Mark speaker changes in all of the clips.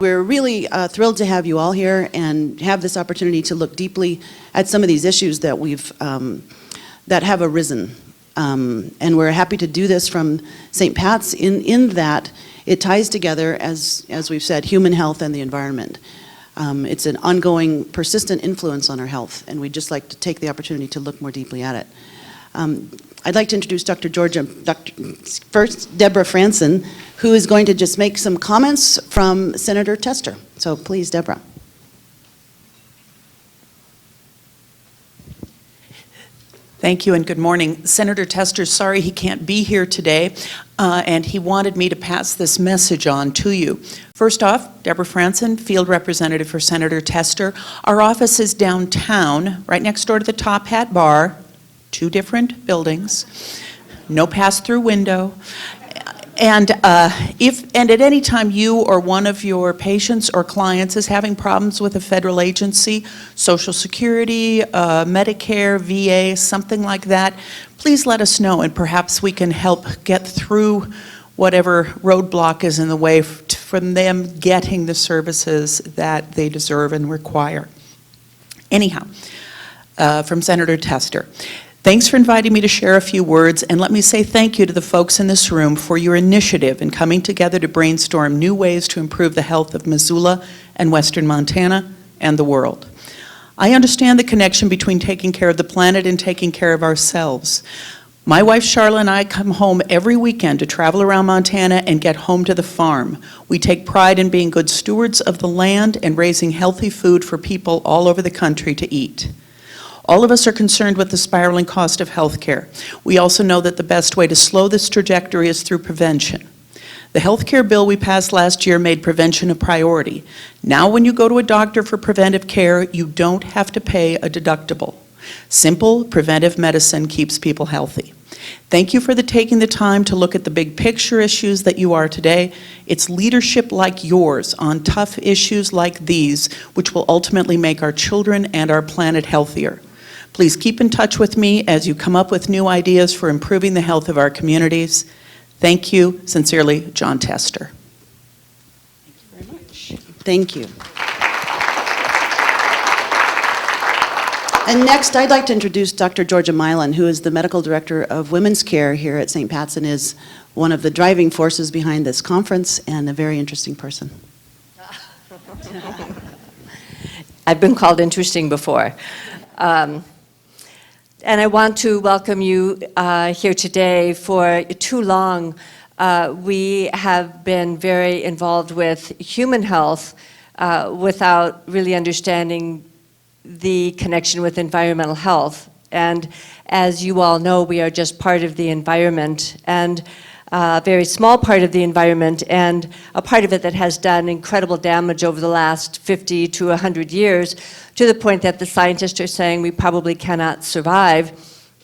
Speaker 1: We're really thrilled to have you all here and have this opportunity to look deeply at some of these issues that that have arisen. And we're happy to do this from St. Pat's in that it ties together, as we've said, human health and the environment. It's an ongoing, persistent influence on our health, and we'd just like to take the opportunity to look more deeply at it. I'd like to introduce first, Devra Franson, who is going to just make some comments from Senator Tester. So please, Devra.
Speaker 2: Thank you and good morning. Senator Tester's sorry he can't be here today, and he wanted me to pass this message on to you. First off, Devra Franson, Field Representative for Senator Tester. Our office is downtown, right next door to the Top Hat Bar, 2 different buildings, no pass-through window. And and at any time you or one of your patients or clients is having problems with a federal agency, Social Security, Medicare, VA, something like that, please let us know and perhaps we can help get through whatever roadblock is in the way from them getting the services that they deserve and require. Anyhow, from Senator Tester. Thanks for inviting me to share a few words, and let me say thank you to the folks in this room for your initiative in coming together to brainstorm new ways to improve the health of Missoula and Western Montana and the world. I understand the connection between taking care of the planet and taking care of ourselves. My wife Charlotte and I come home every weekend to travel around Montana and get home to the farm. We take pride in being good stewards of the land and raising healthy food for people all over the country to eat. All of us are concerned with the spiraling cost of health care. We also know that the best way to slow this trajectory is through prevention. The health care bill we passed last year made prevention a priority. Now when you go to a doctor for preventive care, you don't have to pay a deductible. Simple, preventive medicine keeps people healthy. Thank you for taking the time to look at the big picture issues that you are today. It's leadership like yours on tough issues like these which will ultimately make our children and our planet healthier. Please keep in touch with me as you come up with new ideas for improving the health of our communities. Thank you. Sincerely, John Tester.
Speaker 1: Thank you very much. Thank you. And next, I'd like to introduce Dr. Georgia Milan, who is the Medical Director of Women's Care here at St. Pat's and is one of the driving forces behind this conference and a very interesting person.
Speaker 3: I've been called interesting before. And I want to welcome you here today. For too long, we have been very involved with human health without really understanding the connection with environmental health. And as you all know, we are just part of the environment, and a very small part of the environment, and a part of it that has done incredible damage over the last 50 to 100 years, to the point that the scientists are saying we probably cannot survive.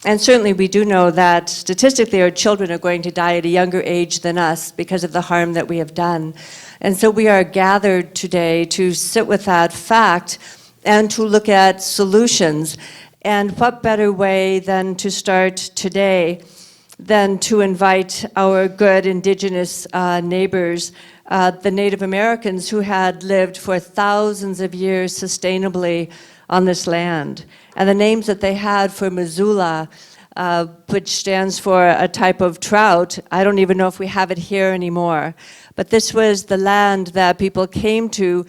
Speaker 3: And certainly we do know that statistically our children are going to die at a younger age than us because of the harm that we have done. And so we are gathered today to sit with that fact and to look at solutions. And what better way than to start today than to invite our good indigenous neighbors, the Native Americans who had lived for thousands of years sustainably on this land. And the names that they had for Missoula, which stands for a type of trout, I don't even know if we have it here anymore. But this was the land that people came to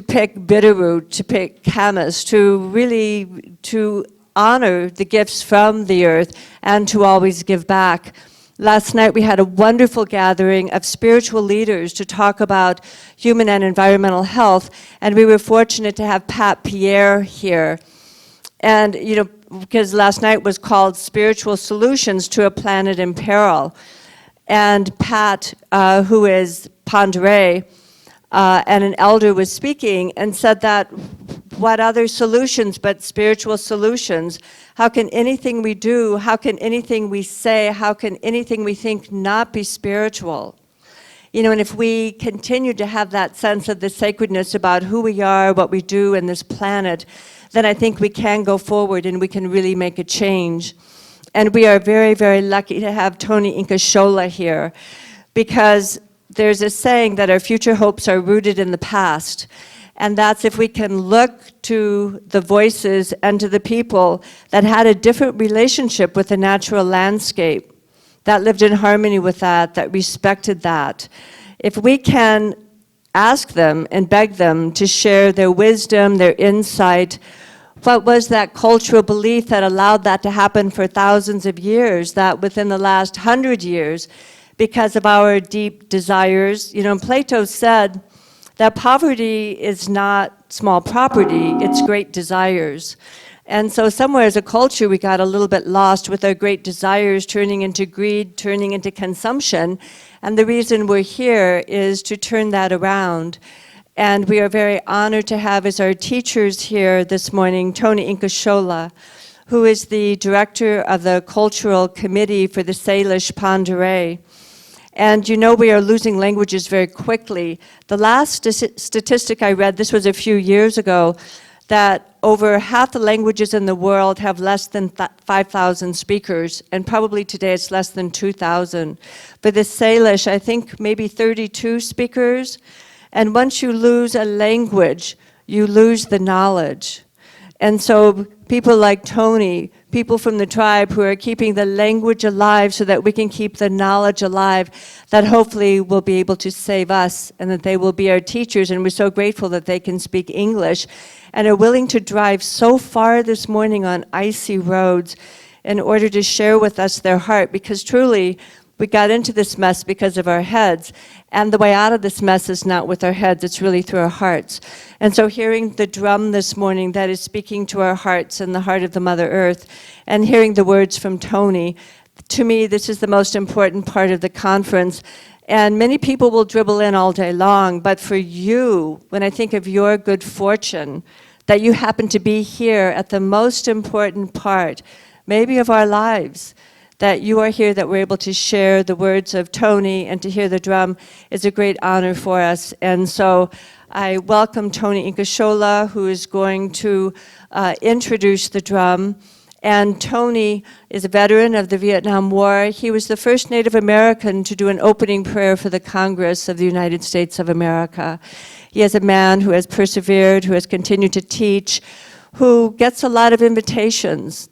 Speaker 3: pick bitterroot, to pick camas, to honor the gifts from the earth and to always give back. Last night we had a wonderful gathering of spiritual leaders to talk about human and environmental health, and we were fortunate to have Pat Pierre here. And, you know, because last night was called Spiritual Solutions to a Planet in Peril. And Pat, who is Ponderay, and an elder was speaking and said that what other solutions but spiritual solutions? How can anything we do, how can anything we say, how can anything we think not be spiritual? You know, and if we continue to have that sense of the sacredness about who we are, what we do in this planet, then I think we can go forward and we can really make a change. And we are very, very lucky to have Tony Incashola here, because there's a saying that our future hopes are rooted in the past. And that's if we can look to the voices and to the people that had a different relationship with the natural landscape, that lived in harmony with that respected that. If we can ask them and beg them to share their wisdom, their insight. What was that cultural belief that allowed that to happen for thousands of years, that within the last 100 years, because of our deep desires, Plato said that poverty is not small property, it's great desires. And so somewhere as a culture, we got a little bit lost with our great desires turning into greed, turning into consumption. And the reason we're here is to turn that around. And we are very honored to have as our teachers here this morning, Tony Incashola, who is the director of the Cultural Committee for the Salish Pend. And we are losing languages very quickly. The last statistic I read, this was a few years ago, that over half the languages in the world have less than 5,000 speakers, and probably today it's less than 2,000. For the Salish, I think maybe 32 speakers. And once you lose a language, you lose the knowledge. And so people like Tony, people from the tribe who are keeping the language alive so that we can keep the knowledge alive, that hopefully will be able to save us and that they will be our teachers. And we're so grateful that they can speak English and are willing to drive so far this morning on icy roads in order to share with us their heart, because truly we got into this mess because of our heads, and the way out of this mess is not with our heads, it's really through our hearts. And so hearing the drum this morning that is speaking to our hearts and the heart of the Mother Earth, and hearing the words from Tony, to me this is the most important part of the conference. And many people will dribble in all day long, but for you, when I think of your good fortune, that you happen to be here at the most important part, maybe of our lives, that you are here, that we're able to share the words of Tony and to hear the drum is a great honor for us. And so I welcome Tony Incashola, who is going to introduce the drum. And Tony is a veteran of the Vietnam War. He was the first Native American to do an opening prayer for the Congress of the United States of America. He is a man who has persevered, who has continued to teach, who gets a lot of invitations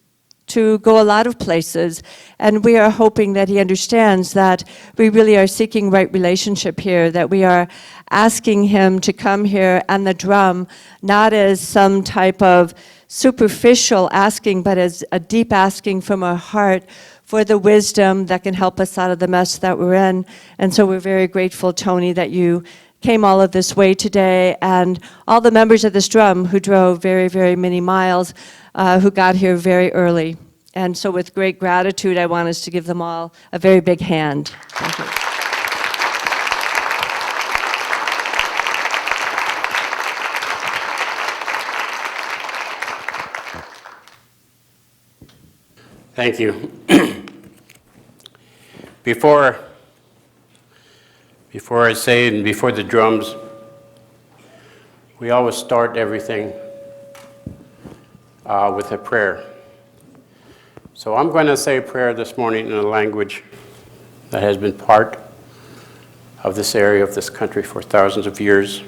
Speaker 3: to go a lot of places, and we are hoping that he understands that we really are seeking right relationship here, that we are asking him to come here and the drum, not as some type of superficial asking, but as a deep asking from our heart for the wisdom that can help us out of the mess that we're in. And so we're very grateful, Tony, that you came all of this way today, and all the members of this drum who drove very, very many miles, who got here very early. And so with great gratitude, I want us to give them all a very big hand. Thank you.
Speaker 4: Thank you. Before I say it, and before the drums, we always start everything with a prayer. So I'm going to say a prayer this morning in a language that has been part of this area of this country for thousands of years,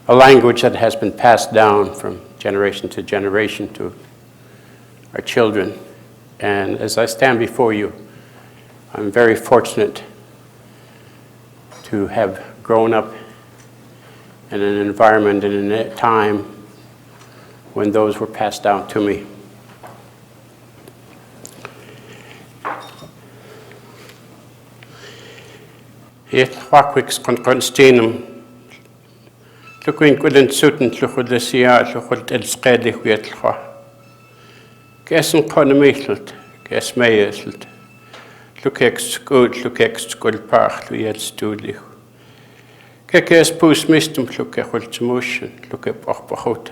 Speaker 4: a language that has been passed down from generation to generation to our children. And as I stand before you, I'm very fortunate to have grown up in an environment and in a time when those were passed down to me. Het hwakwix konsteenum lukwin kulen suten lukhudsia lukhud elskedig wietlwa. Kesen konemillt, kes meiselt. Lukeks skulpach lujelstulich. Kekes pus mistum lukehultmotion, lukepachpachot.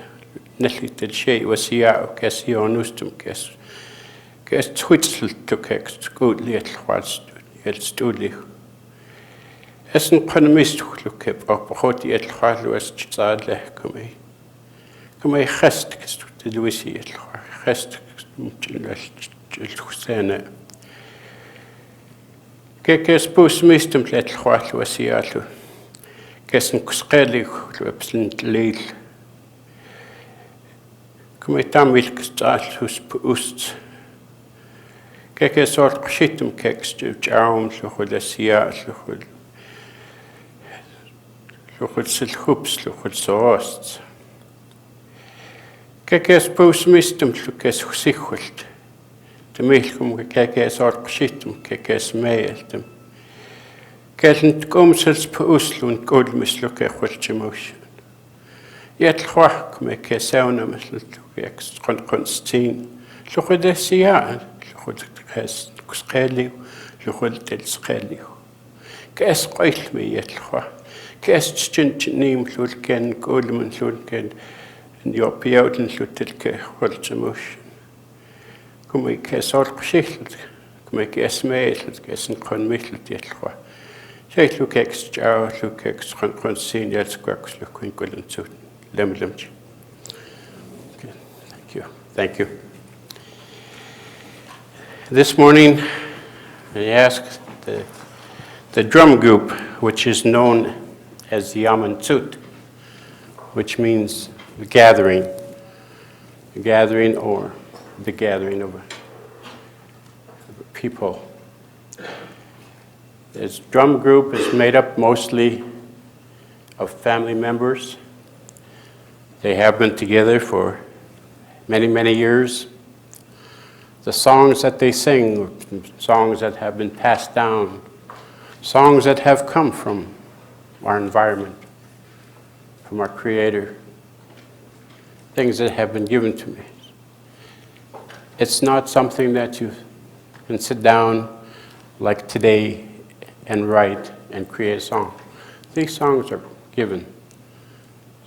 Speaker 4: Nellitel shay wasia kes ionustum kes twitzel lukeks skudlietwalst jelstulich. Essen konemist lukepachpachot jelhaluas tsadle kumei. Kumei gest de Luisi gest Husene. Kekes pus mistum letchwal wasialu. Kesen kuskelig lupslint leil. Kumei tamil kstalhus ust. Kekes ort kshitum keks jaum lukhulasia lukhul. luchutsil hups, luchutsoast. Kekes puusmistum, lukes sichult. De milkum, kekes orkshitum, kekes meeltum. Kelent komsels puuslun, kulmis lukechultimotion. Jetlhuak, me kesaunamas, lukeks konstin. Luchudesiaan, luchudekes skeliu, luchudel skeliu. Kes qoilmi jetlhuak. Kes tschintnim, lulken, kulmen, lulken. Your pioten lutelke hultimotion. Come kes orkshilt, come kes meelت, kesen konmichlt jetlhuak. Zeg lukeks jou, lukeks konsin, jelskaks lukunkulen zu lemlemch. Thank you. Thank you. This morning, I asked the drum group, which is known as the Yamncut, which means the gathering or the gathering of people. This drum group is made up mostly of family members. They have been together for many, many years. The songs that they sing, songs that have been passed down, songs that have come from our environment, from our Creator, things that have been given to me. It's not something that you can sit down like today and write and create a song. These songs are given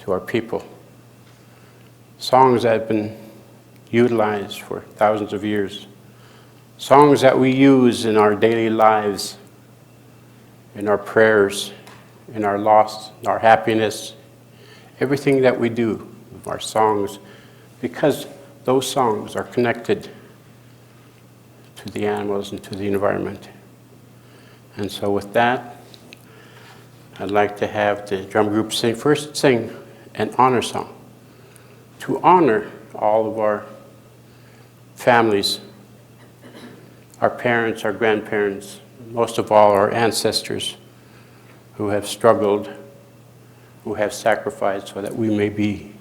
Speaker 4: to our people. Songs that have been utilized for thousands of years. Songs that we use in our daily lives, in our prayers, in our loss, in our happiness, everything that we do, our songs, because those songs are connected to the animals and to the environment. And so with that, I'd like to have the drum group first sing an honor song to honor all of our families, our parents, our grandparents, most of all our ancestors who have struggled, who have sacrificed so that we may be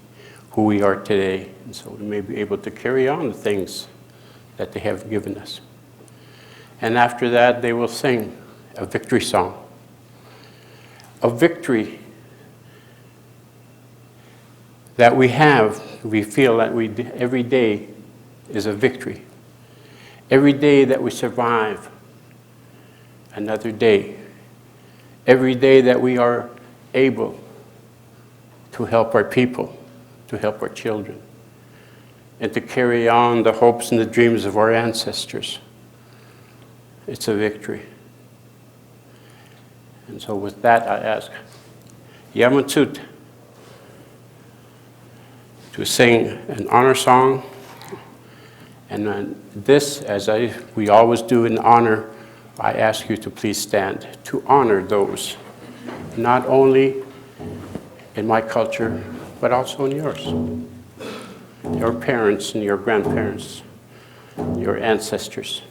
Speaker 4: who we are today, and so we may be able to carry on the things that they have given us. And after that, they will sing a victory song. A victory that we have, we feel that every day is a victory. Every day that we survive, another day. Every day that we are able to help our people, to help our children, and to carry on the hopes and the dreams of our ancestors. It's a victory. And so with that, I ask Yamncut to sing an honor song. And this, as we always do in honor, I ask you to please stand to honor those, not only in my culture, but also in yours. Your parents and your grandparents, your ancestors.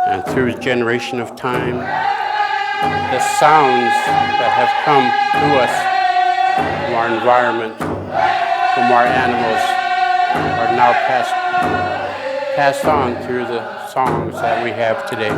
Speaker 4: And through a generation of time, the sounds that have come to us from our environment, from our animals, are now passed on through the songs that we have today.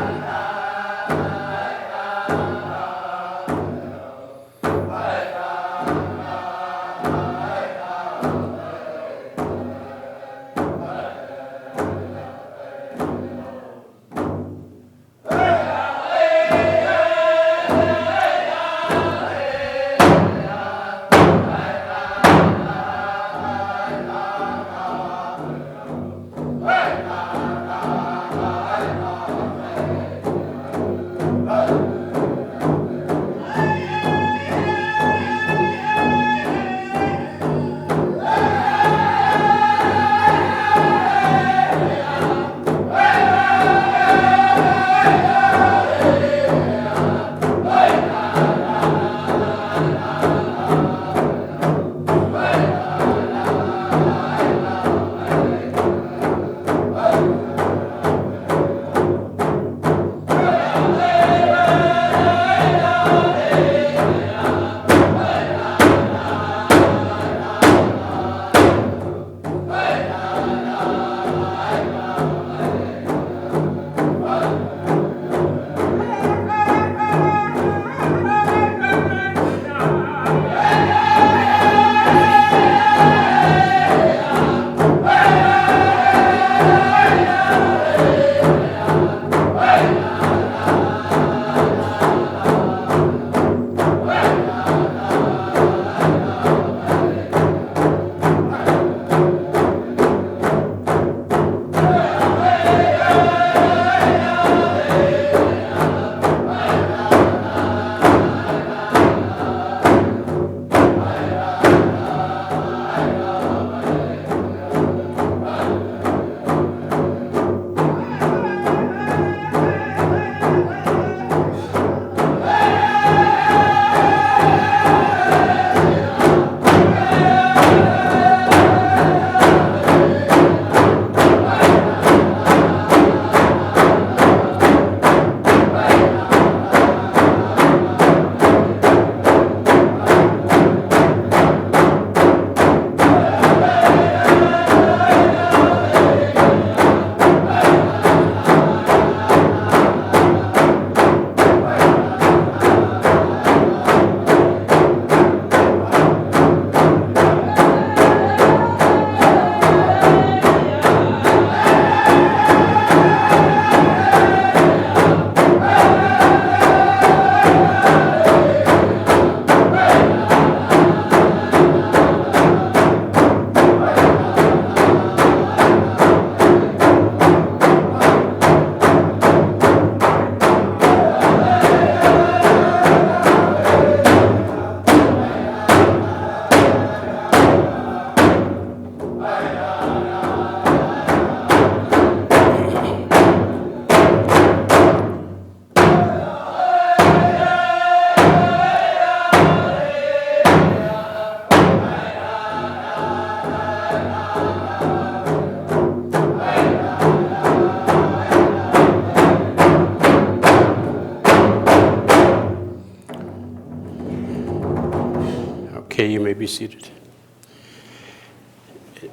Speaker 4: be seated.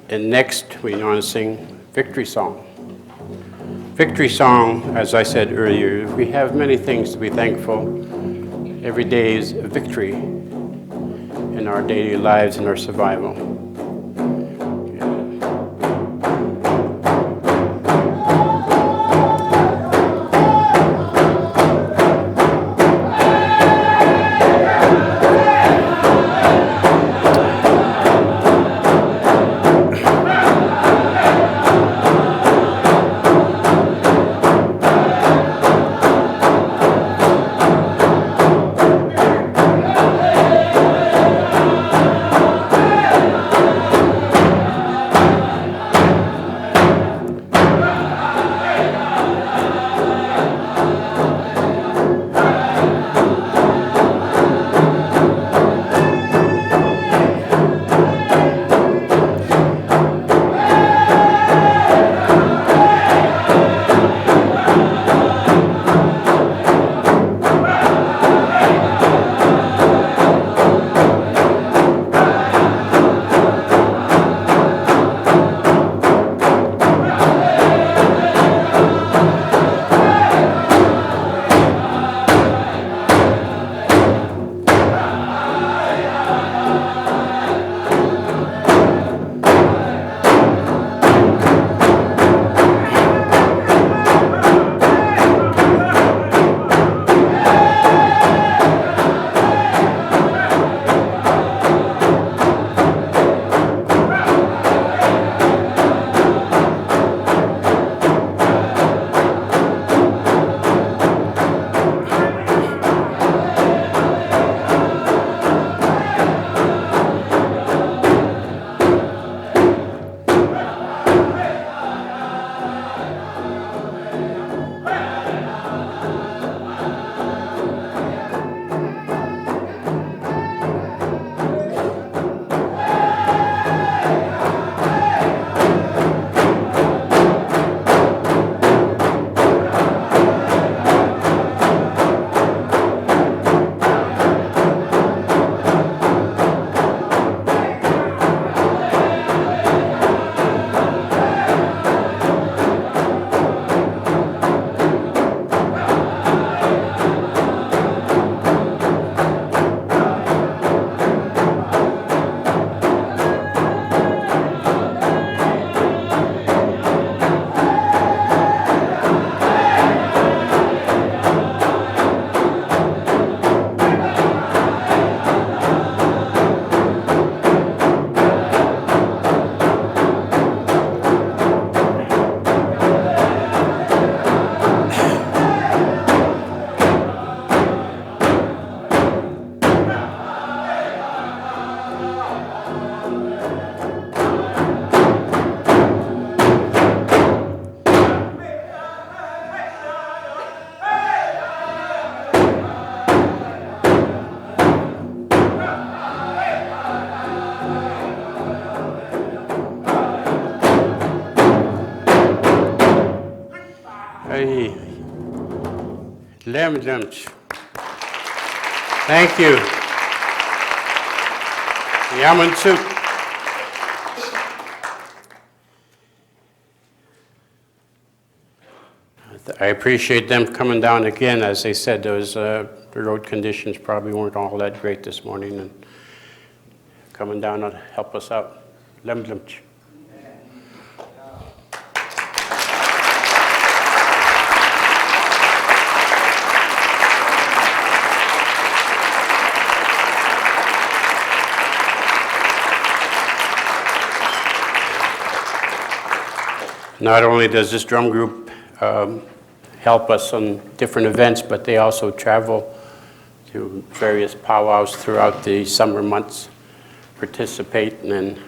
Speaker 4: And next, we want to sing Victory Song. Victory Song, as I said earlier, we have many things to be thankful. Every day is a victory in our daily lives and our survival. Hey, Yamncut. Thank you. Yamncut. I appreciate them coming down again. As they said, the road conditions probably weren't all that great this morning, and coming down to help us out. Yamncut. Not only does this drum group help us on different events, but they also travel to various powwows throughout the summer months, participating in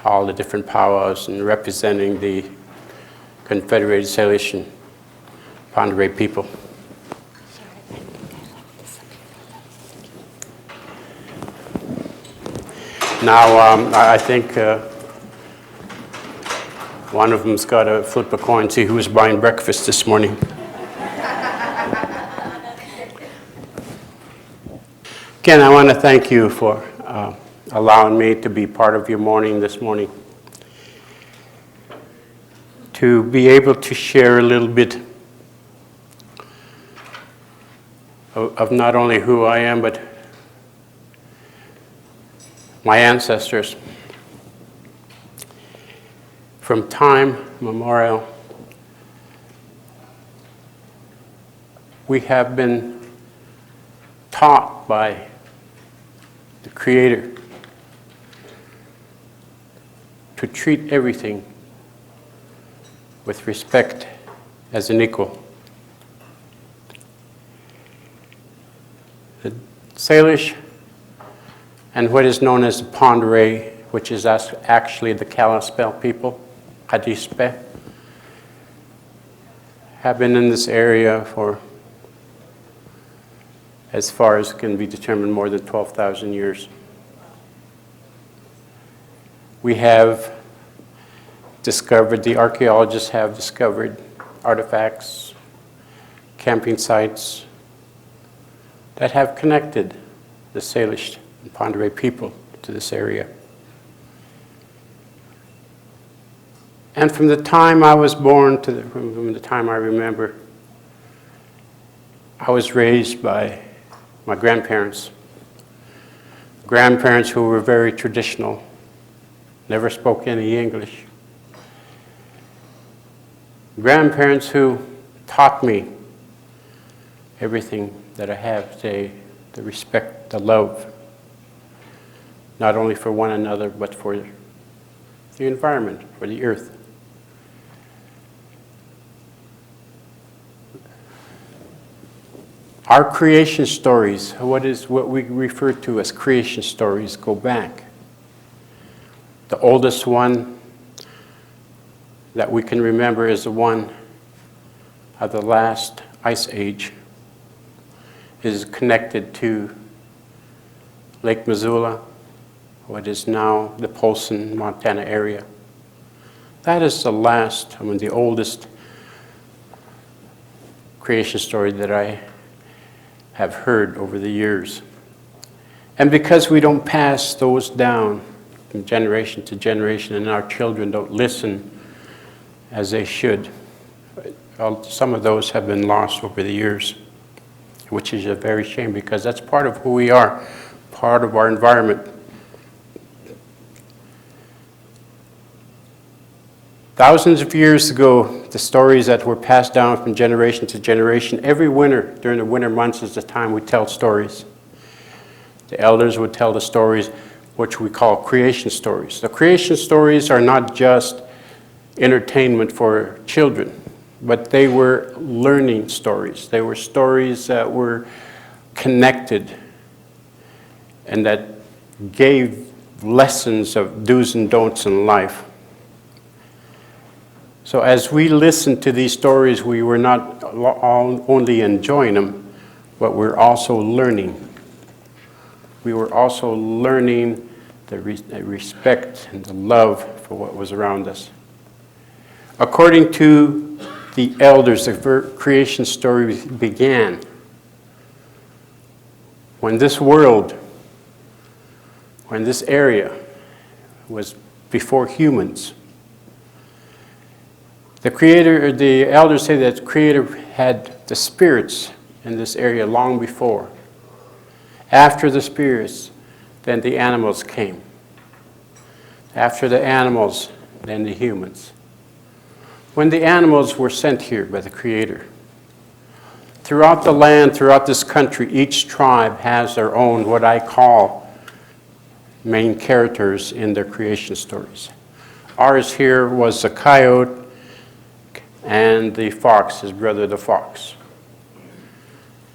Speaker 4: all the different powwows and representing the Confederated Salish and Pend people. Now, I think one of them's got to flip a coin, see who was buying breakfast this morning. Again, I want to thank you for allowing me to be part of your morning this morning. To be able to share a little bit of not only who I am, but my ancestors. From time immemorial, we have been taught by the Creator to treat everything with respect as an equal. The Salish and what is known as the Pend Oreille, which is actually the Kalispel people, Kadispe, have been in this area for, as far as can be determined, more than 12,000 years. We have discovered, the archaeologists have discovered artifacts, camping sites that have connected the Salish and Pend Oreille people to this area. And from the time I was born to from the time I remember, I was raised by my grandparents who were very traditional, never spoke any English. Grandparents who taught me everything that I have today, the respect, the love, not only for one another, but for the environment, for the earth. Our creation stories, what we refer to as creation stories, go back. The oldest one that we can remember is the one of the last ice age. It is connected to Lake Missoula, what is now the Polson, Montana area. That is the last, the oldest creation story that I have heard over the years. And because we don't pass those down from generation to generation, and our children don't listen as they should, some of those have been lost over the years, which is a very shame, because that's part of who we are, part of our environment. Thousands of years ago, the stories that were passed down from generation to generation, every winter, during the winter months is the time we tell stories. The elders would tell the stories, which we call creation stories. The creation stories are not just entertainment for children, but they were learning stories. They were stories that were connected and that gave lessons of do's and don'ts in life. So as we listened to these stories, we were not only enjoying them, but we're also learning. We were also learning the respect and the love for what was around us. According to the elders, the creation story began when this world, when this area was before humans. The Creator, the elders say that the Creator had the spirits in this area long before. After the spirits, then the animals came. After the animals, then the humans. When the animals were sent here by the Creator, throughout the land, throughout this country, each tribe has their own, what I call, main characters in their creation stories. Ours here was the coyote and the fox, his brother the fox.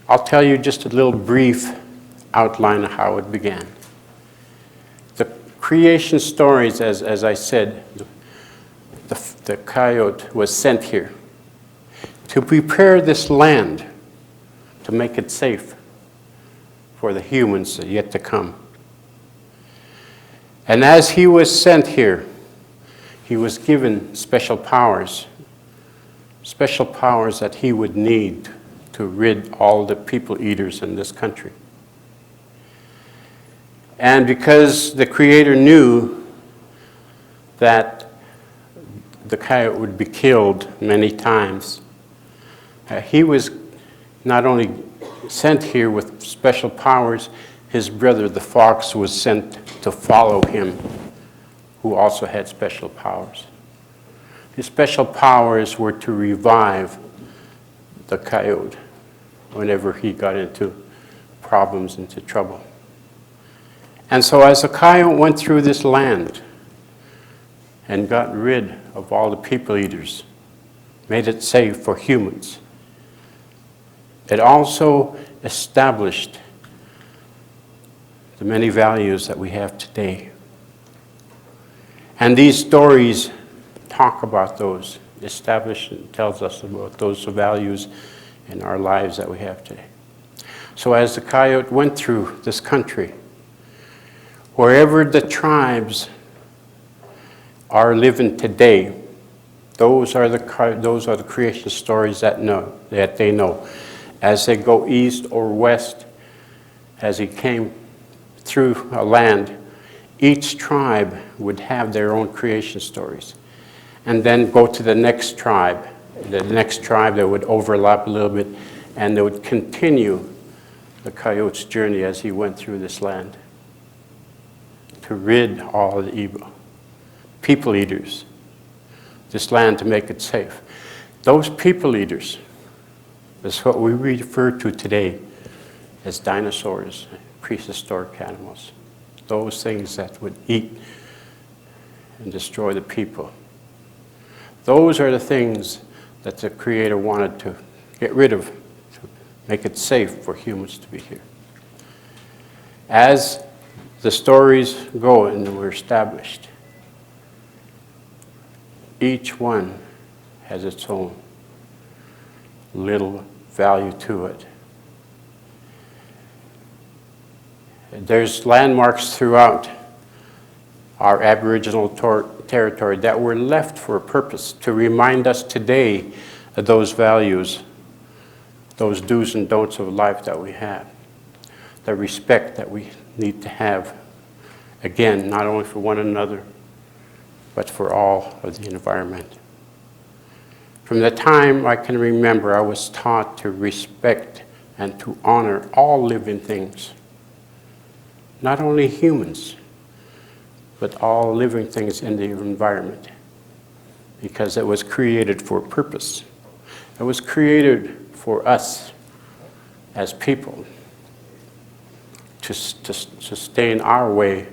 Speaker 4: I'll tell you just a little brief outline of how it began. The creation stories, as I said, the coyote was sent here to prepare this land, to make it safe for the humans that are yet to come. And as he was sent here, he was given special powers that he would need to rid all the people eaters in this country. And because the Creator knew that the coyote would be killed many times, he was not only sent here with special powers, his brother, the fox, was sent to follow him, who also had special powers. His special powers were to revive the coyote whenever he got into problems, into trouble. And so as the coyote went through this land and got rid of all the people eaters, made it safe for humans, it also established the many values that we have today. And these stories talk about those, establish and tells us about those values in our lives that we have today. So as the coyote went through this country, wherever the tribes are living today, those are the creation stories that they know. As they go east or west, as he came through a land, each tribe would have their own creation stories. And then go to the next tribe. The next tribe that would overlap a little bit, and they would continue the coyote's journey as he went through this land to rid all of the evil people eaters, this land, to make it safe. Those people eaters is what we refer to today as dinosaurs, prehistoric animals. Those things that would eat and destroy the people. Those are the things that the Creator wanted to get rid of, to make it safe for humans to be here. As the stories go and were established, each one has its own little value to it. There's landmarks throughout our Aboriginal territory that were left for a purpose, to remind us today of those values, those do's and don'ts of life that we have, the respect that we need to have, again, not only for one another, but for all of the environment. From the time I can remember, I was taught to respect and to honor all living things, not only humans, but all living things in the environment, because it was created for a purpose. It was created for us as people to sustain our way,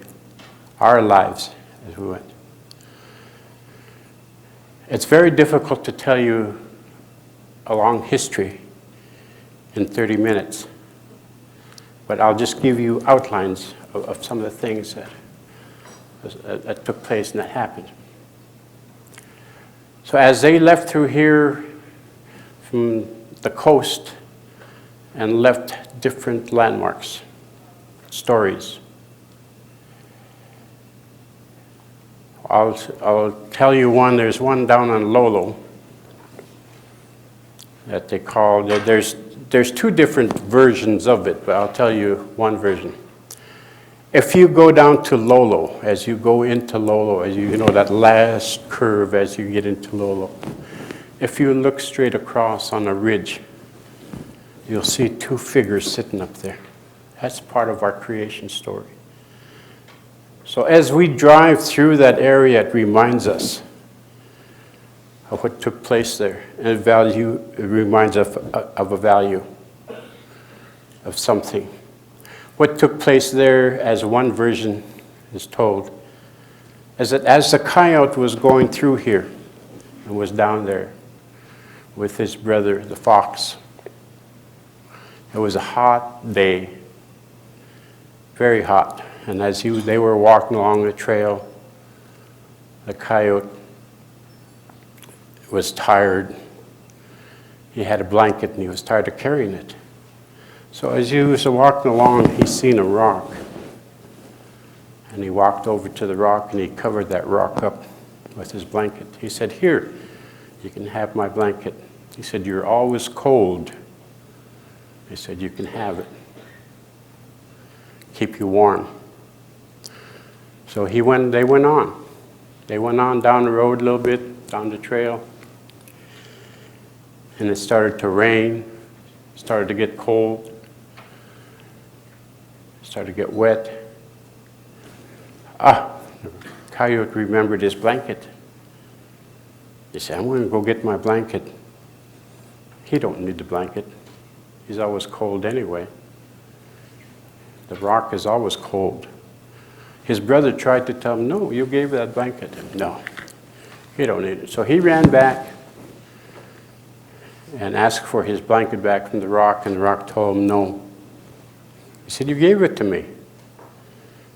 Speaker 4: our lives as we went. It's very difficult to tell you a long history in 30 minutes, but I'll just give you outlines of some of the things that took place and that happened. So as they left through here from the coast and left different landmarks, stories, I'll tell you one. There's one down on Lolo that they call, there's two different versions of it, but I'll tell you one version. If you go down to Lolo, as you go into Lolo, as you know that last curve as you get into Lolo, if you look straight across on a ridge, you'll see two figures sitting up there. That's part of our creation story. So as we drive through that area, it reminds us of what took place there. And it reminds us of a value, of something. What took place there, as one version is told, is that as the coyote was going through here and was down there with his brother, the fox, it was a hot day, very hot. And as they were walking along the trail, the coyote was tired. He had a blanket and he was tired of carrying it. So as he was walking along, he seen a rock. And he walked over to the rock and he covered that rock up with his blanket. He said, "Here, you can have my blanket." He said, "You're always cold." He said, "You can have it. Keep you warm." So they went on. They went on down the road a little bit, down the trail. And it started to rain, started to get cold, started to get wet. The coyote remembered his blanket. He said, I'm going to go get my blanket. He don't need the blanket. He's always cold anyway. The rock is always cold. His brother tried to tell him, no, you gave that blanket. No, he don't need it. So he ran back and asked for his blanket back from the rock, and the rock told him no. He said, you gave it to me.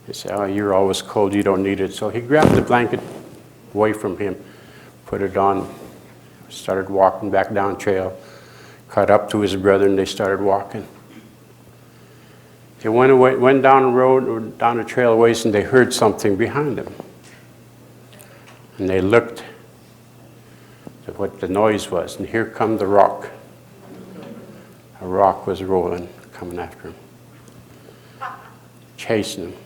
Speaker 4: He said, oh, you're always cold, you don't need it. So he grabbed the blanket away from him, put it on, started walking back down trail, caught up to his brother, and they started walking. They went down the road, or down the trail a ways, and they heard something behind them. And they looked at what the noise was, and here come the rock. A rock was rolling, coming after him, chasing him.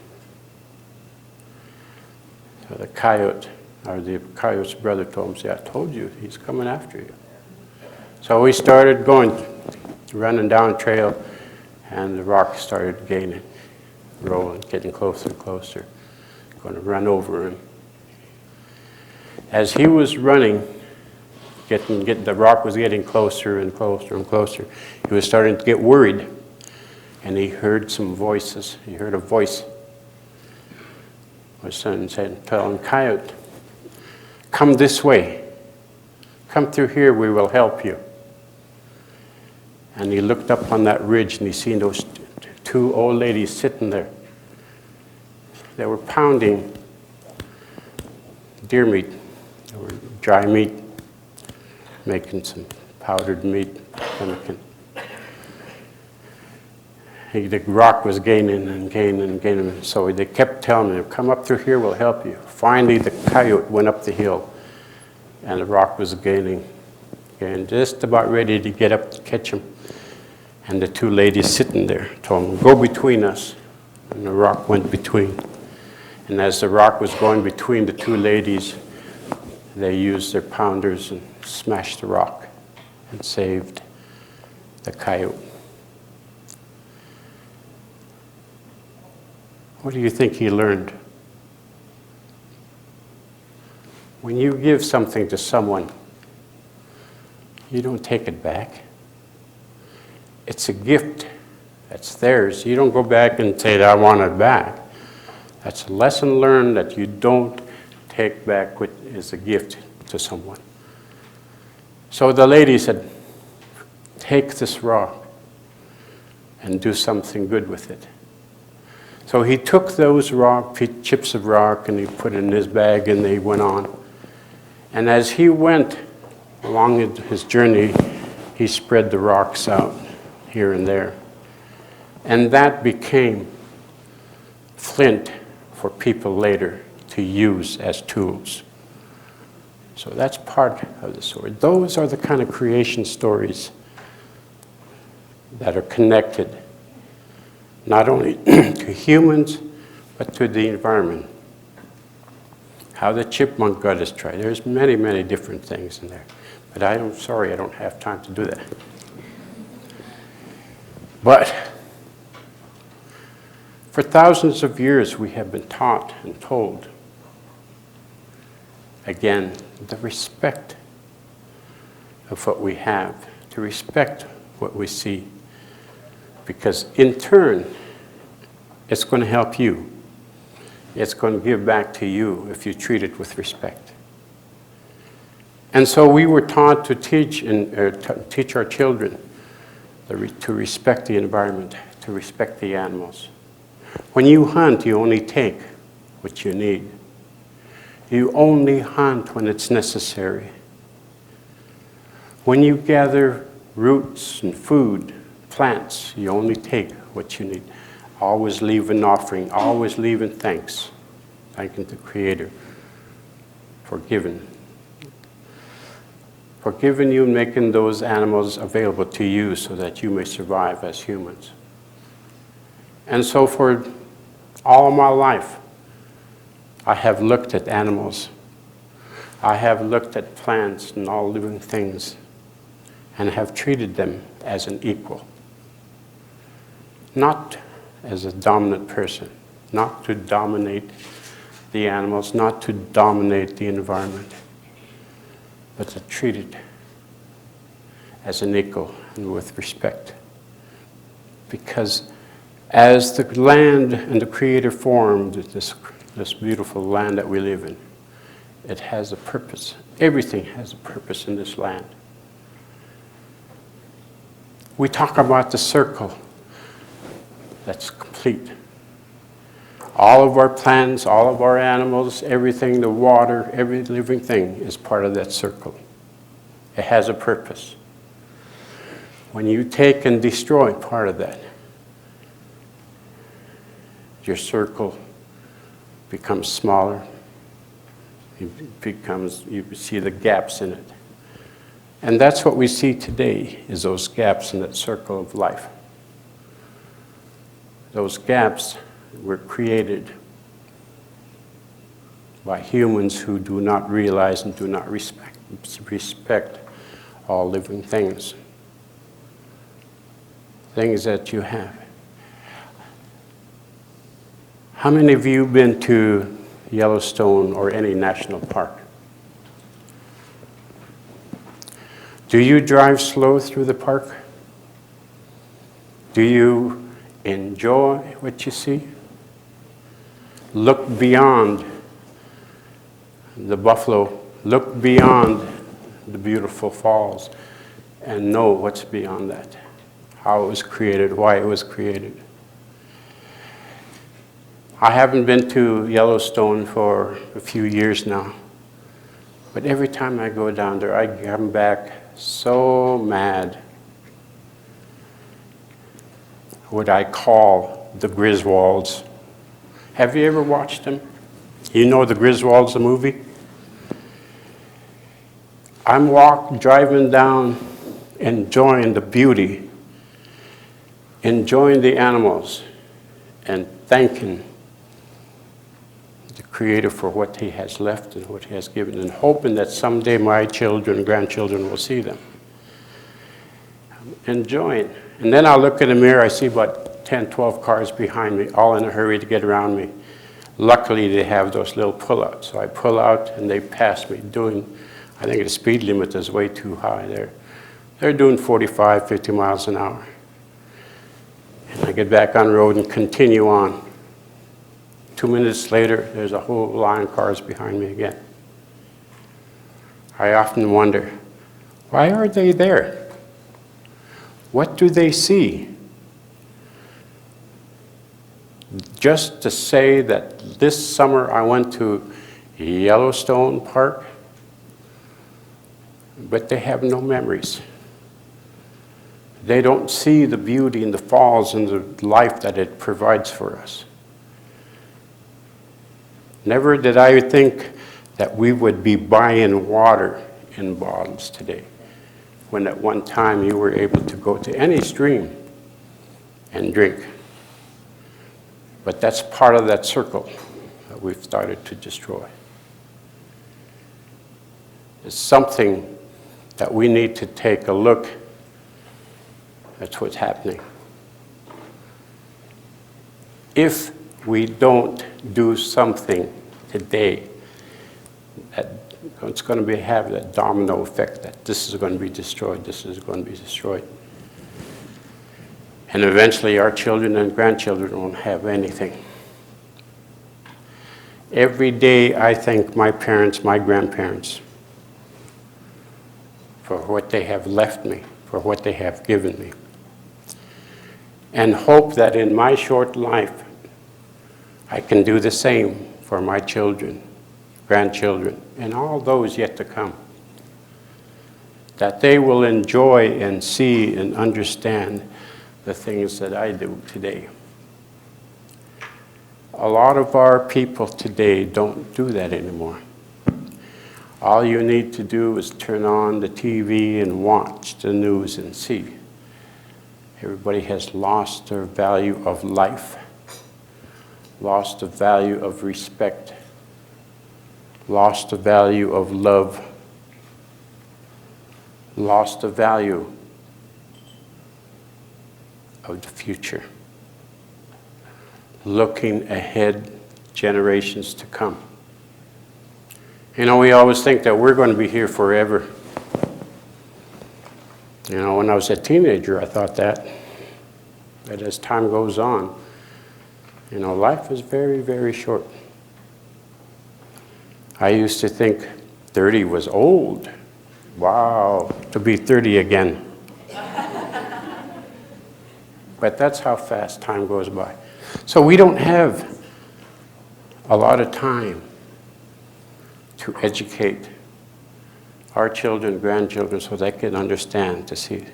Speaker 4: So the coyote's brother told him, see, I told you, he's coming after you. So he started going, running down trail, and the rock started gaining, rolling, getting closer and closer, going to run over him. As he was running, the rock was getting closer and closer and closer. He was starting to get worried, and he heard some voices. He heard a voice. My son said, tell him, coyote, come this way. Come through here, we will help you. And he looked up on that ridge, and he seen those two old ladies sitting there. They were pounding deer meat, or dry meat, making some powdered meat. The rock was gaining and gaining and gaining, so they kept telling him, come up through here, we'll help you. Finally, the coyote went up the hill, and the rock was gaining, and just about ready to get up to catch him. And the two ladies sitting there told him, go between us. And the rock went between. And as the rock was going between the two ladies, they used their pounders and smashed the rock and saved the coyote. What do you think he learned? When you give something to someone, you don't take it back. It's a gift. That's theirs. You don't go back and say, I want it back. That's a lesson learned that you don't take back what is a gift to someone. So the lady said, take this rock and do something good with it. So he took those chips of rock, and he put it in his bag, and they went on. And as he went along his journey, he spread the rocks out here and there. And that became flint for people later to use as tools. So that's part of the story. Those are the kind of creation stories that are connected not only to humans, but to the environment. How the chipmunk got his try. There's many, many different things in there. But I'm sorry, I don't have time to do that. But for thousands of years, we have been taught and told, again, the respect of what we have, to respect what we see. Because in turn, it's going to help you. It's going to give back to you if you treat it with respect. And so we were taught to teach our children to respect the environment, to respect the animals. When you hunt, you only take what you need. You only hunt when it's necessary. When you gather roots and food, plants, you only take what you need. Always leave an offering, always leave in thanks, thanking the Creator for giving you and making those animals available to you so that you may survive as humans. And so for all my life, I have looked at animals. I have looked at plants and all living things and have treated them as an equal. Not as a dominant person, not to dominate the animals, not to dominate the environment, but to treat it as an equal and with respect. Because as the land and the Creator formed this beautiful land that we live in, it has a purpose. Everything has a purpose in this land. We talk about the circle that's complete. All of our plants, all of our animals, everything, the water, every living thing is part of that circle. It has a purpose. When you take and destroy part of that, your circle becomes smaller. You see the gaps in it. And that's what we see today, is those gaps in that circle of life. Those gaps were created by humans who do not realize and do not respect all living things. Things that you have. How many of you have been to Yellowstone or any national park? Do you drive slow through the park? Do you enjoy what you see? Look beyond the buffalo, look beyond the beautiful falls, and know what's beyond that, how it was created, why it was created. I haven't been to Yellowstone for a few years now, but every time I go down there, I come back so mad. What I call the Griswolds. Have you ever watched them? You know the Griswolds, the movie? I'm driving down, enjoying the beauty, enjoying the animals, and thanking the Creator for what He has left and what He has given, and hoping that someday my children and grandchildren will see them. I'm enjoying. And then I'll look in the mirror, I see about 10, 12 cars behind me, all in a hurry to get around me. Luckily, they have those little pull-outs. So I pull out and they pass me I think the speed limit is way too high there. They're doing 45, 50 miles an hour. And I get back on the road and continue on. 2 minutes later, there's a whole line of cars behind me again. I often wonder, why are they there? What do they see? Just to say that this summer I went to Yellowstone Park, but they have no memories. They don't see the beauty and the falls and the life that it provides for us. Never did I think that we would be buying water in bottles today, when at one time you were able to go to any stream and drink. But that's part of that circle that we've started to destroy. It's something that we need to take a look at what's happening. If we don't do something today, it's going to have that domino effect that this is going to be destroyed, this is going to be destroyed. And eventually our children and grandchildren won't have anything. Every day I thank my parents, my grandparents, for what they have left me, for what they have given me. And hope that in my short life, I can do the same for my children, grandchildren, and all those yet to come. That they will enjoy and see and understand the things that I do today. A lot of our people today don't do that anymore. All you need to do is turn on the TV and watch the news and see. Everybody has lost their value of life, lost the value of respect, lost the value of love, lost the value of the future, looking ahead, generations to come. You know, we always think that we're going to be here forever. You know, when I was a teenager, I thought that. But as time goes on, you know, life is very, very short. I used to think 30 was old. Wow, to be 30 again. But that's how fast time goes by. So we don't have a lot of time to educate our children, grandchildren, so they can understand, to see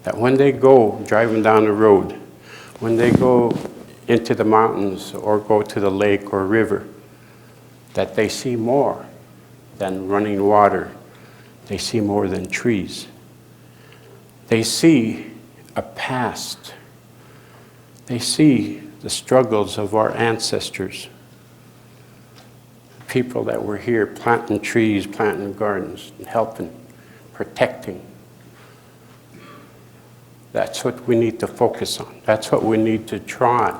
Speaker 4: that when they go driving down the road, when they go into the mountains or go to the lake or river, that they see more than running water. They see more than trees. They see a past. They see the struggles of our ancestors, people that were here planting trees, planting gardens, and helping, protecting. That's what we need to focus on. That's what we need to try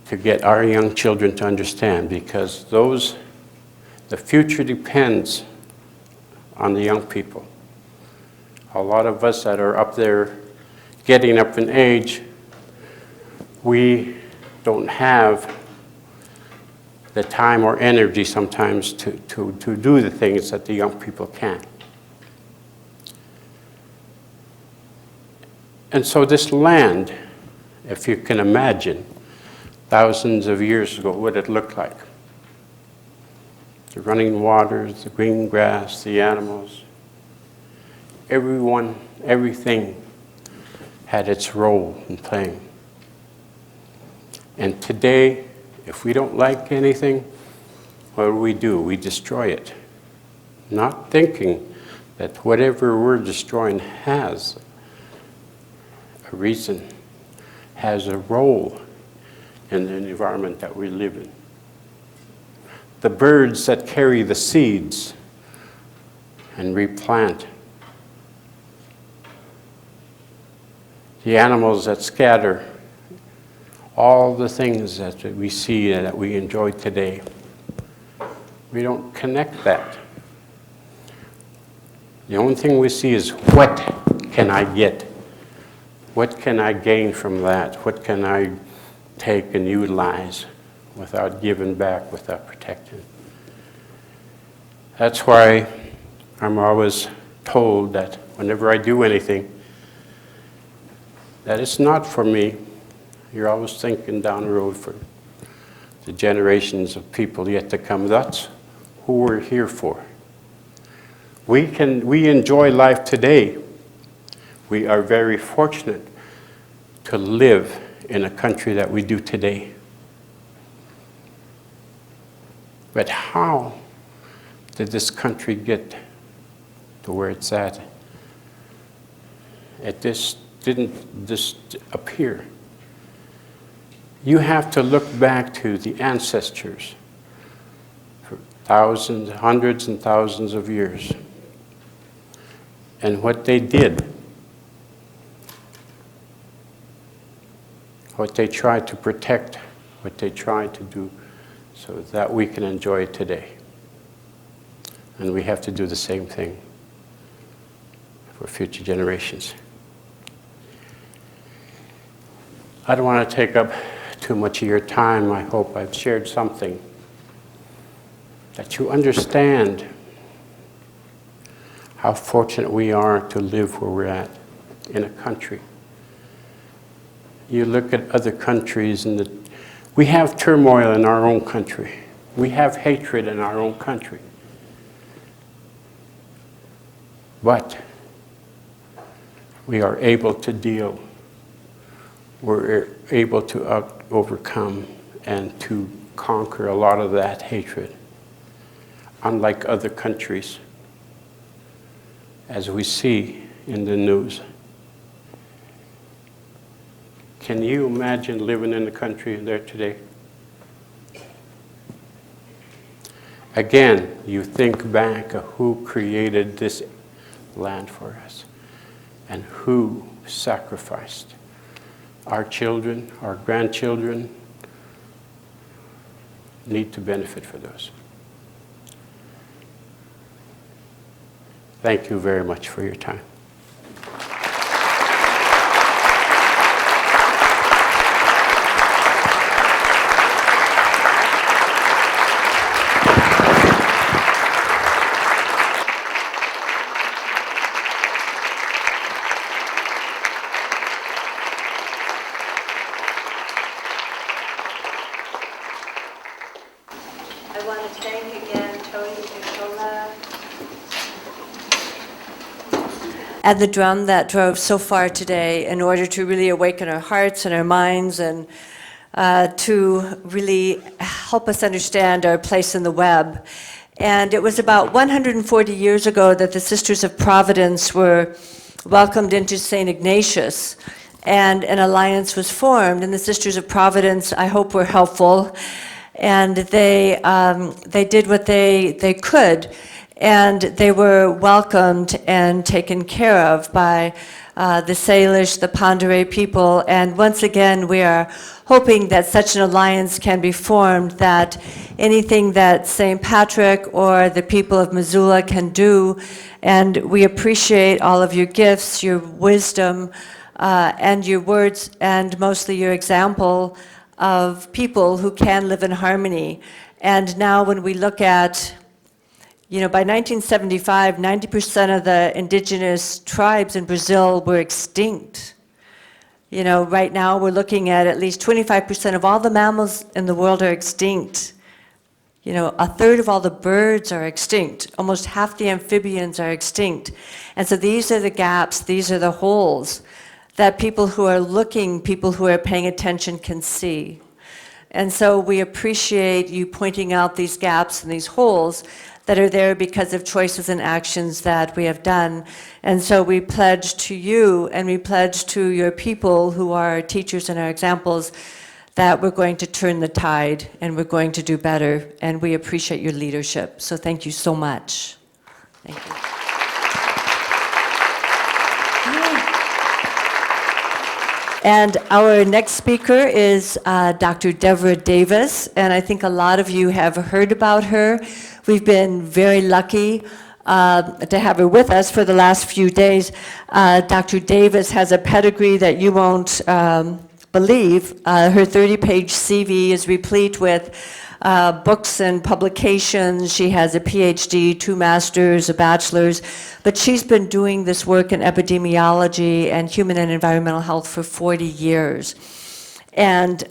Speaker 4: to get our young children to understand, because the future depends on the young people. A lot of us that are up there getting up in age, we don't have the time or energy sometimes to do the things that the young people can. And so this land, if you can imagine, thousands of years ago, what it looked like. The running waters, the green grass, the animals, everyone, everything had its role in playing. And today, if we don't like anything, what do? We destroy it. Not thinking that whatever we're destroying has a reason, has a role in the environment that we live in. The birds that carry the seeds and replant. The animals that scatter. All the things that we see and that we enjoy today. We don't connect that. The only thing we see is, what can I get? What can I gain from that? What can I take and utilize without giving back, without protecting? That's why I'm always told that whenever I do anything, that it's not for me. You're always thinking down the road for the generations of people yet to come. That's who we're here for. We enjoy life today. We are very fortunate to live in a country that we do today. But how did this country get to where it's at? It just didn't just appear. You have to look back to the ancestors for thousands, hundreds and thousands of years and what they did, what they tried to protect, what they tried to do so that we can enjoy it today. And we have to do the same thing for future generations. I don't want to take up too much of your time. I hope I've shared something that you understand how fortunate we are to live where we're at in a country. You look at other countries and we have turmoil in our own country. We have hatred in our own country. But we are able to deal. We're able to overcome and to conquer a lot of that hatred, unlike other countries, as we see in the news. Can you imagine living in the country there today? Again, you think back of who created this land for us and who sacrificed. Our children, our grandchildren need to benefit for those. Thank you very much for your time.
Speaker 3: I want to thank again Tony Incashola and the drum that drove so far today in order to really awaken our hearts and our minds and to really help us understand our place in the web. And it was about 140 years ago that the Sisters of Providence were welcomed into St. Ignatius, and an alliance was formed. And the Sisters of Providence, I hope, were helpful, and they did what they could, and they were welcomed and taken care of by the Salish, the Pandare people. And once again, we are hoping that such an alliance can be formed, that anything that St. Patrick or the people of Missoula can do, and we appreciate all of your gifts, your wisdom, and your words, and mostly your example of people who can live in harmony. And now when we look at, by 1975, 90% of the indigenous tribes in Brazil were extinct. Right now we're looking at least 25% of all the mammals in the world are extinct. A third of all the birds are extinct. Almost half the amphibians are extinct. And so these are the gaps, these are the holes that people who are looking, people who are paying attention can see. And so we appreciate you pointing out these gaps and these holes that are there because of choices and actions that we have done. And so we pledge to you, and we pledge to your people who are our teachers and our examples, that we're going to turn the tide and we're going to do better. And we appreciate your leadership. So thank you so much. Thank you. And our next speaker is Dr. Devra Davis, and I think a lot of you have heard about her. We've been very lucky to have her with us for the last few days. Dr. Davis has a pedigree that you won't believe. Her 30-page CV is replete with books and publications. She has a PhD, 2 masters, a bachelor's, but she's been doing this work in epidemiology and human and environmental health for 40 years. And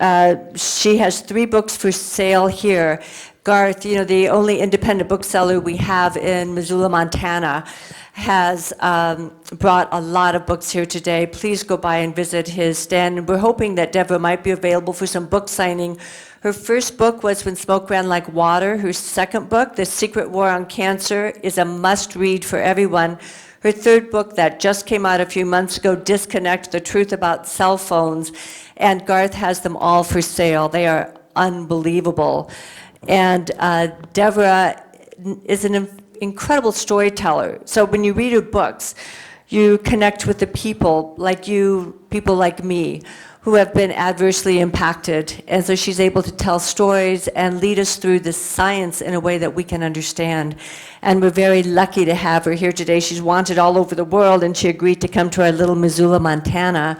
Speaker 3: she has 3 books for sale here. Garth, the only independent bookseller we have in Missoula, Montana, has brought a lot of books here today. Please go by and visit his stand. And we're hoping that Devra might be available for some book signing. Her first book was When Smoke Ran Like Water. Her second book, The Secret War on Cancer, is a must-read for everyone. Her third book that just came out a few months ago, Disconnect, The Truth About Cell Phones. And Garth has them all for sale. They are unbelievable. And Devra is an incredible storyteller. So when you read her books, you connect with the people like you, people like me, who have been adversely impacted. And so she's able to tell stories and lead us through the science in a way that we can understand. And we're very lucky to have her here today. She's wanted all over the world, and she agreed to come to our little Missoula, Montana.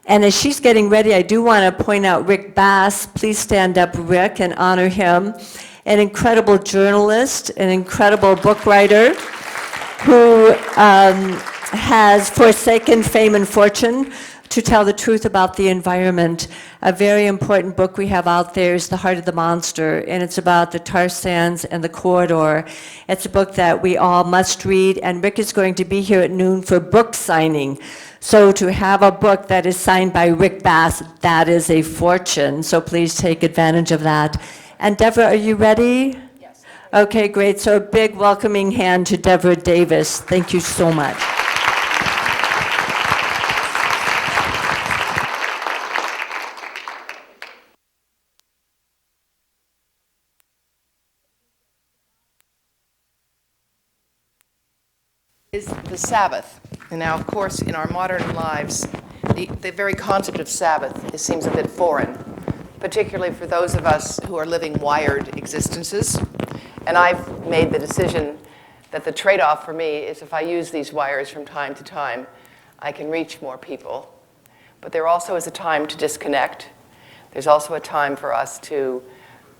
Speaker 3: And as she's getting ready, I do want to point out Rick Bass. Please stand up, Rick, and honor him. An incredible journalist, an incredible book writer who has forsaken fame and fortune to tell the truth about the environment. A very important book we have out there is The Heart of the Monster, and it's about the tar sands and the corridor. It's a book that we all must read, and Rick is going to be here at noon for book signing. So to have a book that is signed by Rick Bass, that is a fortune. So please take advantage of that. And Devra, are you ready? Yes. Okay, great. So a big welcoming hand to Devra Davis. Thank you so much.
Speaker 5: is the Sabbath. And now, of course, in our modern lives, the very concept of Sabbath seems a bit foreign, particularly for those of us who are living wired existences. And I've made the decision that the trade-off for me is if I use these wires from time to time, I can reach more people. But there also is a time to disconnect. There's also a time for us to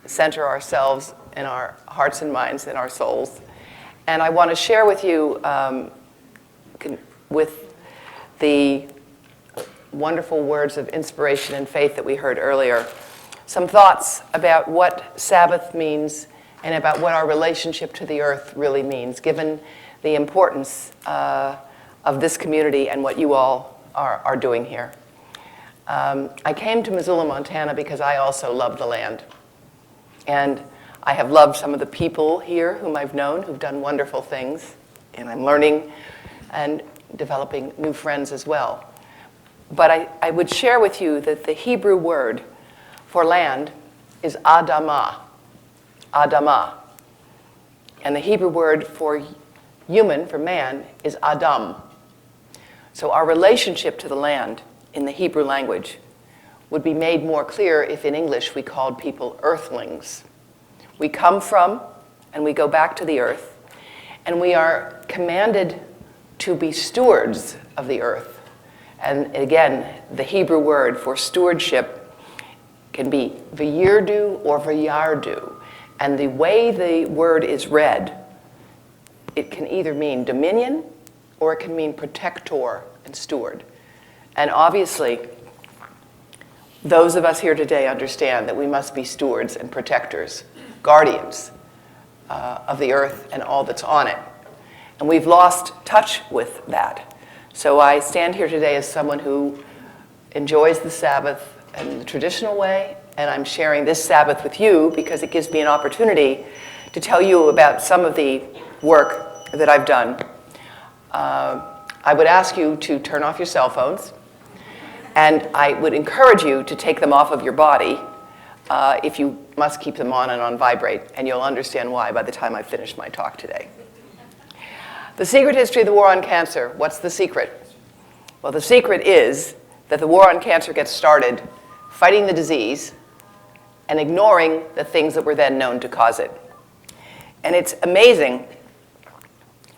Speaker 5: center ourselves in our hearts and minds and our souls. And I want to share with you, with the wonderful words of inspiration and faith that we heard earlier, some thoughts about what Sabbath means and about what our relationship to the earth really means, given the importance of this community and what you all are doing here. I came to Missoula, Montana because I also love the land. And I have loved some of the people here whom I've known who've done wonderful things. And I'm learning and developing new friends as well. But I would share with you that the Hebrew word for land is Adamah. Adamah. And the Hebrew word for human, for man, is Adam. So our relationship to the land in the Hebrew language would be made more clear if in English we called people earthlings. We come from and we go back to the earth, and we are commanded to be stewards of the earth. And again, the Hebrew word for stewardship can be v'yirdu or v'yardu. And the way the word is read, it can either mean dominion or it can mean protector and steward. And obviously, those of us here today understand that we must be stewards and protectors, guardians of the earth and all that's on it. And we've lost touch with that. So I stand here today as someone who enjoys the Sabbath in the traditional way, and I'm sharing this Sabbath with you because it gives me an opportunity to tell you about some of the work that I've done. I would ask you to turn off your cell phones, and I would encourage you to take them off of your body if you must keep them on and on vibrate, and you'll understand why by the time I finish my talk today. The secret history of the war on cancer. What's the secret? Well, the secret is that the war on cancer gets started fighting the disease and ignoring the things that were then known to cause it. And it's amazing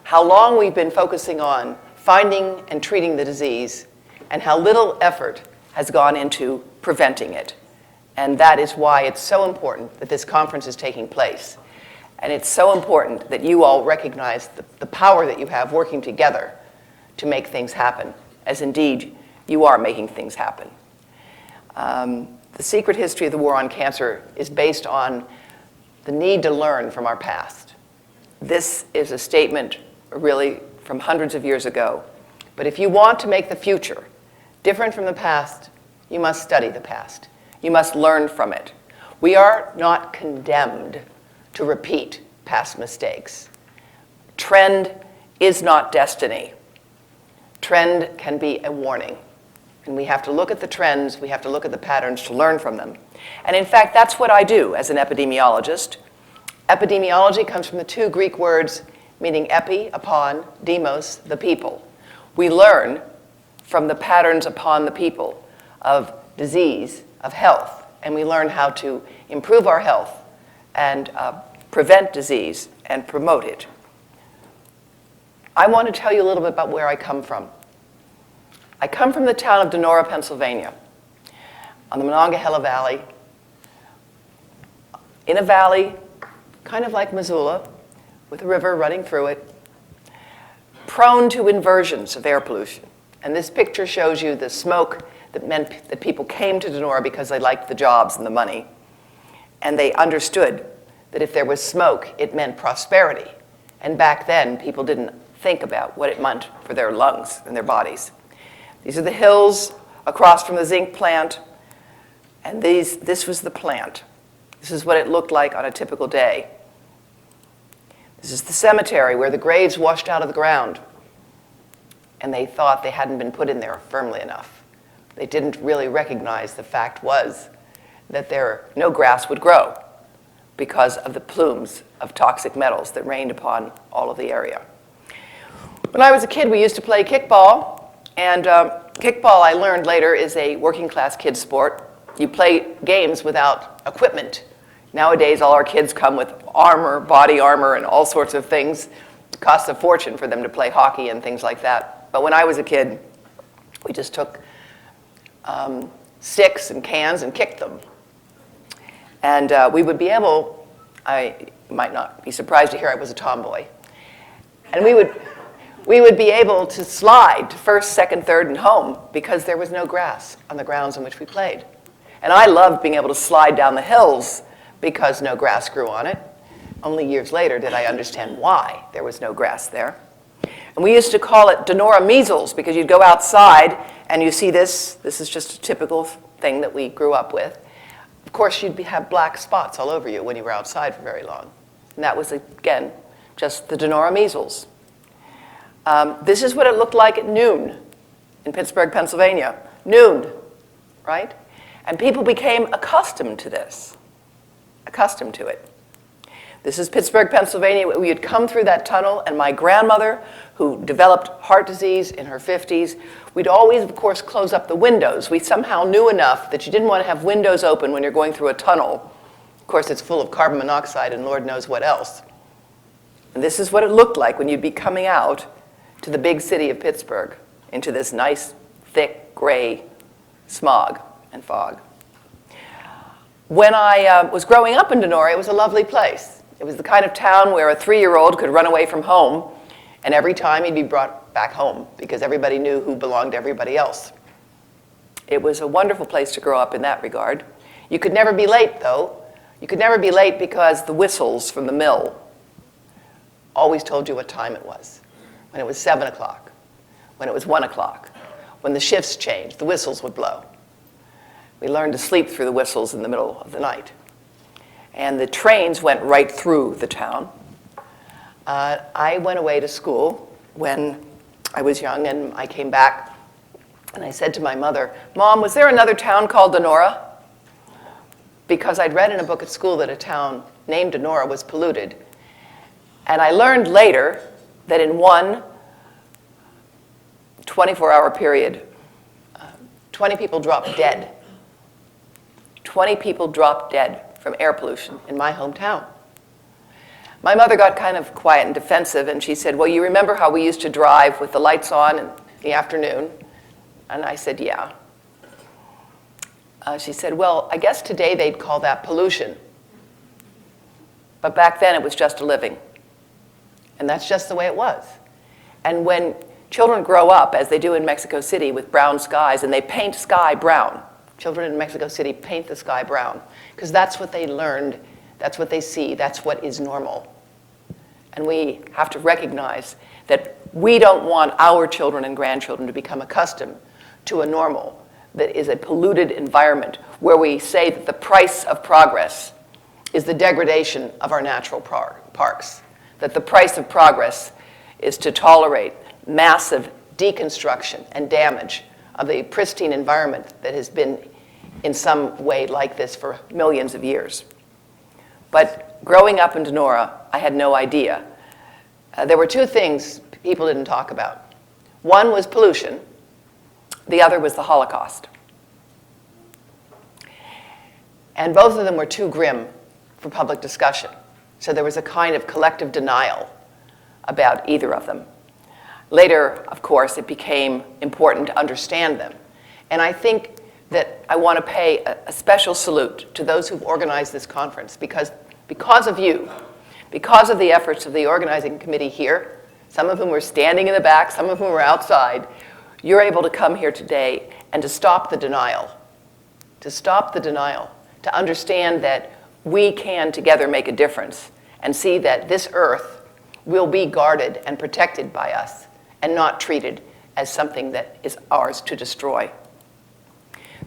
Speaker 5: how long we've been focusing on finding and treating the disease and how little effort has gone into preventing it. And that is why it's so important that this conference is taking place. And it's so important that you all recognize the power that you have working together to make things happen, as indeed you are making things happen. The secret history of the war on cancer is based on the need to learn from our past. This is a statement really from hundreds of years ago. But if you want to make the future different from the past, you must study the past. You must learn from it. We are not condemned to repeat past mistakes. Trend is not destiny. Trend can be a warning. And we have to look at the trends, we have to look at the patterns to learn from them. And in fact, that's what I do as an epidemiologist. Epidemiology comes from the two Greek words meaning epi, upon, demos, the people. We learn from the patterns upon the people of disease, of health, and we learn how to improve our health and prevent disease and promote it. I want to tell you a little bit about where I come from. I come from the town of Donora, Pennsylvania, on the Monongahela Valley, in a valley kind of like Missoula, with a river running through it, prone to inversions of air pollution. And this picture shows you the smoke that meant that people came to Donora because they liked the jobs and the money. And they understood that if there was smoke, it meant prosperity. And back then, people didn't think about what it meant for their lungs and their bodies. These are the hills across from the zinc plant, and this was the plant. This is what it looked like on a typical day. This is the cemetery where the graves washed out of the ground, and they thought they hadn't been put in there firmly enough. They didn't really recognize the fact was that no grass would grow because of the plumes of toxic metals that rained upon all of the area. When I was a kid, we used to play kickball, and kickball, I learned later, is a working class kid sport. You play games without equipment. Nowadays, all our kids come with armor, body armor, and all sorts of things. It costs a fortune for them to play hockey and things like that. But when I was a kid, we just took sticks and cans and kicked them. And we would be able, I might not be surprised to hear I was a tomboy, and we would be able to slide to first, second, third, and home because there was no grass on the grounds on which we played. And I loved being able to slide down the hills because no grass grew on it. Only years later did I understand why there was no grass there. And we used to call it Denora measles because you'd go outside and you see this. This is just a typical thing that we grew up with. Of course, you'd have black spots all over you when you were outside for very long. And that was, again, just the Denora measles. This is what it looked like at noon in Pittsburgh, Pennsylvania. Noon, right? And people became accustomed to this, accustomed to it. This is Pittsburgh, Pennsylvania. We had come through that tunnel, and my grandmother, who developed heart disease in her 50s, we'd always, of course, close up the windows. We somehow knew enough that you didn't want to have windows open when you're going through a tunnel. Of course, it's full of carbon monoxide and Lord knows what else. And this is what it looked like when you'd be coming out to the big city of Pittsburgh into this nice, thick, gray smog and fog. When I was growing up in Denora, it was a lovely place. It was the kind of town where a 3-year-old could run away from home, and every time he'd be brought back home because everybody knew who belonged to everybody else. It was a wonderful place to grow up in that regard. You could never be late, though. You could never be late because the whistles from the mill always told you what time it was. When it was 7 o'clock, when it was 1 o'clock, when the shifts changed, the whistles would blow. We learned to sleep through the whistles in the middle of the night. And the trains went right through the town. I went away to school when I was young, and I came back, and I said to my mother, "Mom, was there another town called Denora?" Because I'd read in a book at school that a town named Denora was polluted. And I learned later that in one 24-hour period, 20 people dropped dead. 20 people dropped dead from air pollution in my hometown. My mother got kind of quiet and defensive, and she said, "Well, you remember how we used to drive with the lights on in the afternoon?" And I said, "Yeah." She said, "Well, I guess today they'd call that pollution. But back then it was just a living." And that's just the way it was. And when children grow up, as they do in Mexico City, with brown skies, and they paint sky brown, children in Mexico City paint the sky brown, because that's what they learned, that's what they see, that's what is normal. And we have to recognize that we don't want our children and grandchildren to become accustomed to a normal that is a polluted environment where we say that the price of progress is the degradation of our natural parks, that the price of progress is to tolerate massive deconstruction and damage of the pristine environment that has been in some way like this for millions of years. But growing up in Denora, I had no idea. There were two things people didn't talk about. One was pollution. The other was the Holocaust. And both of them were too grim for public discussion. So there was a kind of collective denial about either of them. Later, of course, it became important to understand them. And I think that I want to pay a special salute to those who've organized this conference because of you, because of the efforts of the organizing committee here, some of whom were standing in the back, some of whom were outside, you're able to come here today and to stop the denial, to understand that we can together make a difference and see that this earth will be guarded and protected by us and not treated as something that is ours to destroy.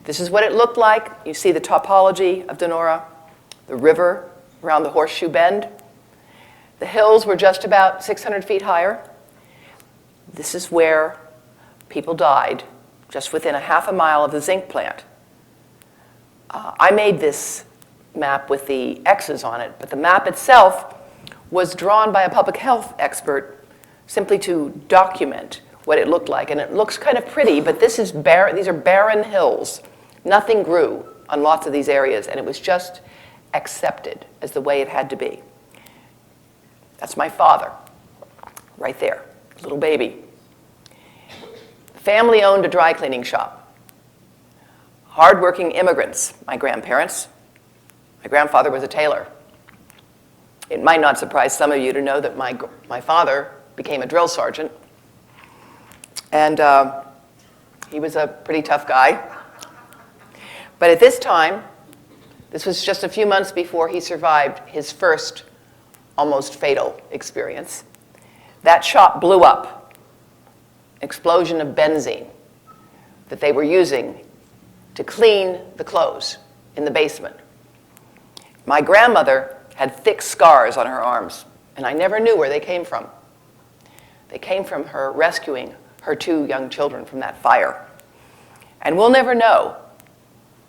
Speaker 5: This is what it looked like. You see the topology of Denora, the river around the Horseshoe Bend. The hills were just about 600 feet higher. This is where people died, just within a half a mile of the zinc plant. I made this map with the X's on it, but the map itself was drawn by a public health expert simply to document what it looked like. And it looks kind of pretty, but this is these are barren hills. Nothing grew on lots of these areas, and it was just accepted as the way it had to be. That's my father, right there, little baby. Family owned a dry cleaning shop. Hardworking immigrants, my grandparents. My grandfather was a tailor. It might not surprise some of you to know that my father became a drill sergeant. And he was a pretty tough guy. But at this time, this was just a few months before he survived his first almost fatal experience. That shop blew up. Explosion of benzene that they were using to clean the clothes in the basement. My grandmother had thick scars on her arms, and I never knew where they came from. They came from her rescuing her 2 young children from that fire. And we'll never know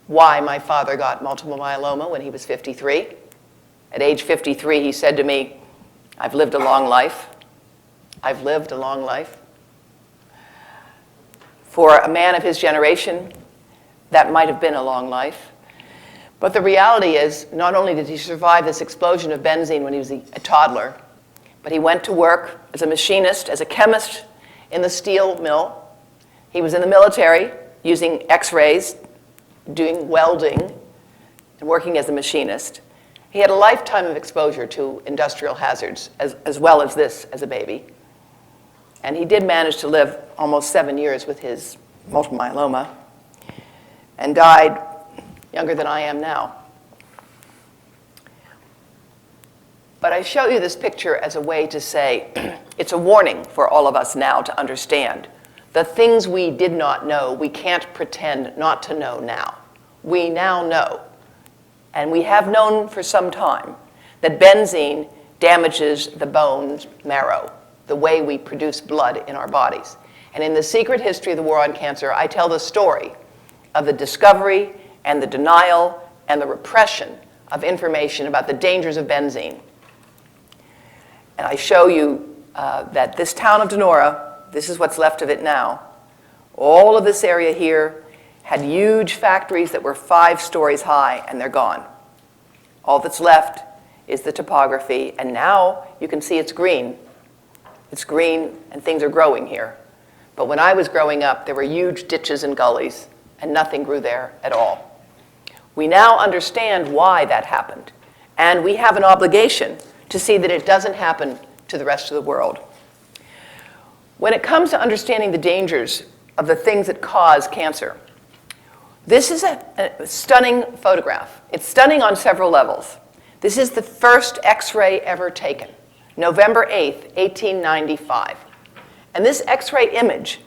Speaker 5: why my father got multiple myeloma when he was 53. At age 53, he said to me, "I've lived a long life. I've lived a long life." For a man of his generation, that might have been a long life. But the reality is, not only did he survive this explosion of benzene when he was a toddler, but he went to work as a machinist, as a chemist in the steel mill. He was in the military using X-rays, doing welding, and working as a machinist. He had a lifetime of exposure to industrial hazards, as well as this as a baby. And he did manage to live almost 7 years with his multiple myeloma and died younger than I am now. But I show you this picture as a way to say it's a warning for all of us now to understand. The things we did not know, we can't pretend not to know now. We now know, and we have known for some time, that benzene damages the bone marrow, the way we produce blood in our bodies. And in The Secret History of the War on Cancer, I tell the story of the discovery and the denial and the repression of information about the dangers of benzene. And I show you that this town of Donora, this is what's left of it now, all of this area here had huge factories that were 5 stories high, and they're gone. All that's left is the topography, and now you can see it's green. It's green, and things are growing here. But when I was growing up, there were huge ditches and gullies, and nothing grew there at all. We now understand why that happened, and we have an obligation to see that it doesn't happen to the rest of the world. When it comes to understanding the dangers of the things that cause cancer, this is a stunning photograph. It's stunning on several levels. This is the first X-ray ever taken, November 8th, 1895. And this X-ray image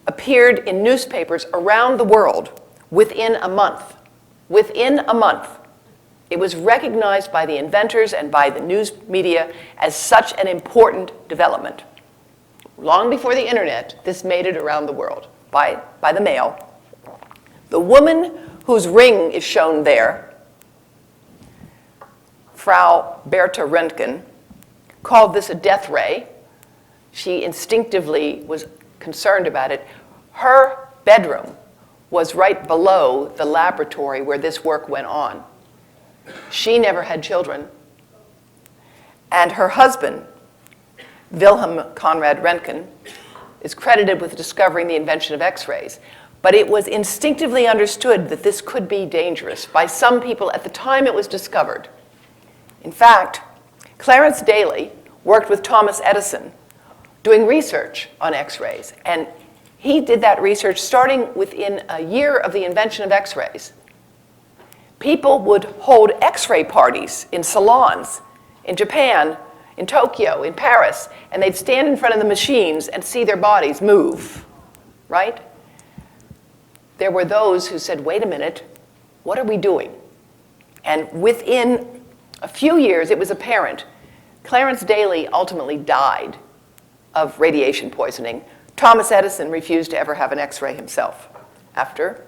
Speaker 5: appeared in newspapers around the world within a month. Within a month. It was recognized by the inventors and by the news media as such an important development. Long before the internet, this made it around the world by the mail. The woman whose ring is shown there, Frau Bertha Röntgen, called this a death ray. She instinctively was concerned about it. Her bedroom was right below the laboratory where this work went on. She never had children. And her husband, Wilhelm Conrad Röntgen, is credited with discovering the invention of X-rays. But it was instinctively understood that this could be dangerous by some people at the time it was discovered. In fact, Clarence Daly worked with Thomas Edison doing research on X-rays. And he did that research starting within a year of the invention of X-rays. People would hold X-ray parties in salons in Japan, in Tokyo, in Paris, and they'd stand in front of the machines and see their bodies move, right? There were those who said, wait a minute, what are we doing? And within a few years, it was apparent. Clarence Daly ultimately died of radiation poisoning. Thomas Edison refused to ever have an X-ray himself after.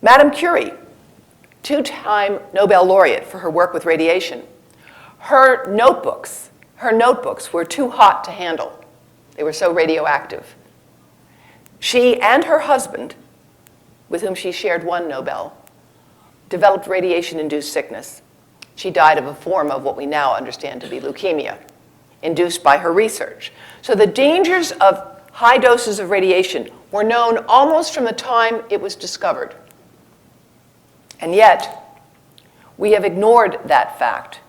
Speaker 5: Madame Curie, 2-time Nobel laureate for her work with radiation, her notebooks were too hot to handle. They were so radioactive. She and her husband, with whom she shared one Nobel, developed radiation-induced sickness. She died of a form of what we now understand to be leukemia, induced by her research. So the dangers of high doses of radiation were known almost from the time it was discovered. And yet, we have ignored that fact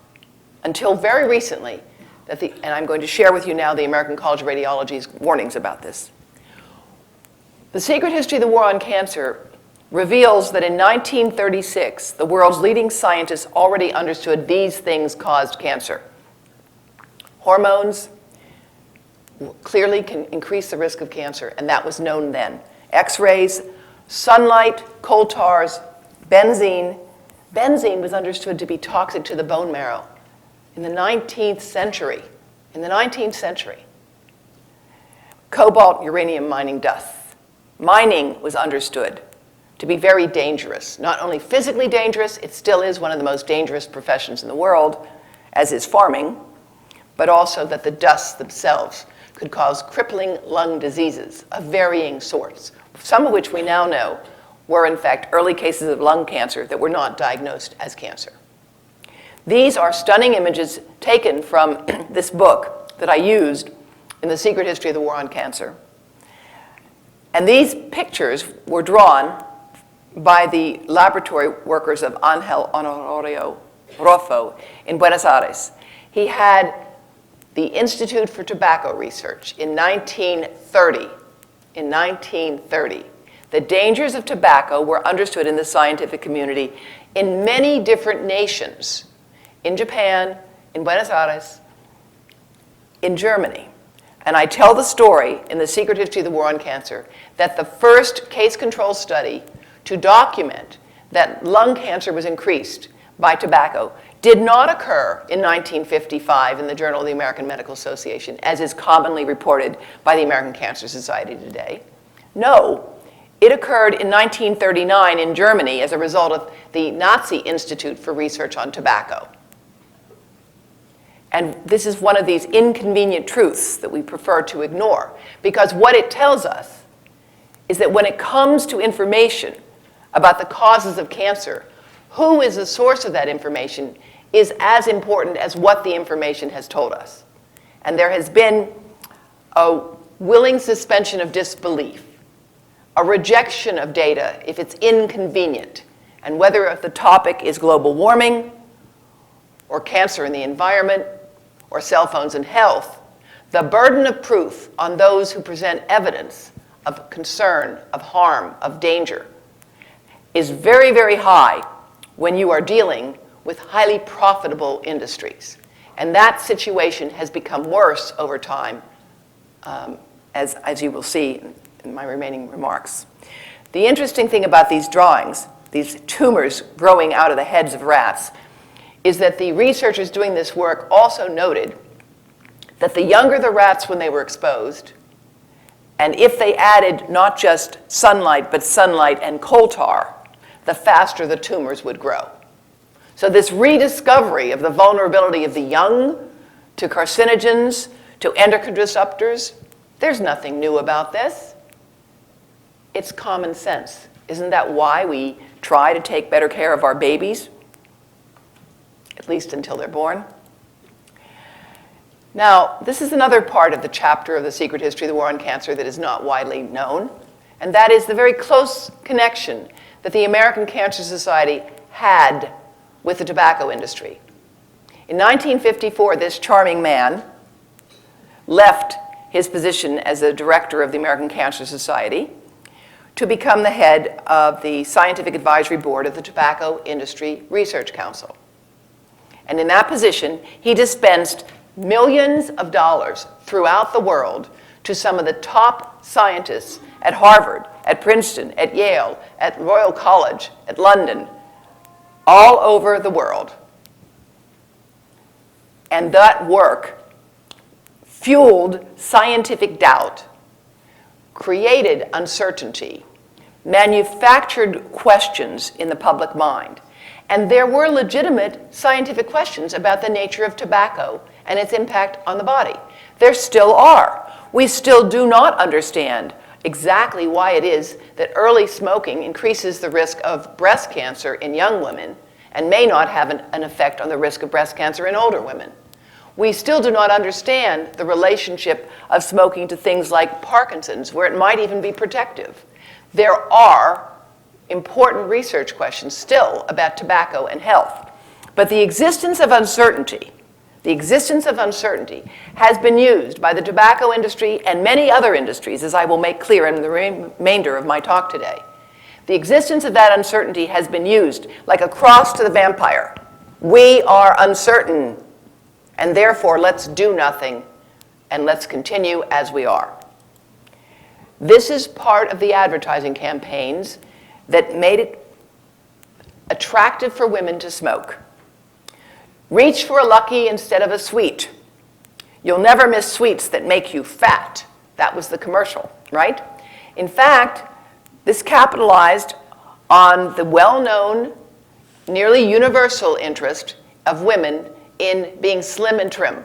Speaker 5: until very recently, and I'm going to share with you now the American College of Radiology's warnings about this. The Secret History of the War on Cancer reveals that in 1936, the world's leading scientists already understood these things caused cancer. Hormones clearly can increase the risk of cancer, and that was known then. X-rays, sunlight, coal tars, benzene. Benzene was understood to be toxic to the bone marrow in the 19th century. In the 19th century. Cobalt, uranium mining dust. Mining was understood to be very dangerous. Not only physically dangerous, it still is one of the most dangerous professions in the world, as is farming, but also that the dusts themselves could cause crippling lung diseases of varying sorts, some of which we now know were in fact early cases of lung cancer that were not diagnosed as cancer. These are stunning images taken from this book that I used in The Secret History of the War on Cancer. And these pictures were drawn by the laboratory workers of Ángel Honorio Roffo in Buenos Aires. He had the Institute for Tobacco Research in 1930. In 1930, the dangers of tobacco were understood in the scientific community in many different nations. In Japan, in Buenos Aires, in Germany. And I tell the story in The Secret History of the War on Cancer that the first case control study to document that lung cancer was increased by tobacco did not occur in 1955 in the Journal of the American Medical Association, as is commonly reported by the American Cancer Society today. No, it occurred in 1939 in Germany as a result of the Nazi Institute for Research on Tobacco. And this is one of these inconvenient truths that we prefer to ignore, because what it tells us is that when it comes to information about the causes of cancer, who is the source of that information is as important as what the information has told us. And there has been a willing suspension of disbelief, a rejection of data if it's inconvenient, and whether the topic is global warming, or cancer in the environment, or cell phones and health, the burden of proof on those who present evidence of concern, of harm, of danger, is very, very high when you are dealing with highly profitable industries. And that situation has become worse over time, as you will see in my remaining remarks. The interesting thing about these drawings, these tumors growing out of the heads of rats, is that the researchers doing this work also noted that the younger the rats when they were exposed, and if they added not just sunlight, but sunlight and coal tar, the faster the tumors would grow. So this rediscovery of the vulnerability of the young to carcinogens, to endocrine disruptors, there's nothing new about this. It's common sense. Isn't that why we try to take better care of our babies? At least until they're born. Now, this is another part of the chapter of The Secret History of the War on Cancer that is not widely known, and that is the very close connection that the American Cancer Society had with the tobacco industry. In 1954, this charming man left his position as the director of the American Cancer Society to become the head of the Scientific Advisory Board of the Tobacco Industry Research Council. And in that position, he dispensed millions of dollars throughout the world to some of the top scientists at Harvard, at Princeton, at Yale, at Royal College, at London, all over the world. And that work fueled scientific doubt, created uncertainty, manufactured questions in the public mind. And there were legitimate scientific questions about the nature of tobacco and its impact on the body. There still are. We still do not understand exactly why it is that early smoking increases the risk of breast cancer in young women and may not have an effect on the risk of breast cancer in older women. We still do not understand the relationship of smoking to things like Parkinson's, where it might even be protective. There are important research questions still about tobacco and health. But the existence of uncertainty has been used by the tobacco industry and many other industries, as I will make clear in the remainder of my talk today. The existence of that uncertainty has been used like a cross to the vampire. We are uncertain, and therefore let's do nothing and let's continue as we are. This is part of the advertising campaigns that made it attractive for women to smoke. Reach for a Lucky instead of a sweet. You'll never miss sweets that make you fat. That was the commercial, right? In fact, this capitalized on the well-known, nearly universal interest of women in being slim and trim.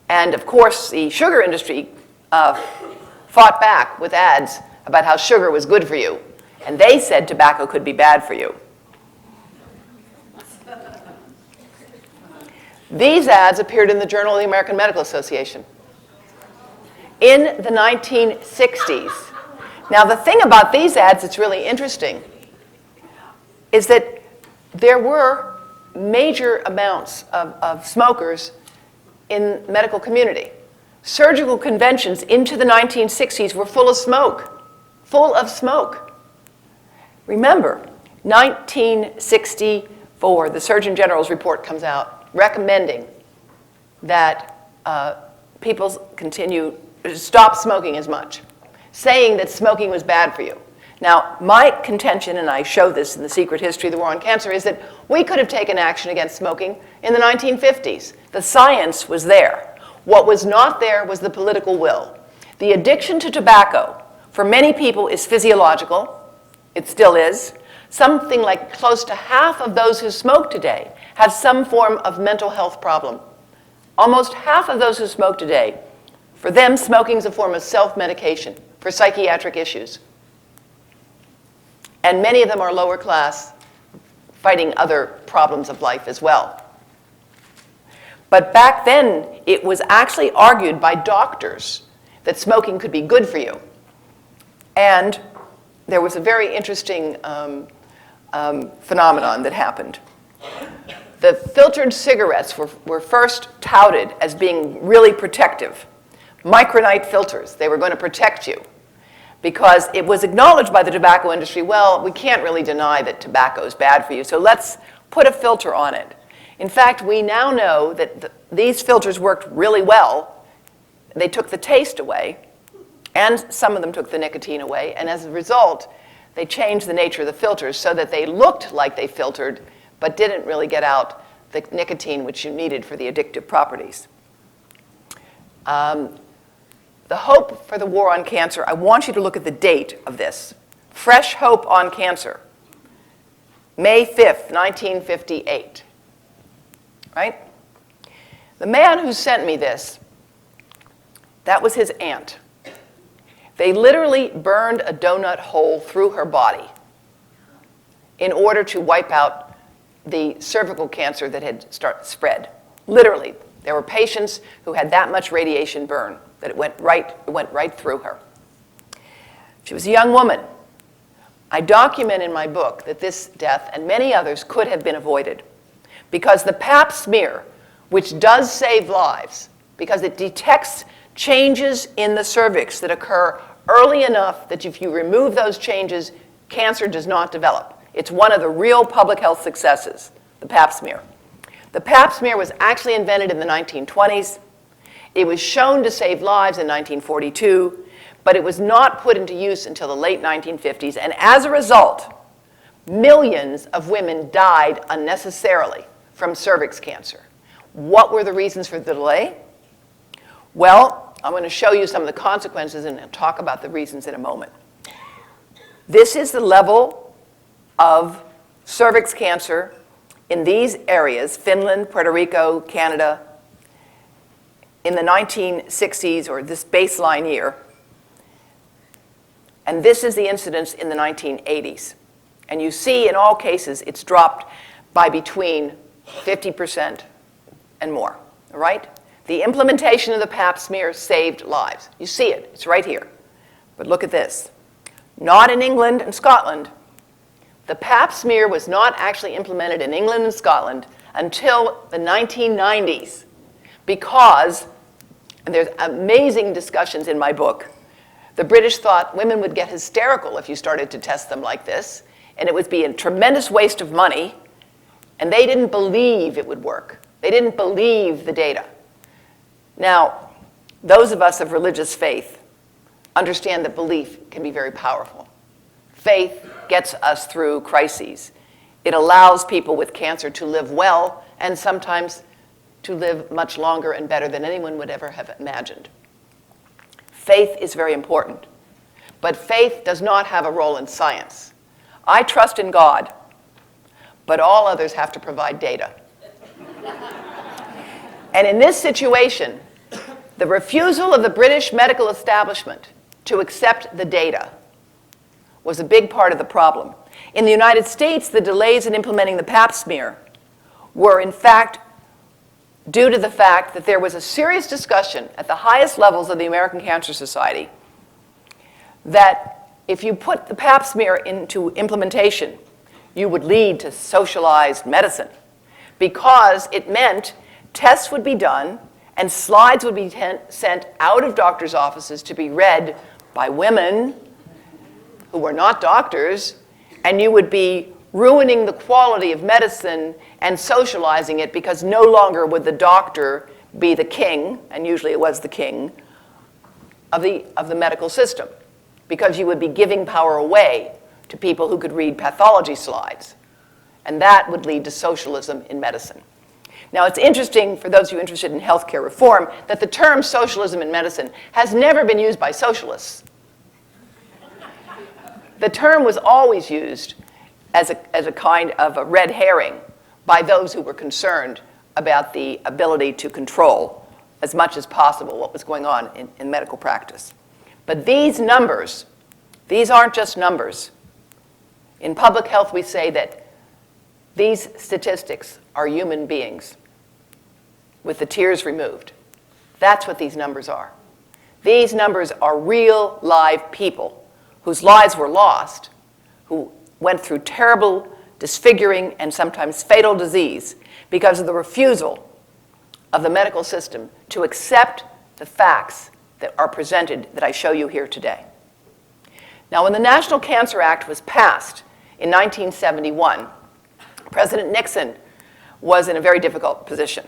Speaker 5: And of course, the sugar industry fought back with ads about how sugar was good for you. And they said tobacco could be bad for you. These ads appeared in the Journal of the American Medical Association in the 1960s. Now, the thing about these ads that's really interesting is that there were major amounts of smokers in the medical community. Surgical conventions into the 1960s were full of smoke, Remember, 1964, the Surgeon General's report comes out recommending that people stop smoking as much, saying that smoking was bad for you. Now, my contention, and I show this in The Secret History of the War on Cancer, is that we could have taken action against smoking in the 1950s. The science was there. What was not there was the political will. The addiction to tobacco, for many people, is physiological. It still is. Something like close to half of those who smoke today have some form of mental health problem. Almost half of those who smoke today, for them, smoking is a form of self-medication for psychiatric issues. And many of them are lower class, fighting other problems of life as well. But back then, it was actually argued by doctors that smoking could be good for you. And there was a very interesting phenomenon that happened. The filtered cigarettes were first touted as being really protective. Micronite filters, they were going to protect you. Because it was acknowledged by the tobacco industry, well, we can't really deny that tobacco is bad for you, so let's put a filter on it. In fact, we now know that these filters worked really well. They took the taste away, and some of them took the nicotine away, and as a result, they changed the nature of the filters so that they looked like they filtered, but didn't really get out the nicotine which you needed for the addictive properties. The hope for the war on cancer, I want you to look at the date of this. Fresh Hope on Cancer, May 5th, 1958, right? The man who sent me this, that was his aunt. They literally burned a donut hole through her body in order to wipe out the cervical cancer that had spread. Literally, there were patients who had that much radiation burn that it went right through her. She was a young woman. I document in my book that this death and many others could have been avoided because the Pap smear, which does save lives, because it detects changes in the cervix that occur early enough that if you remove those changes, cancer does not develop. It's one of the real public health successes, the Pap smear. The Pap smear was actually invented in the 1920s. It was shown to save lives in 1942, but it was not put into use until the late 1950s. And as a result, millions of women died unnecessarily from cervix cancer. What were the reasons for the delay? Well, I'm going to show you some of the consequences and talk about the reasons in a moment. This is the level of cervix cancer in these areas, Finland, Puerto Rico, Canada, in the 1960s, or this baseline year, and this is the incidence in the 1980s. And you see in all cases it's dropped by between 50% and more, all right? The implementation of the Pap smear saved lives. You see it, it's right here. But look at this. Not in England and Scotland. The Pap smear was not actually implemented in England and Scotland until the 1990s because, and there's amazing discussions in my book, the British thought women would get hysterical if you started to test them like this, and it would be a tremendous waste of money, and they didn't believe it would work. They didn't believe the data. Now, those of us of religious faith understand that belief can be very powerful. Faith gets us through crises. It allows people with cancer to live well and sometimes to live much longer and better than anyone would ever have imagined. Faith is very important, but faith does not have a role in science. I trust in God, but all others have to provide data. And in this situation, the refusal of the British medical establishment to accept the data was a big part of the problem. In the United States, the delays in implementing the Pap smear were in fact due to the fact that there was a serious discussion at the highest levels of the American Cancer Society that if you put the Pap smear into implementation, you would lead to socialized medicine because it meant tests would be done and slides would be sent out of doctors' offices to be read by women who were not doctors, and you would be ruining the quality of medicine and socializing it because no longer would the doctor be the king, and usually it was the king, of the medical system, because you would be giving power away to people who could read pathology slides. And that would lead to socialism in medicine. Now, it's interesting, for those of you interested in healthcare reform, that the term socialism in medicine has never been used by socialists. The term was always used as a kind of a red herring by those who were concerned about the ability to control as much as possible what was going on in medical practice. But these numbers, these aren't just numbers. In public health, we say that these statistics are human beings with the tears removed. That's what these numbers are. These numbers are real, live people whose lives were lost, who went through terrible, disfiguring, and sometimes fatal disease because of the refusal of the medical system to accept the facts that are presented that I show you here today. Now, when the National Cancer Act was passed in 1971, President Nixon was in a very difficult position.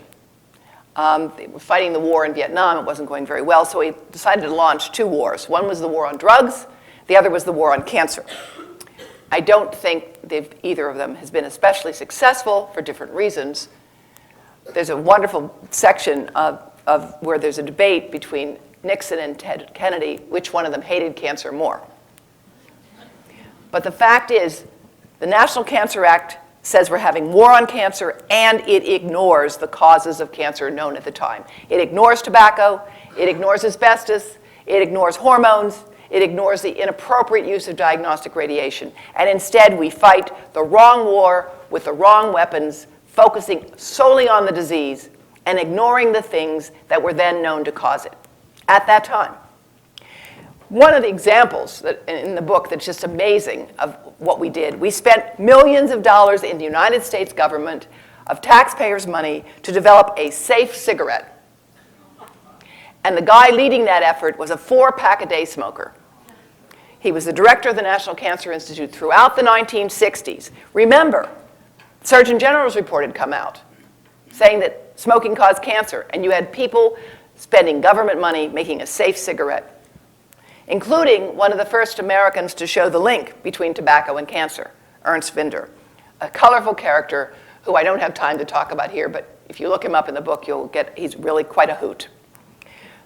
Speaker 5: They were fighting the war in Vietnam. It wasn't going very well, so he decided to launch two wars. One was the war on drugs. The other was the war on cancer. I don't think either of them has been especially successful for different reasons. There's a wonderful section of where there's a debate between Nixon and Ted Kennedy, which one of them hated cancer more. But the fact is, the National Cancer Act says we're having war on cancer, and it ignores the causes of cancer known at the time. It ignores tobacco, it ignores asbestos, it ignores hormones, it ignores the inappropriate use of diagnostic radiation. And instead, we fight the wrong war with the wrong weapons, focusing solely on the disease and ignoring the things that were then known to cause it at that time. One of the examples that, in the book that's just amazing of what we did, we spent millions of dollars in the United States government of taxpayers' money to develop a safe cigarette. And the guy leading that effort was a 4-pack-a-day smoker. He was the director of the National Cancer Institute throughout the 1960s. Remember, Surgeon General's report had come out saying that smoking caused cancer, and you had people spending government money making a safe cigarette, including one of the first Americans to show the link between tobacco and cancer, Ernst Winder, a colorful character who I don't have time to talk about here, but if you look him up in the book, he's really quite a hoot.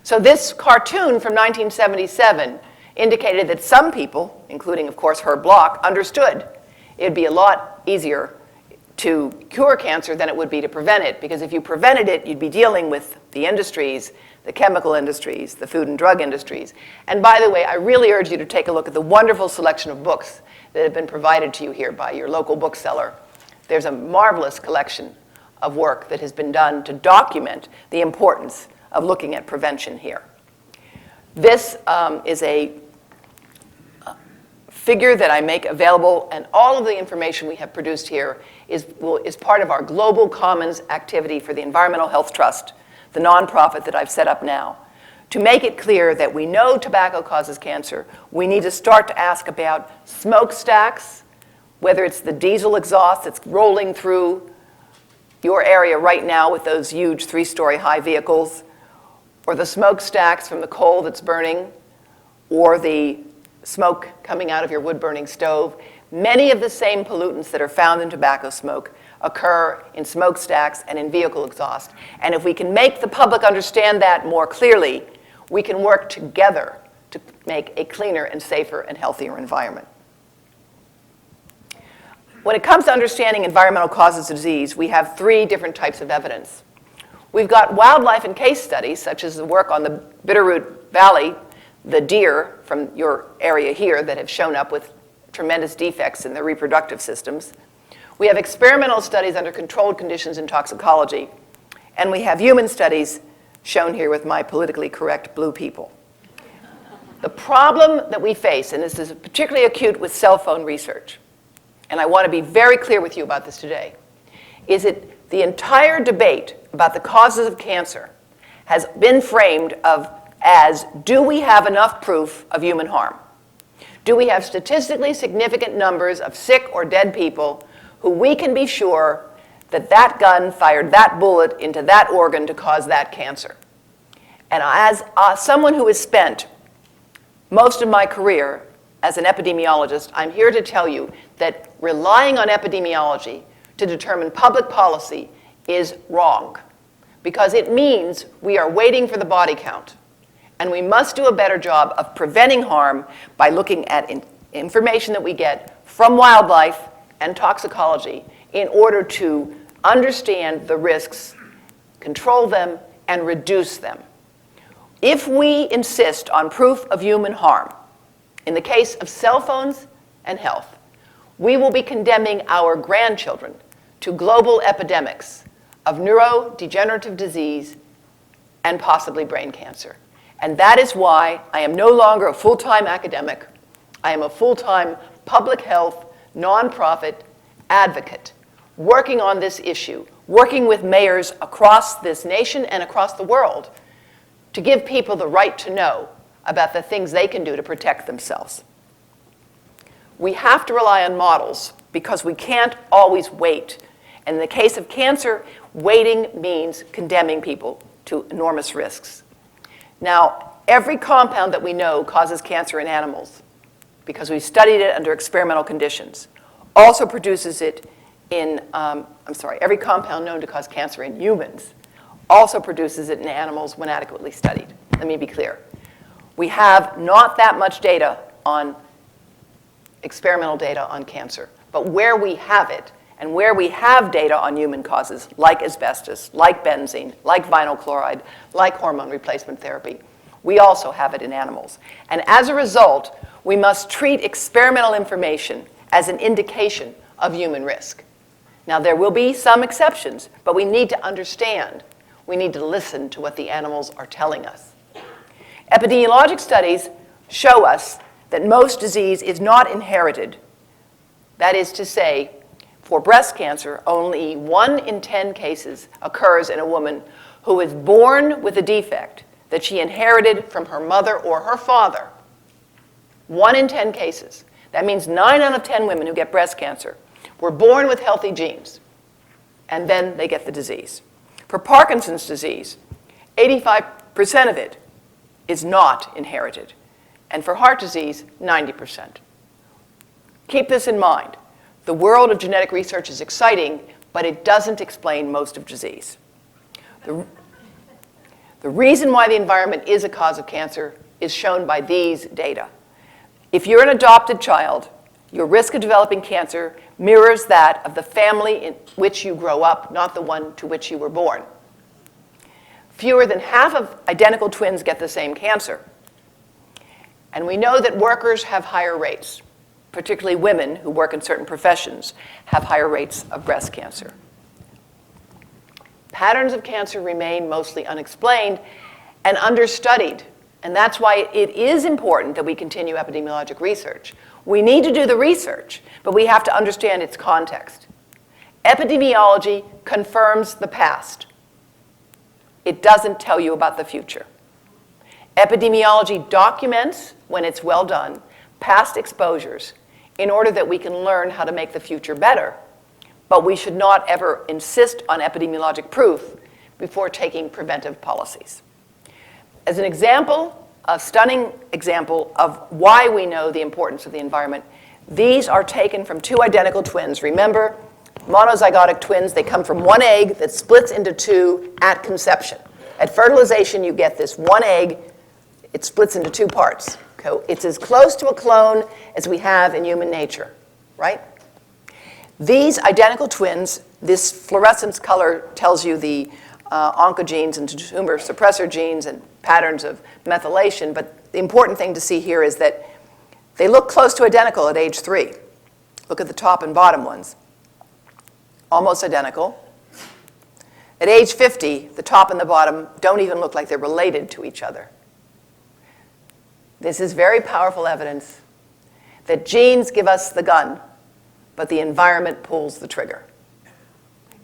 Speaker 5: So this cartoon from 1977 indicated that some people, including, of course, Herb Bloch, understood it'd be a lot easier to cure cancer than it would be to prevent it, because if you prevented it, you'd be dealing with the industries, the chemical industries, the food and drug industries. And by the way, I really urge you to take a look at the wonderful selection of books that have been provided to you here by your local bookseller. There's a marvelous collection of work that has been done to document the importance of looking at prevention here. This is a figure that I make available, and all of the information we have produced here is part of our Global Commons activity for the Environmental Health Trust, the nonprofit that I've set up now. To make it clear that we know tobacco causes cancer, we need to start to ask about smokestacks, whether it's the diesel exhaust that's rolling through your area right now with those huge 3-story high vehicles, or the smokestacks from the coal that's burning, or the smoke coming out of your wood-burning stove. Many of the same pollutants that are found in tobacco smoke occur in smokestacks and in vehicle exhaust. And if we can make the public understand that more clearly, we can work together to make a cleaner and safer and healthier environment. When it comes to understanding environmental causes of disease, we have 3 different types of evidence. We've got wildlife and case studies, such as the work on the Bitterroot Valley, the deer from your area here that have shown up with tremendous defects in their reproductive systems. We have experimental studies under controlled conditions in toxicology. And we have human studies shown here with my politically correct blue people. The problem that we face, and this is particularly acute with cell phone research, and I want to be very clear with you about this today, is that the entire debate about the causes of cancer has been framed as, do we have enough proof of human harm? Do we have statistically significant numbers of sick or dead people who we can be sure that that gun fired that bullet into that organ to cause that cancer? And as someone who has spent most of my career as an epidemiologist, I'm here to tell you that relying on epidemiology to determine public policy is wrong, because it means we are waiting for the body count. And we must do a better job of preventing harm by looking at information that we get from wildlife and toxicology in order to understand the risks, control them, and reduce them. If we insist on proof of human harm, in the case of cell phones and health, we will be condemning our grandchildren to global epidemics of neurodegenerative disease and possibly brain cancer. And that is why I am no longer a full-time academic. I am a full-time public health nonprofit advocate working on this issue, working with mayors across this nation and across the world to give people the right to know about the things they can do to protect themselves. We have to rely on models because we can't always wait. And in the case of cancer, waiting means condemning people to enormous risks. Now, every compound that we know causes cancer in animals, because we've studied it under experimental conditions, also produces it in, every compound known to cause cancer in humans also produces it in animals when adequately studied. Let me be clear. We have not that much data on experimental data on cancer, but where we have it, and where we have data on human causes, like asbestos, like benzene, like vinyl chloride, like hormone replacement therapy, we also have it in animals. And as a result, we must treat experimental information as an indication of human risk. Now, there will be some exceptions, but we need to understand. We need to listen to what the animals are telling us. Epidemiologic studies show us that most disease is not inherited. That is to say, for breast cancer, only 1 in 10 cases occurs in a woman who is born with a defect that she inherited from her mother or her father. 1 in 10 cases. That means 9 out of 10 women who get breast cancer were born with healthy genes, and then they get the disease. For Parkinson's disease, 85% of it is not inherited. And for heart disease, 90%. Keep this in mind. The world of genetic research is exciting, but it doesn't explain most of disease. The reason why the environment is a cause of cancer is shown by these data. If you're an adopted child, your risk of developing cancer mirrors that of the family in which you grow up, not the one to which you were born. fewer than half of identical twins get the same cancer. And we know that workers have higher rates, particularly women who work in certain professions have higher rates of breast cancer. Patterns of cancer remain mostly unexplained and understudied, and that's why it is important that we continue epidemiologic research. We need to do the research, but we have to understand its context. Epidemiology confirms the past. It doesn't tell you about the future. Epidemiology documents, when it's well done, past exposures in order that we can learn how to make the future better. But we should not ever insist on epidemiologic proof before taking preventive policies. As an example, a stunning example of why we know the importance of the environment, these are taken from two identical twins. Remember, monozygotic twins, they come from one egg that splits into two at conception. At fertilization, you get this one egg. It splits into two parts. It's as close to a clone as we have in human nature, right? These identical twins, this fluorescence color tells you the oncogenes and tumor suppressor genes and patterns of methylation, but the important thing to see here is that they look close to identical at age 3. Look at the top and bottom ones. Almost identical. At age 50, the top and the bottom don't even look like they're related to each other. This is very powerful evidence that genes give us the gun, but the environment pulls the trigger.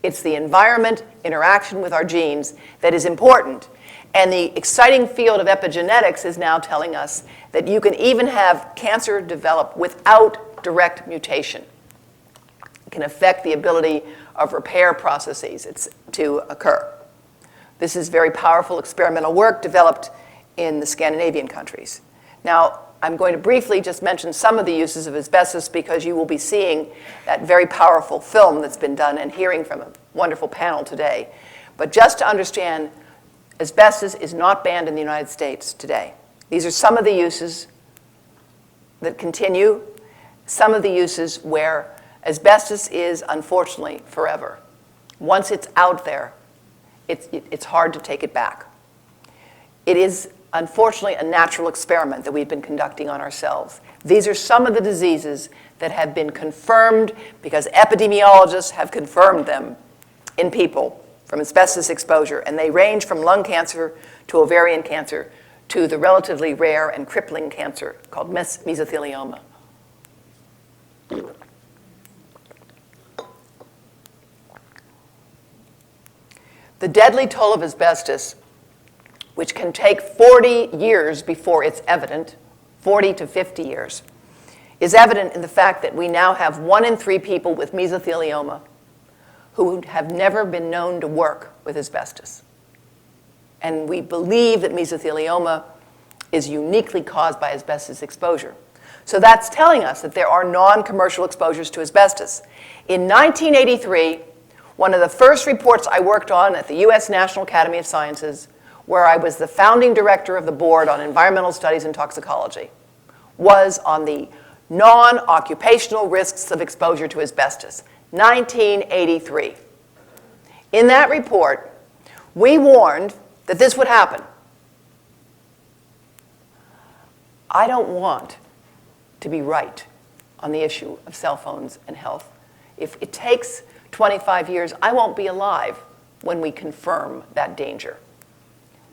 Speaker 5: It's the environment interaction with our genes that is important. And the exciting field of epigenetics is now telling us that you can even have cancer develop without direct mutation. It can affect the ability of repair processes to occur. This is very powerful experimental work developed in the Scandinavian countries. Now, I'm going to briefly just mention some of the uses of asbestos because you will be seeing that very powerful film that's been done and hearing from a wonderful panel today. But just to understand, asbestos is not banned in the United States today. These are some of the uses that continue, some of the uses where asbestos is, unfortunately, forever. Once it's out there, it's hard to take it back. It is, unfortunately, a natural experiment that we've been conducting on ourselves. These are some of the diseases that have been confirmed because epidemiologists have confirmed them in people from asbestos exposure, and they range from lung cancer to ovarian cancer to the relatively rare and crippling cancer called mesothelioma. The deadly toll of asbestos, which can take 40 years before it's evident, 40 to 50 years, is evident in the fact that we now have 1 in 3 people with mesothelioma who have never been known to work with asbestos. And we believe that mesothelioma is uniquely caused by asbestos exposure. So that's telling us that there are non-commercial exposures to asbestos. In 1983, one of the first reports I worked on at the US National Academy of Sciences, where I was the founding director of the board on environmental studies and toxicology, was on the non-occupational risks of exposure to asbestos, 1983. In that report, we warned that this would happen. I don't want to be right on the issue of cell phones and health. If it takes 25 years, I won't be alive when we confirm that danger.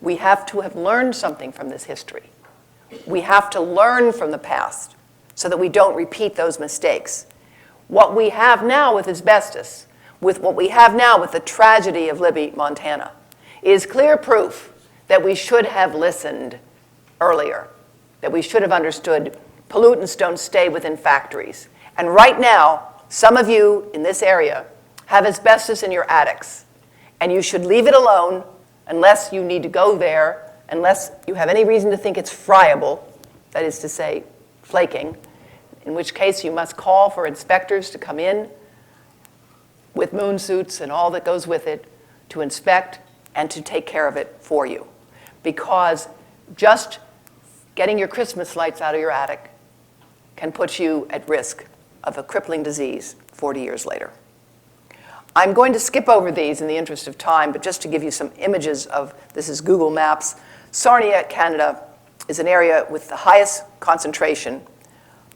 Speaker 5: We have to have learned something from this history. We have to learn from the past so that we don't repeat those mistakes. What we have now with asbestos, with what we have now with the tragedy of Libby, Montana, is clear proof that we should have listened earlier, that we should have understood pollutants don't stay within factories. And right now, some of you in this area have asbestos in your attics, and you should leave it alone unless you need to go there, unless you have any reason to think it's friable, that is to say, flaking, in which case you must call for inspectors to come in with moon suits and all that goes with it to inspect and to take care of it for you. Because just getting your Christmas lights out of your attic can put you at risk of a crippling disease 40 years later. I'm going to skip over these in the interest of time, but just to give you some images of, this is Google Maps. Sarnia, Canada, is an area with the highest concentration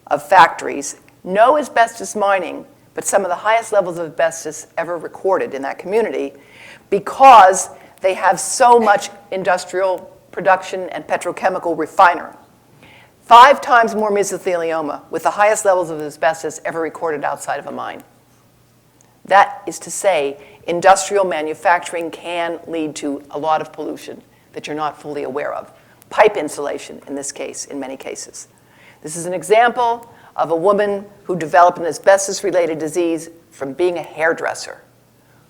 Speaker 5: of factories. No asbestos mining, but some of the highest levels of asbestos ever recorded in that community because they have so much industrial production and petrochemical refinery. 5 times more mesothelioma with the highest levels of asbestos ever recorded outside of a mine. That is to say, industrial manufacturing can lead to a lot of pollution that you're not fully aware of. Pipe insulation, in this case, in many cases. This is an example of a woman who developed an asbestos-related disease from being a hairdresser,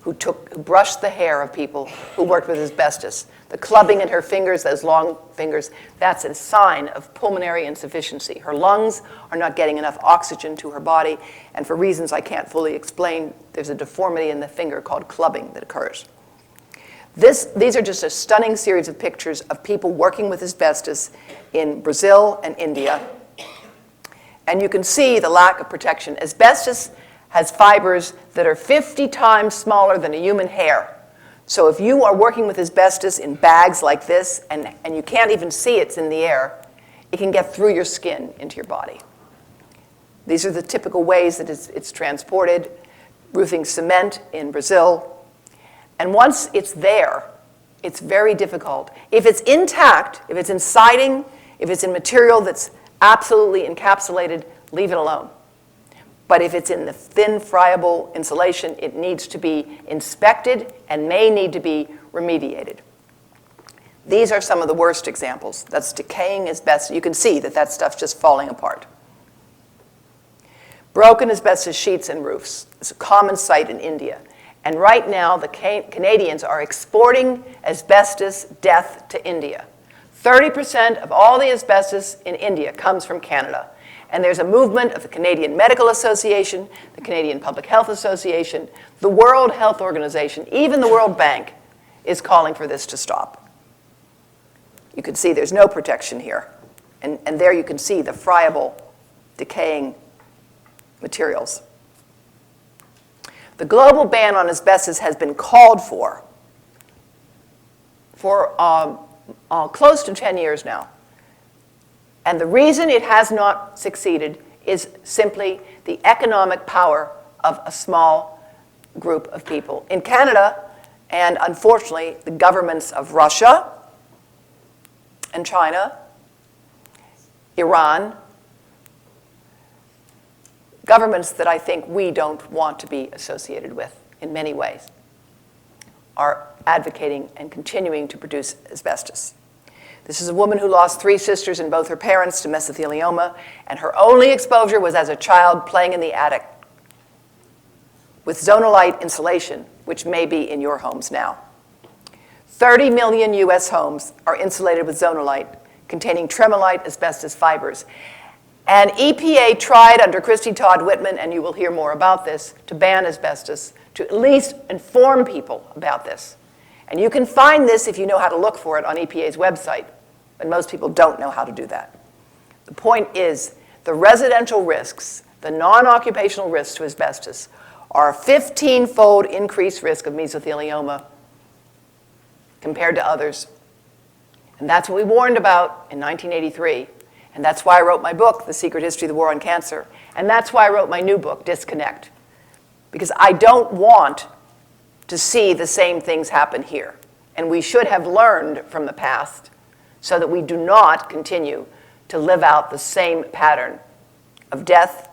Speaker 5: who brushed the hair of people who worked with asbestos. The clubbing in her fingers, those long fingers, that's a sign of pulmonary insufficiency. Her lungs are not getting enough oxygen to her body, and for reasons I can't fully explain, there's a deformity in the finger called clubbing that occurs. These are just a stunning series of pictures of people working with asbestos in Brazil and India. And you can see the lack of protection. Asbestos has fibers that are 50 times smaller than a human hair. So if you are working with asbestos in bags like this, and you can't even see it's in the air, it can get through your skin into your body. These are the typical ways that it's transported. Roofing cement in Brazil. And once it's there, it's very difficult. If it's intact, if it's in siding, if it's in material that's absolutely encapsulated, leave it alone. But if it's in the thin, friable insulation, it needs to be inspected and may need to be remediated. These are some of the worst examples. That's decaying asbestos. You can see that stuff's just falling apart. Broken asbestos sheets and roofs. It's a common sight in India. And right now, the Canadians are exporting asbestos death to India. 30% of all the asbestos in India comes from Canada. And there's a movement of the Canadian Medical Association, the Canadian Public Health Association, the World Health Organization, even the World Bank is calling for this to stop. You can see there's no protection here. And there you can see the friable, decaying materials. The global ban on asbestos has been called for close to 10 years now. And the reason it has not succeeded is simply the economic power of a small group of people. In Canada, and unfortunately, the governments of Russia and China, Iran, governments that I think we don't want to be associated with in many ways, are advocating and continuing to produce asbestos. This is a woman who lost 3 sisters and both her parents to mesothelioma, and her only exposure was as a child playing in the attic with zonolite insulation, which may be in your homes now. 30 million US homes are insulated with zonolite containing tremolite asbestos fibers. And EPA tried under Christy Todd Whitman, and you will hear more about this, to ban asbestos, to at least inform people about this. And you can find this if you know how to look for it on EPA's website, but most people don't know how to do that. The point is, the residential risks, the non-occupational risks to asbestos, are a 15-fold increased risk of mesothelioma compared to others. And that's what we warned about in 1983. And that's why I wrote my book, The Secret History of the War on Cancer. And that's why I wrote my new book, Disconnect. Because I don't want to see the same things happen here. And we should have learned from the past so that we do not continue to live out the same pattern of death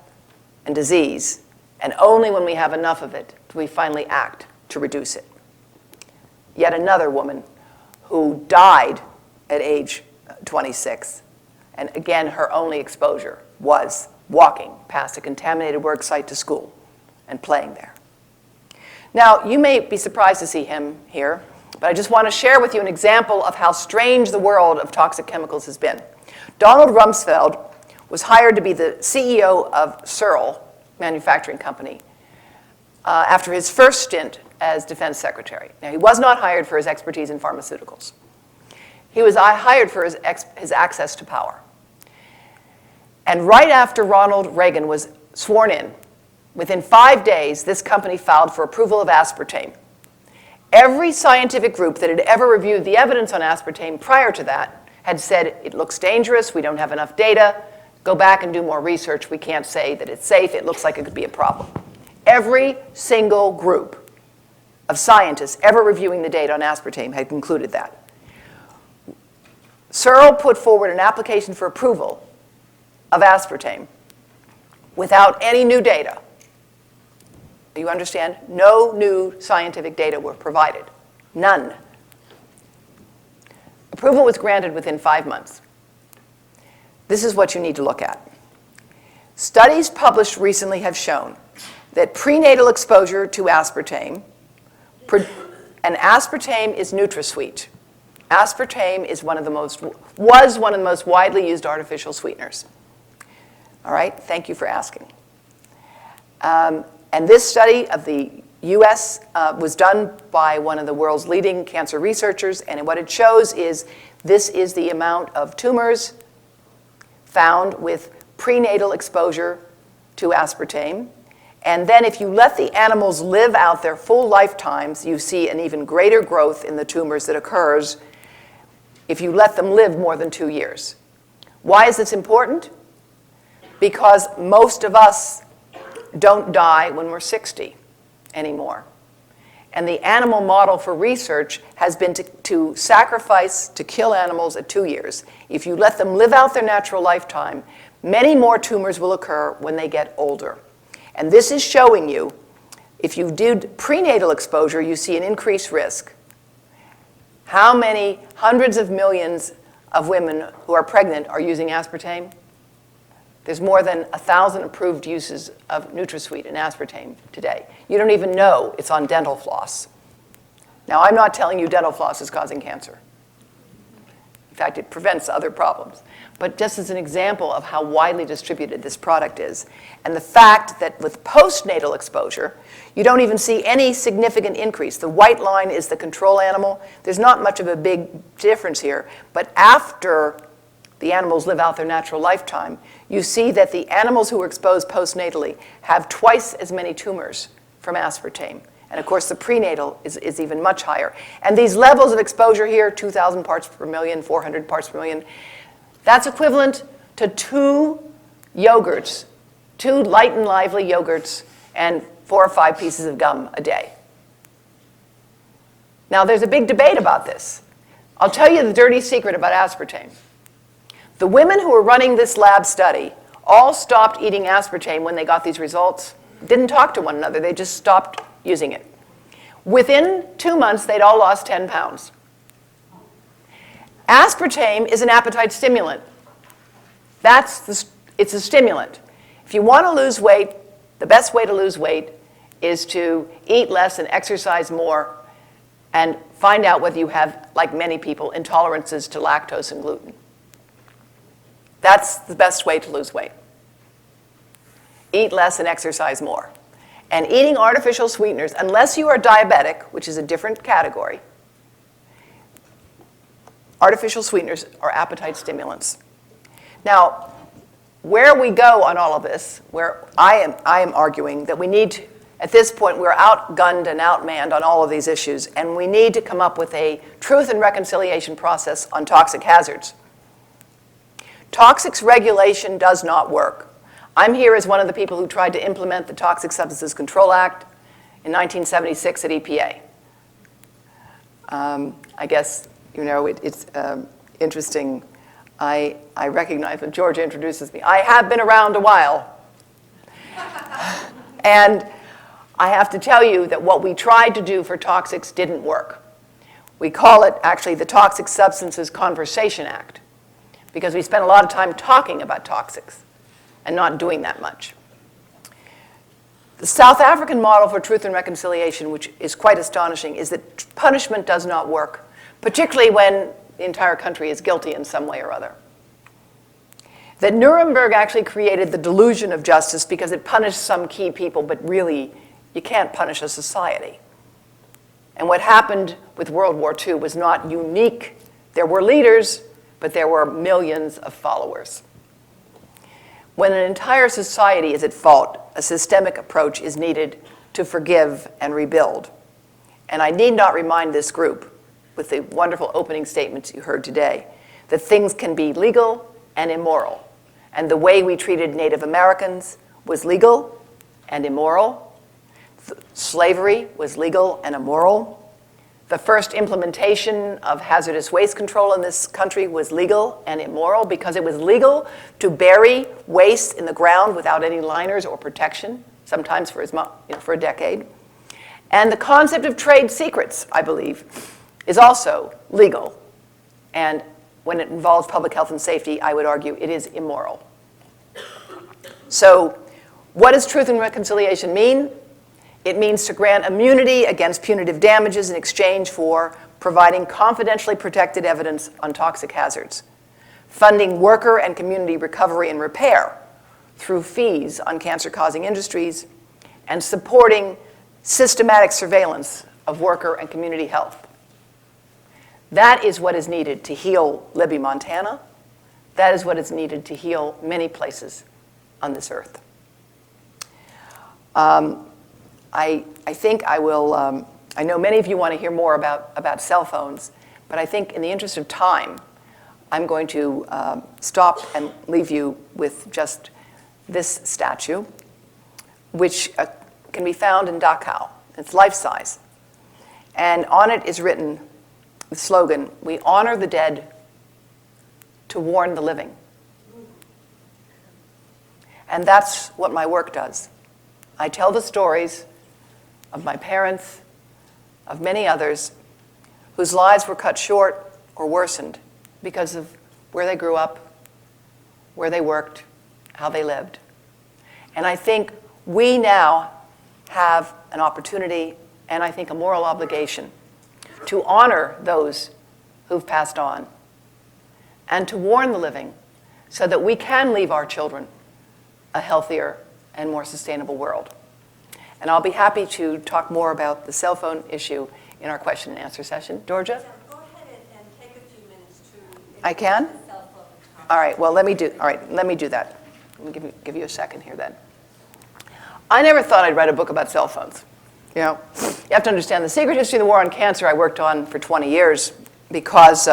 Speaker 5: and disease. And only when we have enough of it do we finally act to reduce it. Yet another woman who died at age 26. And again, her only exposure was walking past a contaminated work site to school and playing there. Now, you may be surprised to see him here, but I just want to share with you an example of how strange the world of toxic chemicals has been. Donald Rumsfeld was hired to be the CEO of Searle Manufacturing Company after his first stint as defense secretary. Now, he was not hired for his expertise in pharmaceuticals. He was hired for his access to power. And right after Ronald Reagan was sworn in, within 5 days, this company filed for approval of aspartame. Every scientific group that had ever reviewed the evidence on aspartame prior to that had said, it looks dangerous, we don't have enough data, go back and do more research, we can't say that it's safe, it looks like it could be a problem. Every single group of scientists ever reviewing the data on aspartame had concluded that. Searle put forward an application for approval of aspartame without any new data. You understand? No new scientific data were provided. None. Approval was granted within 5 months. This is what you need to look at. Studies published recently have shown that prenatal exposure to aspartame, and aspartame is NutraSweet. Aspartame is was one of the most widely used artificial sweeteners. All right, thank you for asking. And this study of the US was done by one of the world's leading cancer researchers, and what it shows is this is the amount of tumors found with prenatal exposure to aspartame. And then if you let the animals live out their full lifetimes, you see an even greater growth in the tumors that occurs if you let them live more than 2 years. Why is this important? Because most of us don't die when we're 60 anymore. And the animal model for research has been to sacrifice, to kill animals at 2 years. If you let them live out their natural lifetime, many more tumors will occur when they get older. And this is showing you, if you did prenatal exposure, you see an increased risk. How many hundreds of millions of women who are pregnant are using aspartame? There's more than 1,000 approved uses of NutraSweet and aspartame today. You don't even know it's on dental floss. Now, I'm not telling you dental floss is causing cancer. In fact, it prevents other problems. But just as an example of how widely distributed this product is, and the fact that with postnatal exposure, you don't even see any significant increase. The white line is the control animal. There's not much of a big difference here. But after the animals live out their natural lifetime, you see that the animals who were exposed postnatally have twice as many tumors from aspartame. And of course, the prenatal is even much higher. And these levels of exposure here, 2,000 parts per million, 400 parts per million, that's equivalent to 2 yogurts, 2 light and lively yogurts, and 4 or 5 pieces of gum a day. Now, there's a big debate about this. I'll tell you the dirty secret about aspartame. The women who were running this lab study all stopped eating aspartame when they got these results. Didn't talk to one another. They just stopped using it. Within 2 months, they'd all lost 10 pounds. Aspartame is an appetite stimulant. It's a stimulant. If you want to lose weight, the best way to lose weight is to eat less and exercise more and find out whether you have, like many people, intolerances to lactose and gluten. That's the best way to lose weight. Eat less and exercise more. And eating artificial sweeteners, unless you are diabetic, which is a different category, artificial sweeteners are appetite stimulants. Now, where we go on all of this, where I am arguing that we need to, at this point, we're outgunned and outmanned on all of these issues, and we need to come up with a truth and reconciliation process on toxic hazards. Toxics regulation does not work. I'm here as one of the people who tried to implement the Toxic Substances Control Act in 1976 at EPA. I guess, you know, it's interesting. I recognize when Georgia introduces me. I have been around a while. And I have to tell you that what we tried to do for toxics didn't work. We call it, actually, the Toxic Substances Conversation Act, because we spent a lot of time talking about toxics and not doing that much. The South African model for truth and reconciliation, which is quite astonishing, is that punishment does not work, particularly when the entire country is guilty in some way or other. That Nuremberg actually created the delusion of justice because it punished some key people, but really, you can't punish a society. And what happened with World War II was not unique. There were leaders, but there were millions of followers. When an entire society is at fault, a systemic approach is needed to forgive and rebuild. And I need not remind this group, with the wonderful opening statements you heard today, that things can be legal and immoral. And the way we treated Native Americans was legal and immoral. Slavery was legal and immoral. The first implementation of hazardous waste control in this country was legal and immoral because it was legal to bury waste in the ground without any liners or protection, sometimes for a decade. And the concept of trade secrets, I believe, is also legal. And when it involves public health and safety, I would argue it is immoral. So what does truth and reconciliation mean? It means to grant immunity against punitive damages in exchange for providing confidentially protected evidence on toxic hazards, funding worker and community recovery and repair through fees on cancer-causing industries, and supporting systematic surveillance of worker and community health. That is what is needed to heal Libby, Montana. That is what is needed to heal many places on this earth. I think I will, I know many of you want to hear more about cell phones, but I think in the interest of time, I'm going to stop and leave you with just this statue, which can be found in Dachau. It's life-size. And on it is written the slogan, "We honor the dead to warn the living." And that's what my work does. I tell the stories of my parents, of many others, whose lives were cut short or worsened because of where they grew up, where they worked, how they lived. And I think we now have an opportunity, and I think a moral obligation, to honor those who've passed on and to warn the living so that we can leave our children a healthier and more sustainable world. And I'll be happy to talk more about the cell phone issue in our question and answer session. Georgia?
Speaker 3: Go ahead and take a few minutes to...
Speaker 5: I can?
Speaker 3: The cell phone topic.
Speaker 5: All right, well, let me do that. Let me give you a second here then. I never thought I'd write a book about cell phones. You know, you have to understand the secret history of the war on cancer I worked on for 20 years because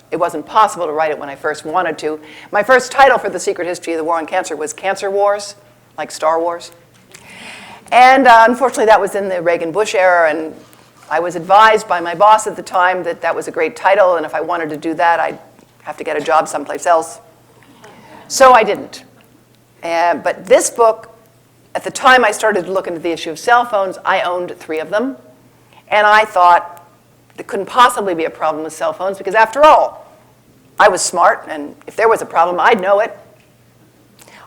Speaker 5: it wasn't possible to write it when I first wanted to. My first title for the secret history of the war on cancer was Cancer Wars, like Star Wars. And unfortunately, that was in the Reagan-Bush era, and I was advised by my boss at the time that that was a great title, and if I wanted to do that, I'd have to get a job someplace else. So I didn't. But this book, at the time I started to look into the issue of cell phones, I owned 3 of them. And I thought there couldn't possibly be a problem with cell phones because, after all, I was smart, and if there was a problem, I'd know it.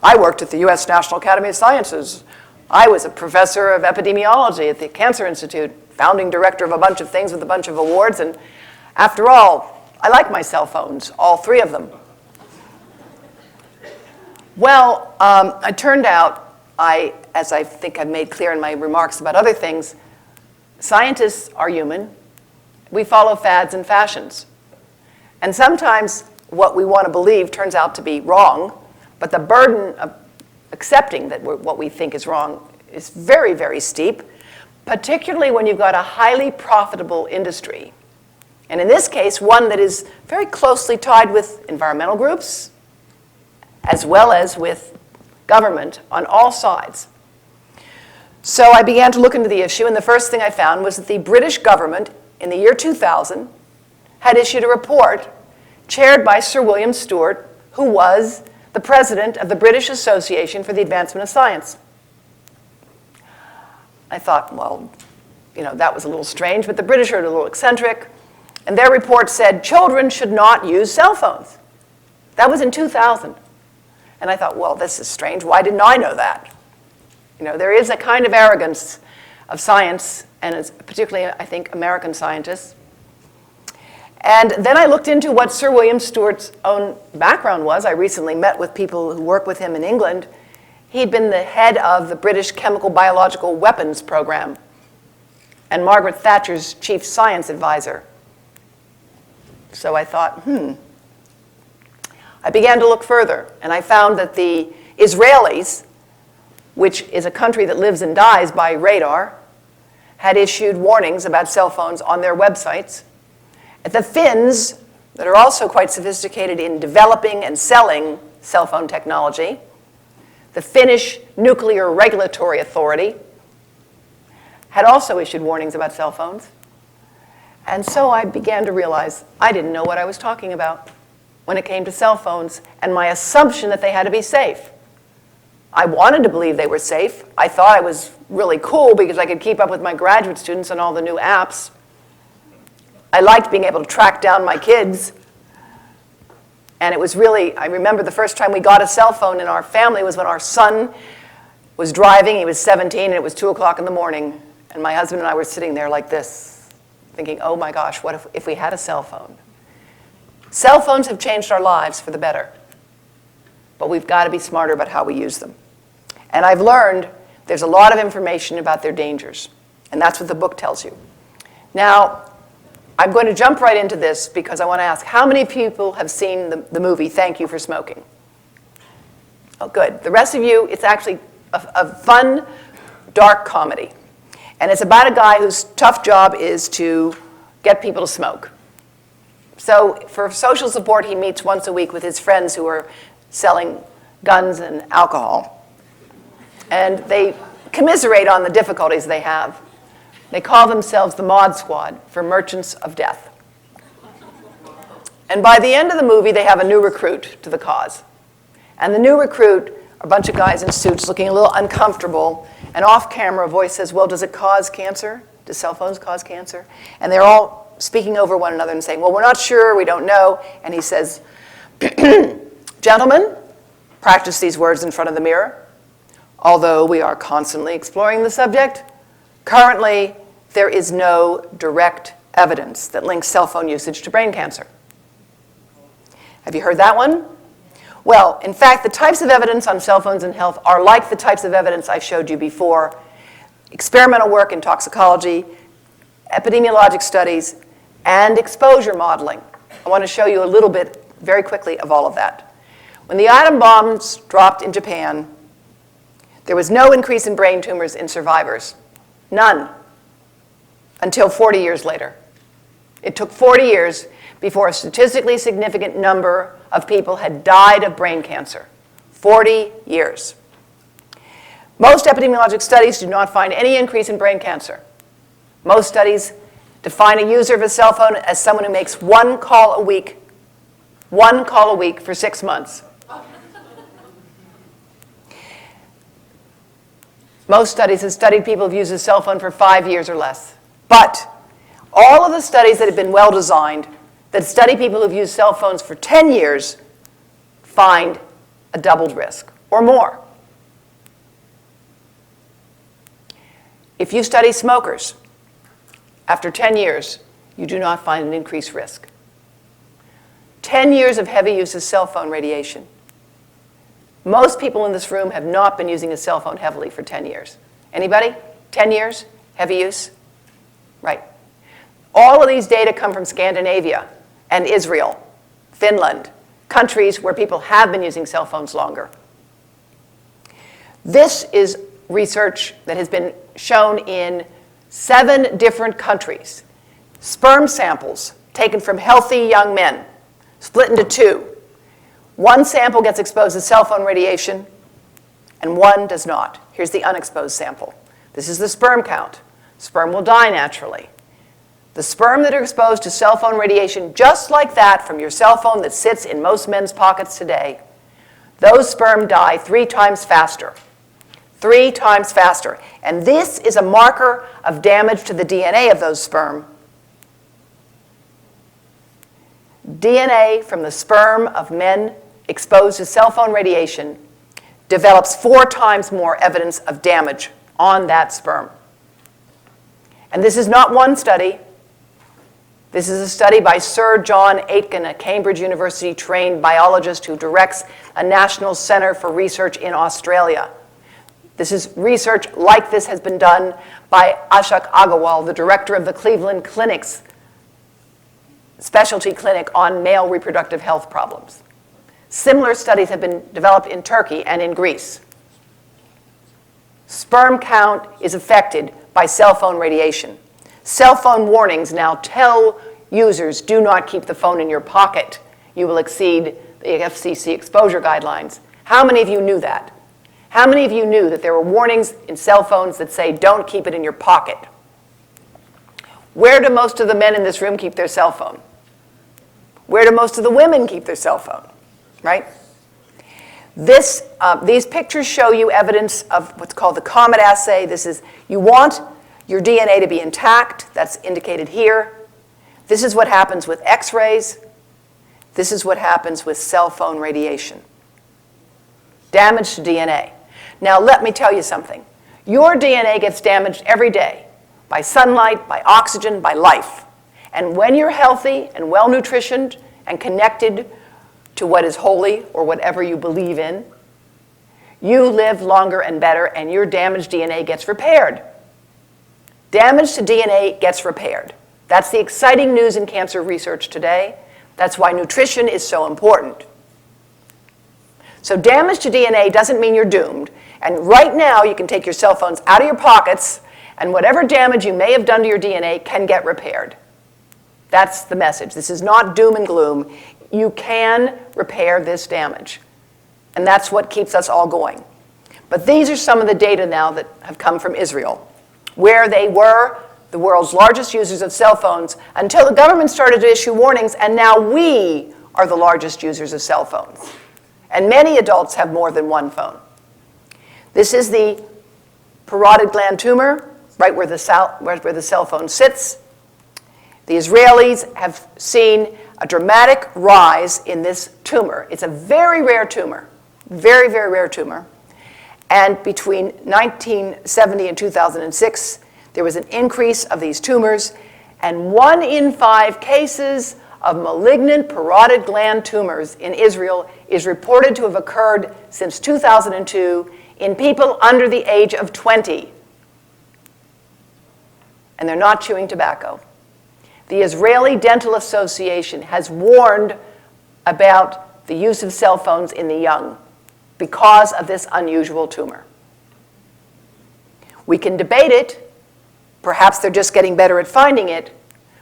Speaker 5: I worked at the U.S. National Academy of Sciences. I was a professor of epidemiology at the Cancer Institute, founding director of a bunch of things with a bunch of awards. And after all, I like my cell phones, all 3 of them. Well, it turned out, as I think I've made clear in my remarks about other things, scientists are human. We follow fads and fashions. And sometimes what we want to believe turns out to be wrong, but the burden of accepting that what we think is wrong is very, very steep, particularly when you've got a highly profitable industry. And in this case, one that is very closely tied with environmental groups, as well as with government on all sides. So I began to look into the issue, and the first thing I found was that the British government, in the year 2000, had issued a report chaired by Sir William Stewart, who was the president of the British Association for the Advancement of Science. I thought, well, that was a little strange, but the British are a little eccentric, and their report said children should not use cell phones. That was in 2000. And I thought, well, this is strange. Why didn't I know that? There is a kind of arrogance of science, and it's particularly, I think, American scientists. And then I looked into what Sir William Stewart's own background was. I recently met with people who work with him in England. He'd been the head of the British Chemical Biological Weapons Program and Margaret Thatcher's chief science advisor. So I thought, I began to look further, and I found that the Israelis, which is a country that lives and dies by radar, had issued warnings about cell phones on their websites. The Finns, that are also quite sophisticated in developing and selling cell phone technology, the Finnish Nuclear Regulatory Authority, had also issued warnings about cell phones. And so I began to realize I didn't know what I was talking about when it came to cell phones and my assumption that they had to be safe. I wanted to believe they were safe. I thought I was really cool because I could keep up with my graduate students and all the new apps. I liked being able to track down my kids. And it was really, I remember the first time we got a cell phone in our family was when our son was driving. He was 17, and it was 2 o'clock in the morning. And my husband and I were sitting there like this, thinking, oh my gosh, what if we had a cell phone? Cell phones have changed our lives for the better. But we've got to be smarter about how we use them. And I've learned there's a lot of information about their dangers. And that's what the book tells you. Now, I'm going to jump right into this because I want to ask, how many people have seen the movie Thank You for Smoking? Oh, good. The rest of you, it's actually a fun, dark comedy. And it's about a guy whose tough job is to get people to smoke. So for social support, he meets once a week with his friends who are selling guns and alcohol. And they commiserate on the difficulties they have. They call themselves the Mod Squad for Merchants of Death. And by the end of the movie, they have a new recruit to the cause. And the new recruit are a bunch of guys in suits looking a little uncomfortable. And off-camera, a voice says, well, does it cause cancer? Do cell phones cause cancer? And they're all speaking over one another and saying, well, we're not sure, we don't know. And he says, gentlemen, practice these words in front of the mirror. Although we are constantly exploring the subject, currently, there is no direct evidence that links cell phone usage to brain cancer. Have you heard that one? Well, in fact, the types of evidence on cell phones and health are like the types of evidence I showed you before. Experimental work in toxicology, epidemiologic studies, and exposure modeling. I want to show you a little bit, very quickly, of all of that. When the atom bombs dropped in Japan, there was no increase in brain tumors in survivors. None. Until 40 years later. It took 40 years before a statistically significant number of people had died of brain cancer. 40 years. Most epidemiologic studies do not find any increase in brain cancer. Most studies define a user of a cell phone as someone who makes one call a week for 6 months. Most studies have studied people who've used a cell phone for 5 years or less. But all of the studies that have been well designed, that study people who've used cell phones for 10 years, find a doubled risk or more. If you study smokers, after 10 years, you do not find an increased risk. 10 years of heavy use of cell phone radiation. Most people in this room have not been using a cell phone heavily for 10 years. Anybody? 10 years? Heavy use? Right. All of these data come from Scandinavia and Israel, Finland, countries where people have been using cell phones longer. This is research that has been shown in 7 different countries. Sperm samples taken from healthy young men, split into 2. One sample gets exposed to cell phone radiation, and one does not. Here's the unexposed sample. This is the sperm count. Sperm will die naturally. The sperm that are exposed to cell phone radiation, just like that from your cell phone that sits in most men's pockets today, those sperm die 3 times faster. 3 times faster. And this is a marker of damage to the DNA of those sperm. DNA from the sperm of men exposed to cell phone radiation develops 4 times more evidence of damage on that sperm. And this is not one study. This is a study by Sir John Aitken, a Cambridge University-trained biologist who directs a National Center for Research in Australia. This is research like this has been done by Ashok Agarwal, the director of the Cleveland Clinic's specialty clinic on male reproductive health problems. Similar studies have been developed in Turkey and in Greece. Sperm count is affected by cell phone radiation. Cell phone warnings now tell users, do not keep the phone in your pocket. You will exceed the FCC exposure guidelines. How many of you knew that? How many of you knew that there were warnings in cell phones that say, don't keep it in your pocket? Where do most of the men in this room keep their cell phone? Where do most of the women keep their cell phone? Right? These pictures show you evidence of what's called the Comet assay. This is, you want your DNA to be intact. That's indicated here. This is what happens with X-rays. This is what happens with cell phone radiation. Damage to DNA. Now, let me tell you something. Your DNA gets damaged every day by sunlight, by oxygen, by life. And when you're healthy and well-nutritioned and connected to what is holy or whatever you believe in, you live longer and better, and your damaged DNA gets repaired. Damage to DNA gets repaired. That's the exciting news in cancer research today. That's why nutrition is so important. So damage to DNA doesn't mean you're doomed. And right now, you can take your cell phones out of your pockets, and whatever damage you may have done to your DNA can get repaired. That's the message. This is not doom and gloom. You can repair this damage. And that's what keeps us all going. But these are some of the data now that have come from Israel, where they were the world's largest users of cell phones until the government started to issue warnings, and now we are the largest users of cell phones. And many adults have more than one phone. This is the parotid gland tumor, right where the cell phone sits. The Israelis have seen a dramatic rise in this tumor. It's a very rare tumor, very, very rare tumor. And between 1970 and 2006, there was an increase of these tumors, and 1 in 5 cases of malignant parotid gland tumors in Israel is reported to have occurred since 2002 in people under the age of 20. And they're not chewing tobacco. The Israeli Dental Association has warned about the use of cell phones in the young because of this unusual tumor. We can debate it. Perhaps they're just getting better at finding it.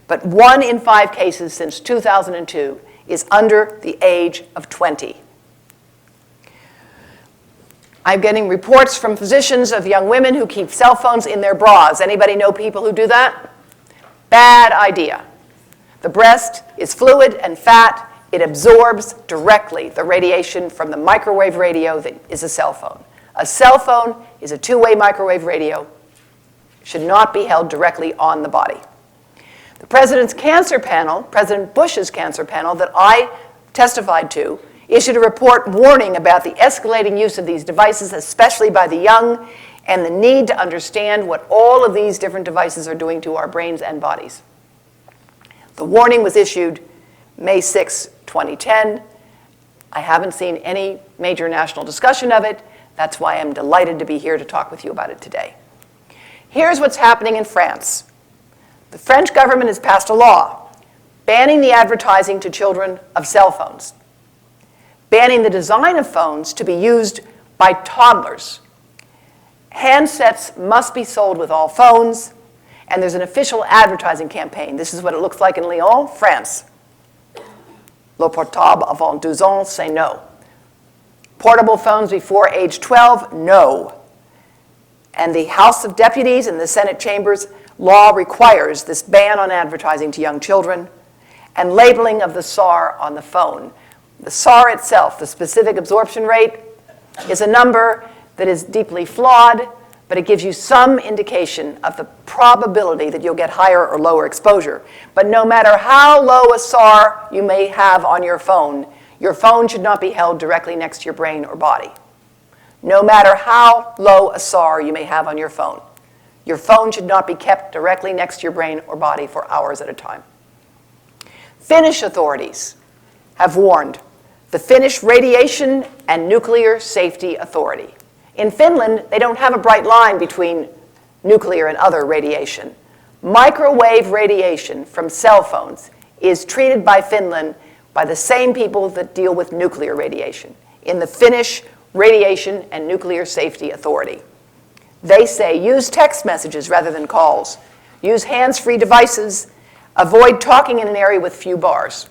Speaker 5: But 1 in 5 cases since 2002 is under the age of 20. I'm getting reports from physicians of young women who keep cell phones in their bras. Anybody know people who do that? Bad idea. The breast is fluid and fat. It absorbs directly the radiation from the microwave radio that is a cell phone. A cell phone is a two-way microwave radio. It should not be held directly on the body. The President's cancer panel, President Bush's cancer panel that I testified to, issued a report warning about the escalating use of these devices, especially by the young, and the need to understand what all of these different devices are doing to our brains and bodies. The warning was issued May 6, 2010. I haven't seen any major national discussion of it. That's why I'm delighted to be here to talk with you about it today. Here's what's happening in France. The French government has passed a law banning the advertising to children of cell phones, banning the design of phones to be used by toddlers. Handsets must be sold with all phones, and there's an official advertising campaign. This is what it looks like in Lyon, France. Le portable avant 12 ans, say no. Portable phones before age 12, no. And the House of Deputies and the Senate chambers law requires this ban on advertising to young children and labeling of the SAR on the phone. The SAR itself, the specific absorption rate, is a number that is deeply flawed, but it gives you some indication of the probability that you'll get higher or lower exposure. But no matter how low a SAR you may have on your phone should not be held directly next to your brain or body. No matter how low a SAR you may have on your phone should not be kept directly next to your brain or body for hours at a time. Finnish authorities have warned the Finnish Radiation and Nuclear Safety Authority. In Finland, they don't have a bright line between nuclear and other radiation. Microwave radiation from cell phones is treated by Finland by the same people that deal with nuclear radiation in the Finnish Radiation and Nuclear Safety Authority. They say use text messages rather than calls, use hands-free devices, avoid talking in an area with few bars.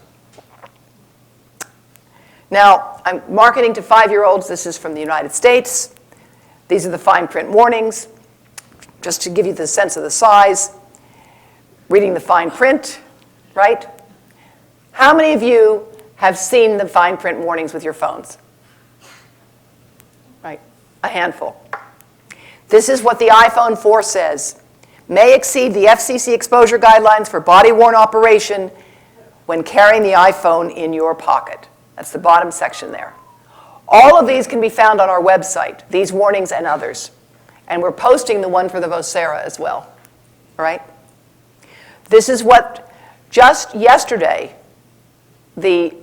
Speaker 5: Now, I'm marketing to 5-year-olds. This is from the United States. These are the fine print warnings, just to give you the sense of the size. Reading the fine print, right? How many of you have seen the fine print warnings with your phones? Right, a handful. This is what the iPhone 4 says. May exceed the FCC exposure guidelines for body-worn operation when carrying the iPhone in your pocket. That's the bottom section there. All of these can be found on our website, these warnings and others. And we're posting the one for the Vocera as well, all right? This is what, just yesterday, the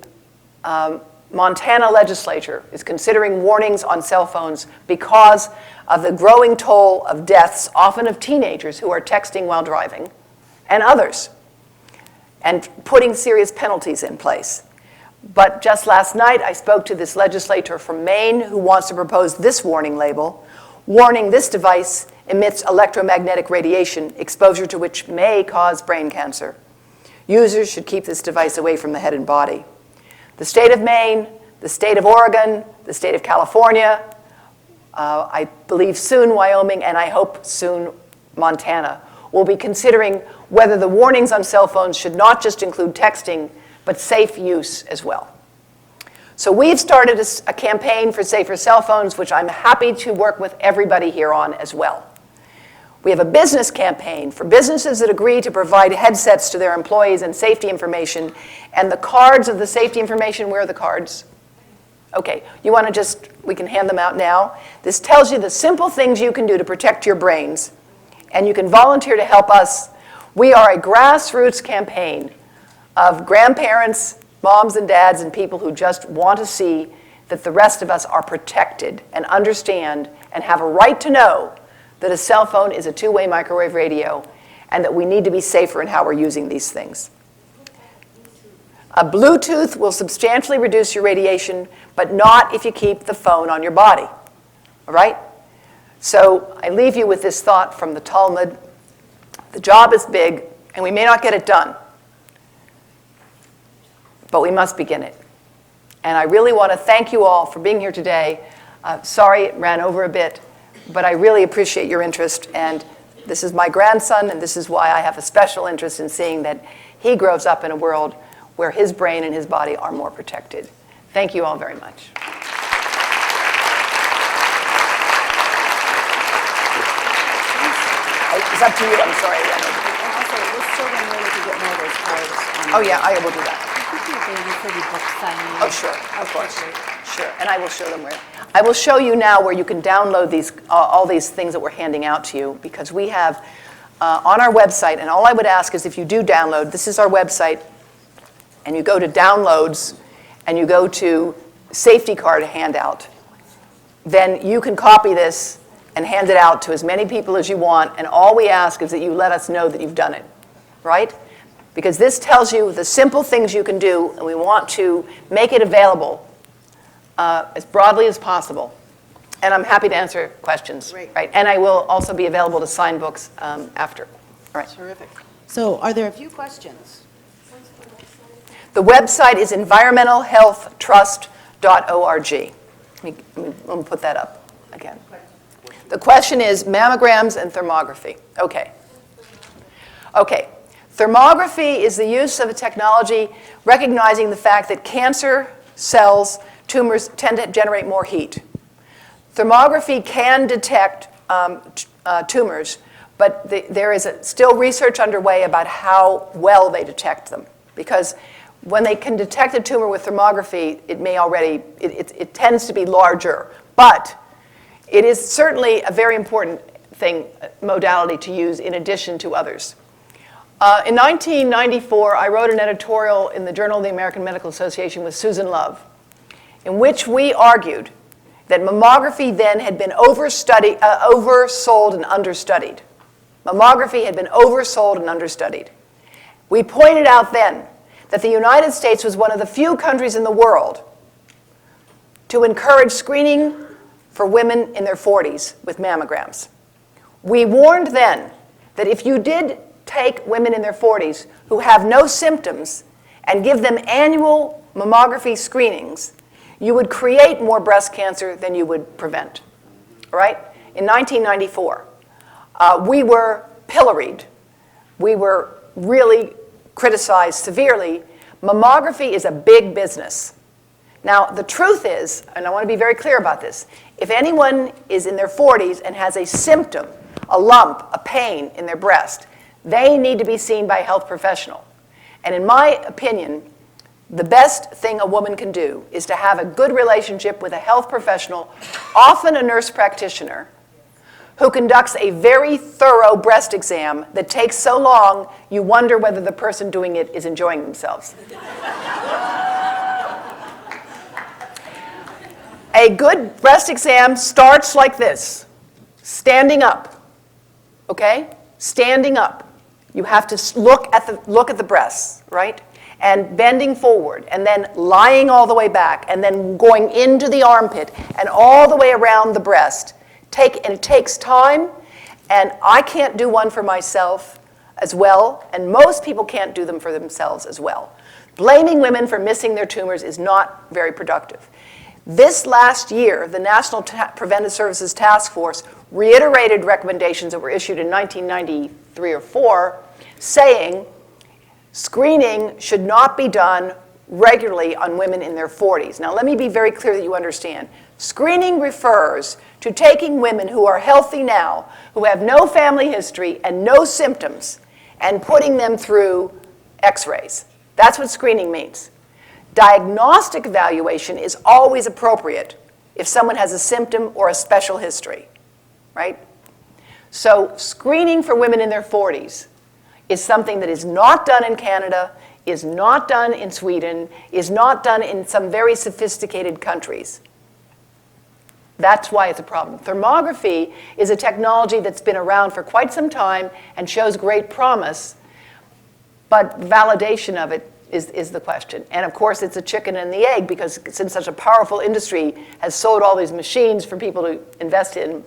Speaker 5: Montana legislature is considering warnings on cell phones because of the growing toll of deaths, often of teenagers who are texting while driving, and others, and putting serious penalties in place. But just last night, I spoke to this legislator from Maine who wants to propose this warning label, warning this device emits electromagnetic radiation, exposure to which may cause brain cancer. Users should keep this device away from the head and body. The state of Maine, the state of Oregon, the state of California, I believe soon Wyoming, and I hope soon Montana, will be considering whether the warnings on cell phones should not just include texting, but safe use as well. So we've started a campaign for safer cell phones, which I'm happy to work with everybody here on as well. We have a business campaign for businesses that agree to provide headsets to their employees and safety information, and the cards of the safety information, where are the cards? Okay, you want to just, we can hand them out now. This tells you the simple things you can do to protect your brains, and you can volunteer to help us. We are a grassroots campaign of grandparents, moms and dads, and people who just want to see that the rest of us are protected and understand and have a right to know that a cell phone is a two-way microwave radio and that we need to be safer in how we're using these things. A Bluetooth will substantially reduce your radiation, but not if you keep the phone on your body, all right? So I leave you with this thought from the Talmud. The job is big, and we may not get it done, but we must begin it. And I really want to thank you all for being here today. Sorry it ran over a bit, but I really appreciate your interest. And this is my grandson, and this is why I have a special interest in seeing that he grows up in a world where his brain and his body are more protected. Thank you all very much. It's up to you. I'm sorry.
Speaker 1: And also, we're still going to really to get more of those cards.
Speaker 5: Oh, yeah, I will do that.
Speaker 6: Oh,
Speaker 5: sure, of course. Sure, and I will show them where. I will show you now where you can download these, all these things that we're handing out to you, because we have on our website, and all I would ask is if you do download, this is our website, and you go to downloads, and you go to safety card handout, then you can copy this and hand it out to as many people as you want, and all we ask is that you let us know that you've done it, right? Because this tells you the simple things you can do, and we want to make it available as broadly as possible. And I'm happy to answer questions, right? And I will also be available to sign books after. All right.
Speaker 1: Terrific. So are there a few questions?
Speaker 5: The website is environmentalhealthtrust.org. Let me put that up again. The question is mammograms and thermography. Okay. Okay. Thermography is the use of a technology recognizing the fact that cancer cells, tumors, tend to generate more heat. Thermography can detect tumors, but there is still research underway about how well they detect them. Because when they can detect a tumor with thermography, it may already, it tends to be larger. But it is certainly a very important modality to use in addition to others. In 1994, I wrote an editorial in the Journal of the American Medical Association with Susan Love, in which we argued that mammography then had been oversold and understudied. Mammography had been oversold and understudied. We pointed out then that the United States was one of the few countries in the world to encourage screening for women in their 40s with mammograms. We warned then that if you did take women in their 40s who have no symptoms and give them annual mammography screenings, you would create more breast cancer than you would prevent, all right? In 1994, we were pilloried. We were really criticized severely. Mammography is a big business. Now, the truth is, and I want to be very clear about this, if anyone is in their 40s and has a symptom, a lump, a pain in their breast, they need to be seen by a health professional. And in my opinion, the best thing a woman can do is to have a good relationship with a health professional, often a nurse practitioner, who conducts a very thorough breast exam that takes so long you wonder whether the person doing it is enjoying themselves. A good breast exam starts like this, standing up, okay? Standing up. You have to look at the breasts, right? And bending forward, and then lying all the way back, and then going into the armpit, and all the way around the breast. And it takes time, and I can't do one for myself as well, and most people can't do them for themselves as well. Blaming women for missing their tumors is not very productive. This last year, the National Preventive Services Task Force reiterated recommendations that were issued in 1993 or 4, saying screening should not be done regularly on women in their 40s. Now, let me be very clear that you understand. Screening refers to taking women who are healthy now, who have no family history and no symptoms, and putting them through x-rays. That's what screening means. Diagnostic evaluation is always appropriate if someone has a symptom or a special history, right? So screening for women in their 40s is something that is not done in Canada, is not done in Sweden, is not done in some very sophisticated countries. That's why it's a problem. Thermography is a technology that's been around for quite some time and shows great promise, but validation of it is the question. And of course, it's a chicken and the egg, because since such a powerful industry has sold all these machines for people to invest in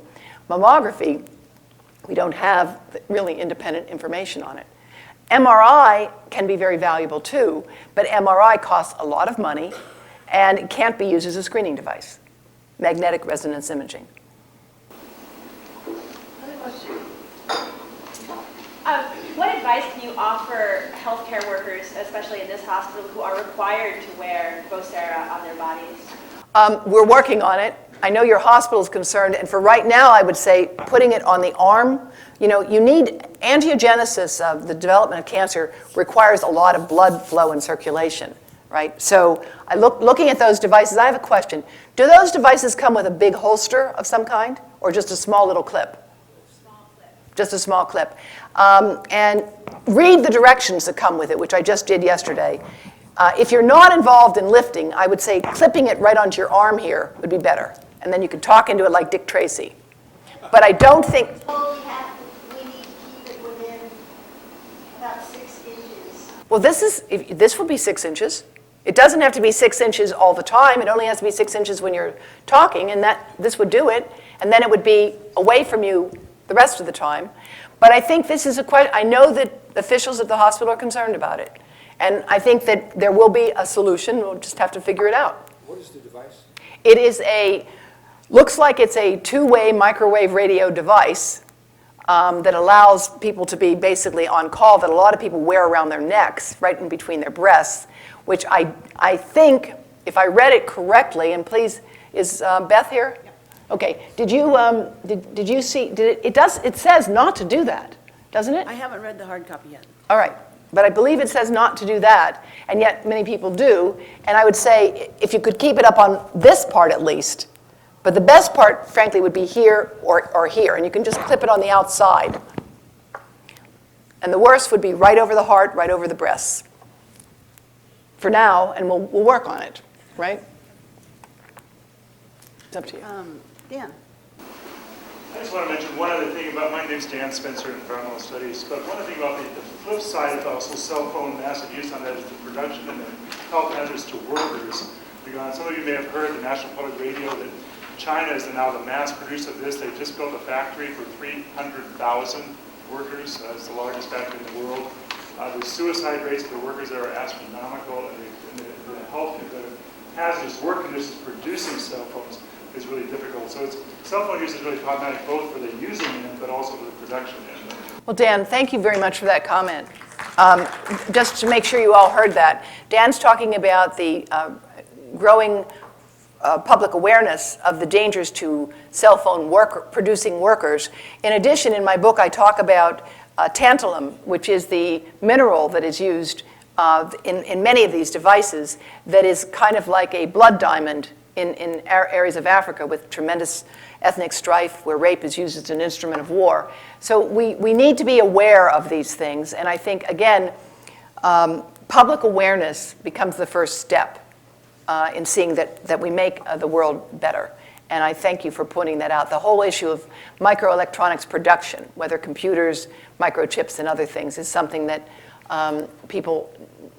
Speaker 5: mammography, we don't have really independent information on it. MRI can be very valuable too, but MRI costs a lot of money and it can't be used as a screening device. Magnetic resonance imaging.
Speaker 6: What advice can you offer healthcare workers, especially in this hospital, who are required to wear Vocera on their bodies?
Speaker 5: We're working on it. I know your hospital is concerned, and for right now, I would say putting it on the arm. You know, you need angiogenesis of the development of cancer requires a lot of blood flow and circulation, right? So looking at those devices, I have a question. Do those devices come with a big holster of some kind, or just a small little clip? Just a small clip. And read the directions that come with it, which I just did yesterday. If you're not involved in lifting, I would say clipping it right onto your arm here would be better. And then you could talk into it like Dick Tracy. But I don't think...
Speaker 7: We need to keep it within about 6 inches.
Speaker 5: Well, this would be 6 inches. It doesn't have to be 6 inches all the time. It only has to be 6 inches when you're talking, and this would do it. And then it would be away from you the rest of the time. But I think this is a question. I know that officials at the hospital are concerned about it. And I think that there will be a solution. We'll just have to figure it out.
Speaker 8: What is the device?
Speaker 5: It is looks like it's a two-way microwave radio device that allows people to be basically on call, that a lot of people wear around their necks, right in between their breasts, which I think, if I read it correctly, and please, is Beth here? Yeah. Okay. Did you see? It says not to do that, doesn't it?
Speaker 1: I haven't read the hard copy yet.
Speaker 5: All right. But I believe it says not to do that, and yet many people do. And I would say if you could keep it up on this part at least, but the best part, frankly, would be here or here, and you can just clip it on the outside. And the worst would be right over the heart, right over the breasts. For now, and we'll work on it, right? It's up to you.
Speaker 1: Dan.
Speaker 8: I just want to mention one other thing about, my name's Dan Spencer in Environmental Studies, but one other thing about the flip side of also cell phone massive use on that is the production and the health hazards to workers. Because some of you may have heard the National Public Radio that China is now the mass producer of this. They just built a factory for 300,000 workers. It's the largest factory in the world. The suicide rates of the workers there are astronomical, and the health, the hazardous work conditions producing cell phones is really difficult. So cell phone use is really problematic both for the using end, but also for the production end.
Speaker 5: Well, Dan, thank you very much for that comment. Just to make sure you all heard that, Dan's talking about the growing public awareness of the dangers to cell phone producing workers. In addition, in my book, I talk about tantalum, which is the mineral that is used in many of these devices that is kind of like a blood diamond in areas of Africa with tremendous ethnic strife where rape is used as an instrument of war. So we need to be aware of these things. And I think, again, public awareness becomes the first step in seeing that we make the world better. And I thank you for pointing that out. The whole issue of microelectronics production, whether computers, microchips, and other things, is something that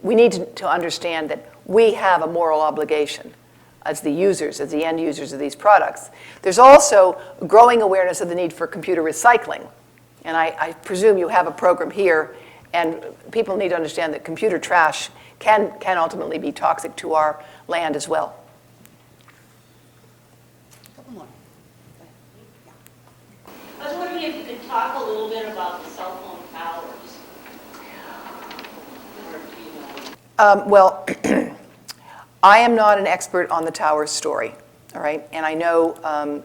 Speaker 5: we need to understand that we have a moral obligation as the users, as the end users of these products. There's also growing awareness of the need for computer recycling. And I presume you have a program here, and people need to understand that computer trash can ultimately be toxic to our land as well.
Speaker 9: I was wondering if you could talk a little bit about the cell phone towers.
Speaker 5: Well, I am not an expert on the towers story, all right? And I know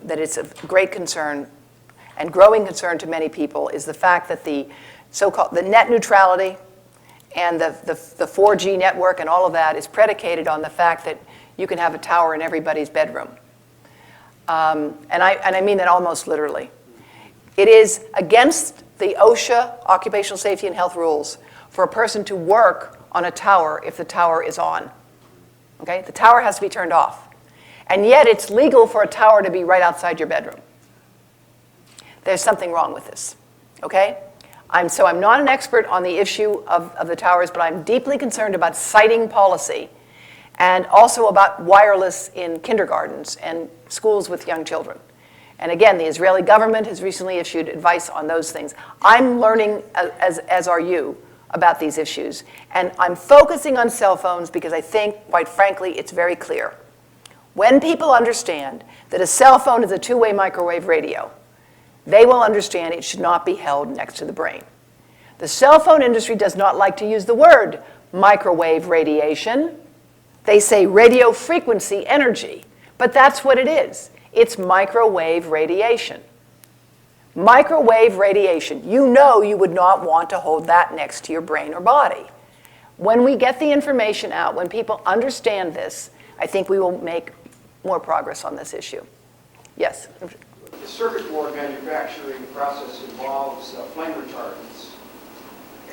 Speaker 5: that it's of great concern and growing concern to many people is the fact that the so-called the net neutrality and the 4G network and all of that is predicated on the fact that you can have a tower in everybody's bedroom. And I mean that almost literally. It is against the OSHA occupational safety and health rules for a person to work on a tower if the tower is on. Okay? The tower has to be turned off. And yet it's legal for a tower to be right outside your bedroom. There's something wrong with this. Okay? So I'm not an expert on the issue of the towers, but I'm deeply concerned about siting policy and also about wireless in kindergartens and schools with young children. And again, the Israeli government has recently issued advice on those things. I'm learning, as are you, about these issues. And I'm focusing on cell phones because I think, quite frankly, it's very clear. When people understand that a cell phone is a two-way microwave radio, they will understand it should not be held next to the brain. The cell phone industry does not like to use the word microwave radiation. They say radio frequency energy, but that's what it is. It's microwave radiation. Microwave radiation, you know you would not want to hold that next to your brain or body. When we get the information out, when people understand this, I think we will make more progress on this issue. Yes?
Speaker 10: The circuit board manufacturing process involves flame retardants.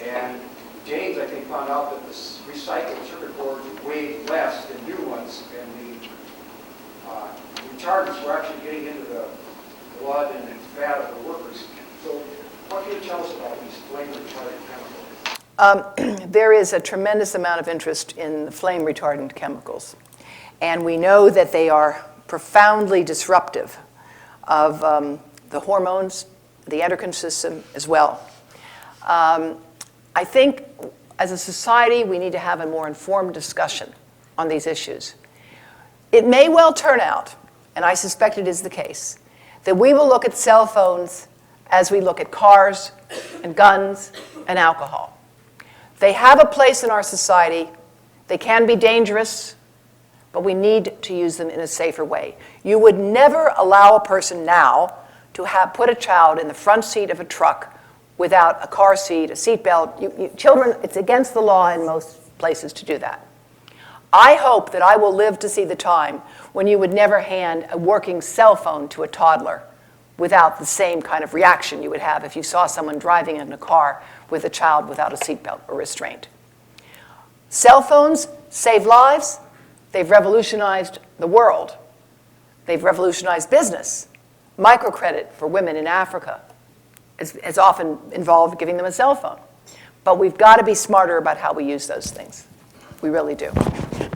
Speaker 10: And James, I think, found out that the recycled circuit boards weighed less than new ones, and the retardants were actually getting into the blood and fat of the workers. So what can you tell us about these flame retardant chemicals?
Speaker 5: There is a tremendous amount of interest in the flame retardant chemicals. And we know that they are profoundly disruptive of the hormones, the endocrine system as well. I think as a society we need to have a more informed discussion on these issues. It may well turn out, and I suspect it is the case, that we will look at cell phones as we look at cars and guns and alcohol. They have a place in our society. They can be dangerous, but we need to use them in a safer way. You would never allow a person now to put a child in the front seat of a truck without a car seat, a seatbelt. Children, it's against the law in most places to do that. I hope that I will live to see the time when you would never hand a working cell phone to a toddler without the same kind of reaction you would have if you saw someone driving in a car with a child without a seatbelt or restraint. Cell phones save lives. They've revolutionized the world. They've revolutionized business. Microcredit for women in Africa is often involved giving them a cell phone. But we've got to be smarter about how we use those things. We really do.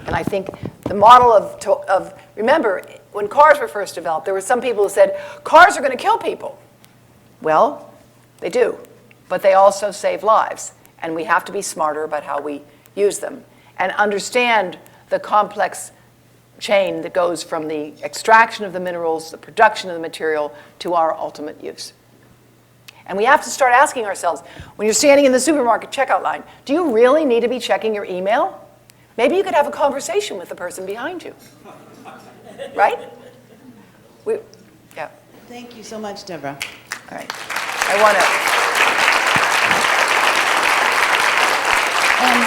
Speaker 5: And I think the model of remember, when cars were first developed, there were some people who said, cars are going to kill people. Well, they do. But they also save lives. And we have to be smarter about how we use them and understand the complex chain that goes from the extraction of the minerals, the production of the material, to our ultimate use. And we have to start asking ourselves, when you're standing in the supermarket checkout line, do you really need to be checking your email? Maybe you could have a conversation with the person behind you. Right? Yeah.
Speaker 1: Thank you so much, Devra.
Speaker 5: All right. I want
Speaker 1: And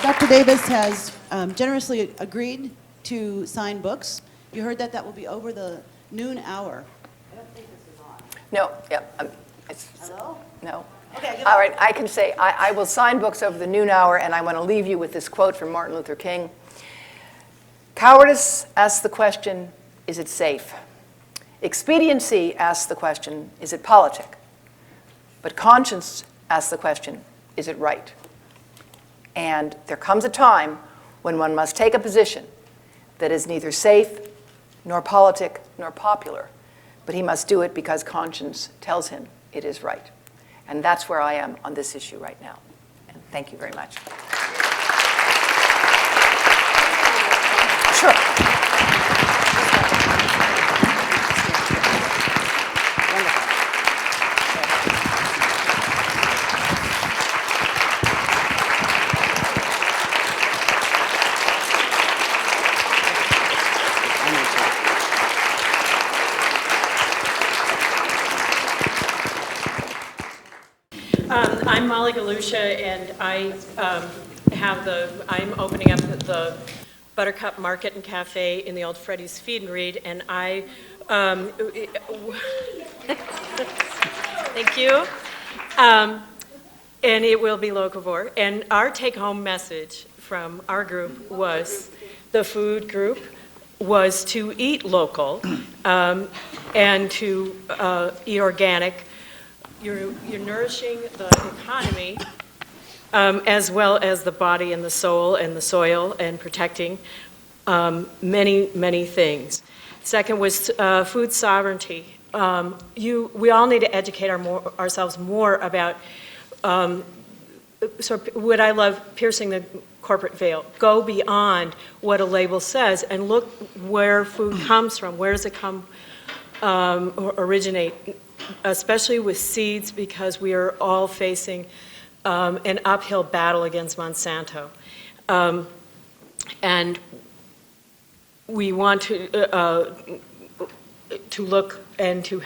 Speaker 1: Dr. Davis has generously agreed to sign books. You heard that will be over the noon hour. I don't think this is on.
Speaker 5: No, yeah.
Speaker 1: Hello?
Speaker 5: No.
Speaker 1: Okay,
Speaker 5: All right, I can say I will sign books over the noon hour, and I want to leave you with this quote from Martin Luther King. Cowardice asks the question, is it safe? Expediency asks the question, is it politic? But conscience asks the question, is it right? And there comes a time when one must take a position that is neither safe, nor politic, nor popular, but he must do it because conscience tells him it is right. And that's where I am on this issue right now. And thank you very much. Sure.
Speaker 11: I'm Molly Galusha, and I'm opening up the Buttercup Market and Cafe in the old Freddy's Feed and Read, and thank you. And it will be locavore. And our take-home message from our group was, the food group, was to eat local and to eat organic. You're nourishing the economy as well as the body and the soul and the soil, and protecting many, many things. Second was food sovereignty. We all need to educate ourselves more about what I love, piercing the corporate veil. Go beyond what a label says and look where food comes from. Where does it come or originate? Especially with seeds, because we are all facing an uphill battle against Monsanto. And we want to look and to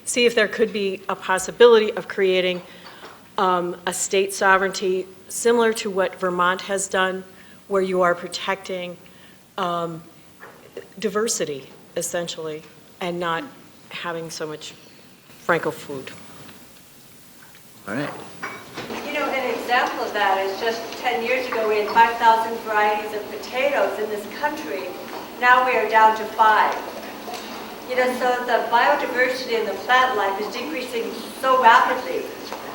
Speaker 11: see if there could be a possibility of creating a state sovereignty similar to what Vermont has done, where you are protecting diversity, essentially, and not having so much Franco food.
Speaker 12: All right.
Speaker 3: You know, an example of that is just 10 years ago we had 5,000 varieties of potatoes in this country. Now we are down to 5. You know, so the biodiversity in the plant life is decreasing so rapidly.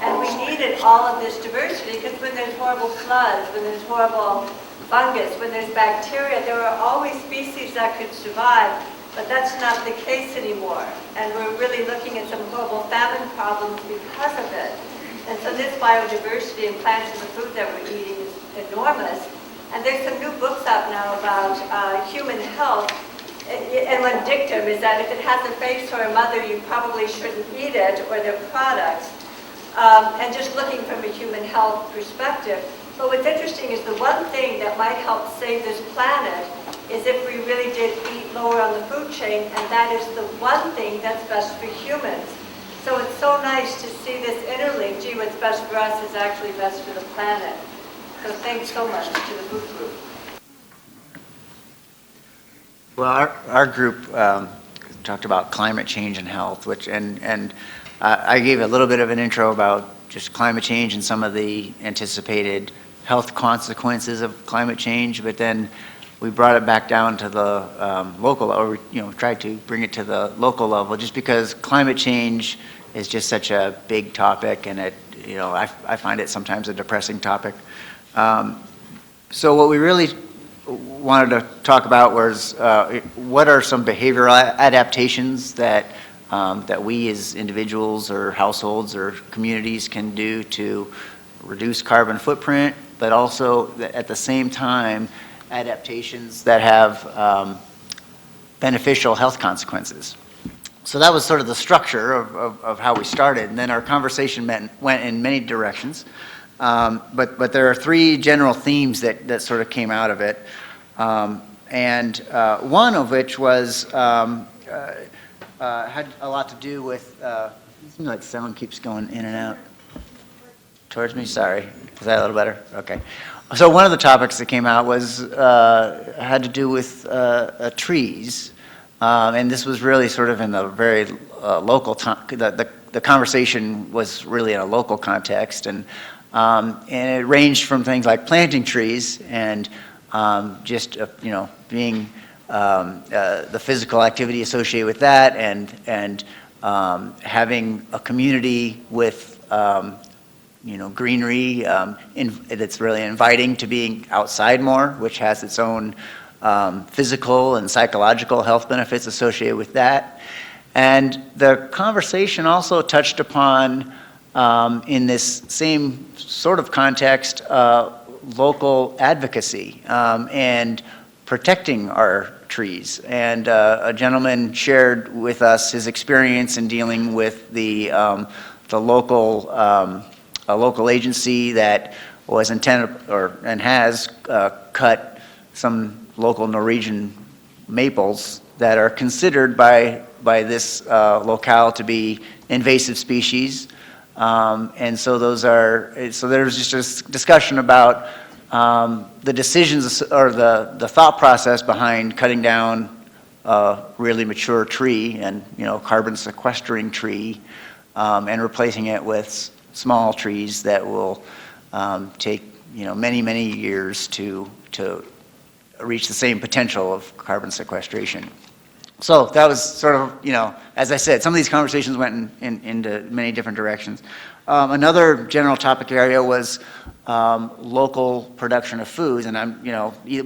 Speaker 3: And we needed all of this diversity, because when there's horrible floods, when there's horrible fungus, when there's bacteria, there are always species that could survive. But that's not the case anymore. And we're really looking at some horrible famine problems because of it. And so this biodiversity in plants and the food that we're eating is enormous. And there's some new books out now about human health. And one dictum is that if it has a face or a mother, you probably shouldn't eat it or their products. And just looking from a human health perspective. But what's interesting is the one thing that might help save this planet is if we really did eat lower on the food chain, and that is the one thing that's best for humans. So it's so nice to see this interlink. Gee, what's best for us is actually best for the planet. So thanks so much to the food group.
Speaker 12: Well, our group talked about climate change and health, and I gave a little bit of an intro about just climate change and some of the anticipated health consequences of climate change, but then we brought it back down to the local, or tried to bring it to the local level, just because climate change is just such a big topic, and I find it sometimes a depressing topic. So what we really wanted to talk about was what are some behavioral adaptations that we as individuals or households or communities can do to reduce carbon footprint, but also at the same time adaptations that have beneficial health consequences. So that was sort of the structure of how we started, and then our conversation went in many directions. But there are three general themes that sort of came out of it, and one of which was had a lot to do with. It seems like sound keeps going in and out towards me. Sorry, is that a little better? Okay. So one of the topics that came out was had to do with trees, and this was really sort of in the very local time. The conversation was really in a local context, and it ranged from things like planting trees and just being the physical activity associated with that, and having a community with greenery that's really inviting to being outside more, which has its own physical and psychological health benefits associated with that. And the conversation also touched upon, in this same sort of context, local advocacy and protecting our trees. And a gentleman shared with us his experience in dealing with the local agency that was intended and has cut some local Norwegian maples that are considered by this locale to be invasive species. And so there's just a discussion about the decisions or the thought process behind cutting down a really mature tree and carbon sequestering tree and replacing it with small trees that will take many years to reach the same potential of carbon sequestration. So that was sort of, as I said, some of these conversations went into many different directions. Another general topic area was local production of foods, and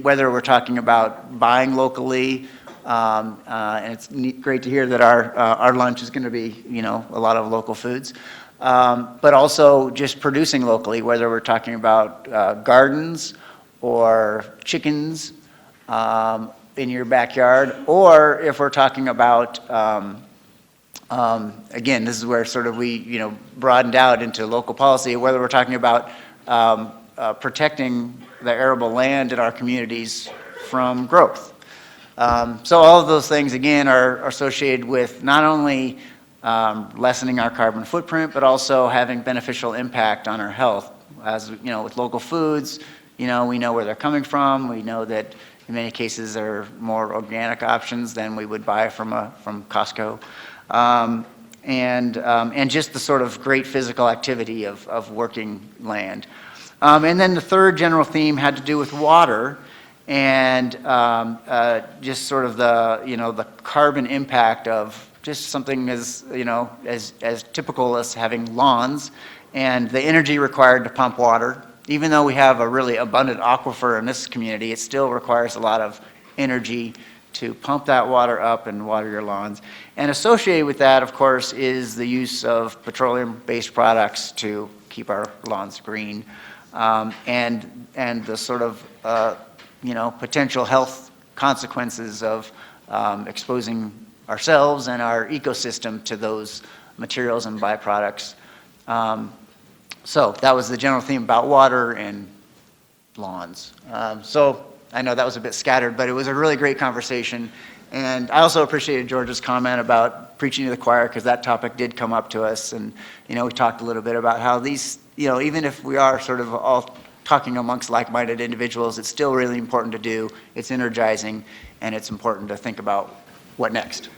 Speaker 12: whether we're talking about buying locally, and it's great to hear that our lunch is going to be a lot of local foods, but also just producing locally, whether we're talking about gardens or chickens in your backyard, or if we're talking about, again, this is where sort of we broadened out into local policy, whether we're talking about protecting the arable land in our communities from growth. So all of those things, again, are associated with not only lessening our carbon footprint, but also having beneficial impact on our health. As with local foods, we know where they're coming from. We know that in many cases they're more organic options than we would buy from Costco. And just the sort of great physical activity of working land. And then the third general theme had to do with water, and just sort of the carbon impact of just something as typical as having lawns, and the energy required to pump water. Even though we have a really abundant aquifer in this community, it still requires a lot of energy to pump that water up and water your lawns. And associated with that, of course, is the use of petroleum-based products to keep our lawns green, and the sort of potential health consequences of exposing ourselves and our ecosystem to those materials and byproducts. So that was the general theme about water and lawns. So I know that was a bit scattered, but it was a really great conversation. And I also appreciated George's comment about preaching to the choir, because that topic did come up to us. And, we talked a little bit about how these, even if we are sort of all talking amongst like-minded individuals, it's still really important to do. It's energizing, and it's important to think about what next.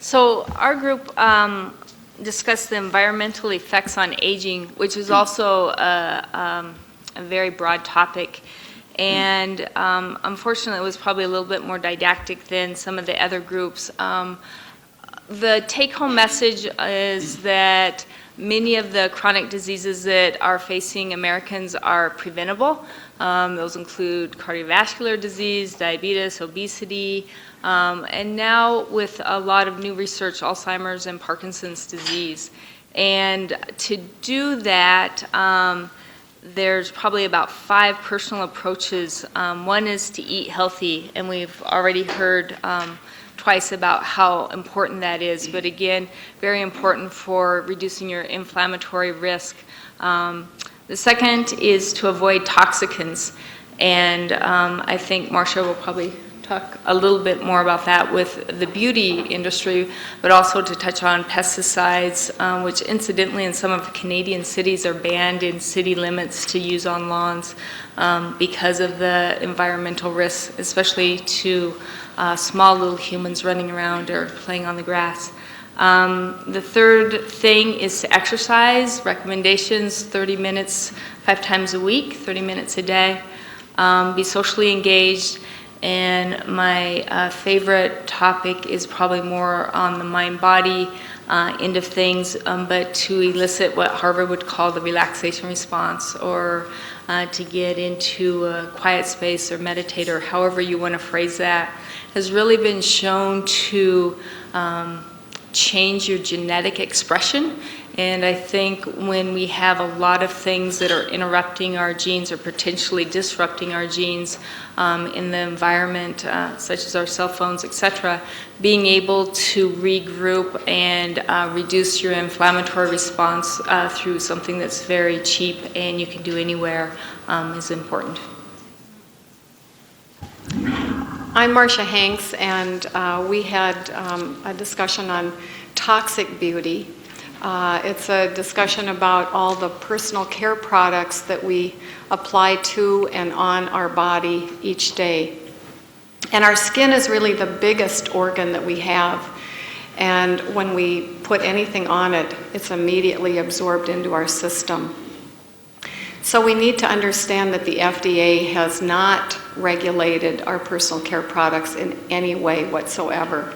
Speaker 13: So our group discussed the environmental effects on aging, which is also a very broad topic. And unfortunately, it was probably a little bit more didactic than some of the other groups. The take-home message is that many of the chronic diseases that are facing Americans are preventable. Those include cardiovascular disease, diabetes, obesity, and now with a lot of new research, Alzheimer's and Parkinson's disease. And to do that, there's probably about 5 personal approaches. One is to eat healthy, and we've already heard twice about how important that is, but again, very important for reducing your inflammatory risk. The second is to avoid toxicants, and I think Marcia will probably talk a little bit more about that with the beauty industry, but also to touch on pesticides, which incidentally in some of the Canadian cities are banned in city limits to use on lawns because of the environmental risks, especially to small little humans running around or playing on the grass. The third thing is to exercise. Recommendations, 30 minutes 5 times a week, 30 minutes a day. Be socially engaged. And my favorite topic is probably more on the mind-body end of things, but to elicit what Harvard would call the relaxation response, or to get into a quiet space or meditate, or however you want to phrase that, has really been shown to change your genetic expression. And I think when we have a lot of things that are interrupting our genes or potentially disrupting our genes in the environment, such as our cell phones, etc., being able to regroup and reduce your inflammatory response through something that's very cheap and you can do anywhere is important.
Speaker 14: I'm Marcia Hanks, and we had a discussion on toxic beauty. It's a discussion about all the personal care products that we apply to and on our body each day. And our skin is really the biggest organ that we have. And when we put anything on it, it's immediately absorbed into our system. So we need to understand that the FDA has not regulated our personal care products in any way whatsoever.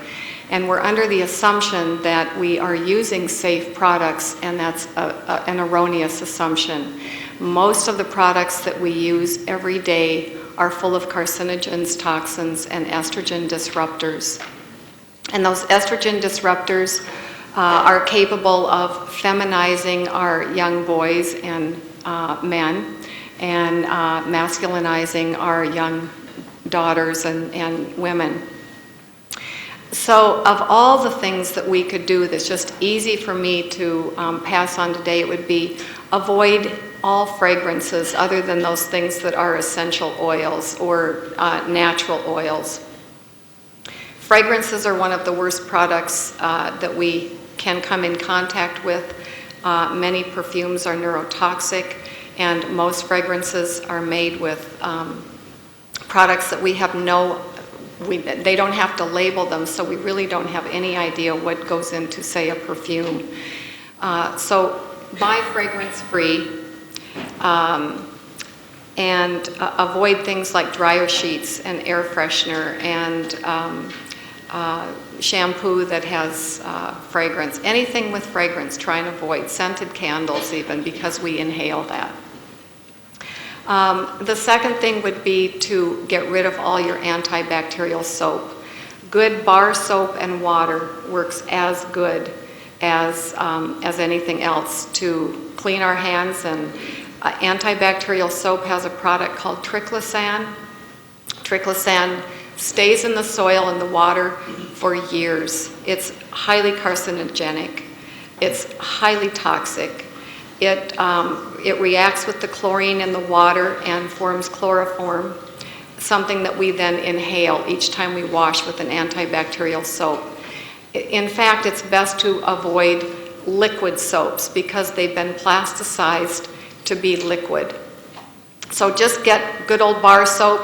Speaker 14: And we're under the assumption that we are using safe products, and that's an erroneous assumption. Most of the products that we use every day are full of carcinogens, toxins, and estrogen disruptors. And those estrogen disruptors are capable of feminizing our young boys and men, and masculinizing our young daughters and women. So of all the things that we could do that's just easy for me to pass on today, it would be avoid all fragrances other than those things that are essential oils or natural oils. Fragrances are one of the worst products that we can come in contact with. Many perfumes are neurotoxic, and most fragrances are made with products that we have they don't have to label them, so we really don't have any idea what goes into, say, a perfume. So buy fragrance-free, and avoid things like dryer sheets and air freshener and shampoo that has fragrance. Anything with fragrance, try and avoid. Scented candles even, because we inhale that. The second thing would be to get rid of all your antibacterial soap. Good bar soap and water works as good as anything else to clean our hands. And antibacterial soap has a product called triclosan. Triclosan stays in the soil and the water for years. It's highly carcinogenic. It's highly toxic. It reacts with the chlorine in the water and forms chloroform, something that we then inhale each time we wash with an antibacterial soap. In fact, it's best to avoid liquid soaps because they've been plasticized to be liquid. So just get good old bar soap.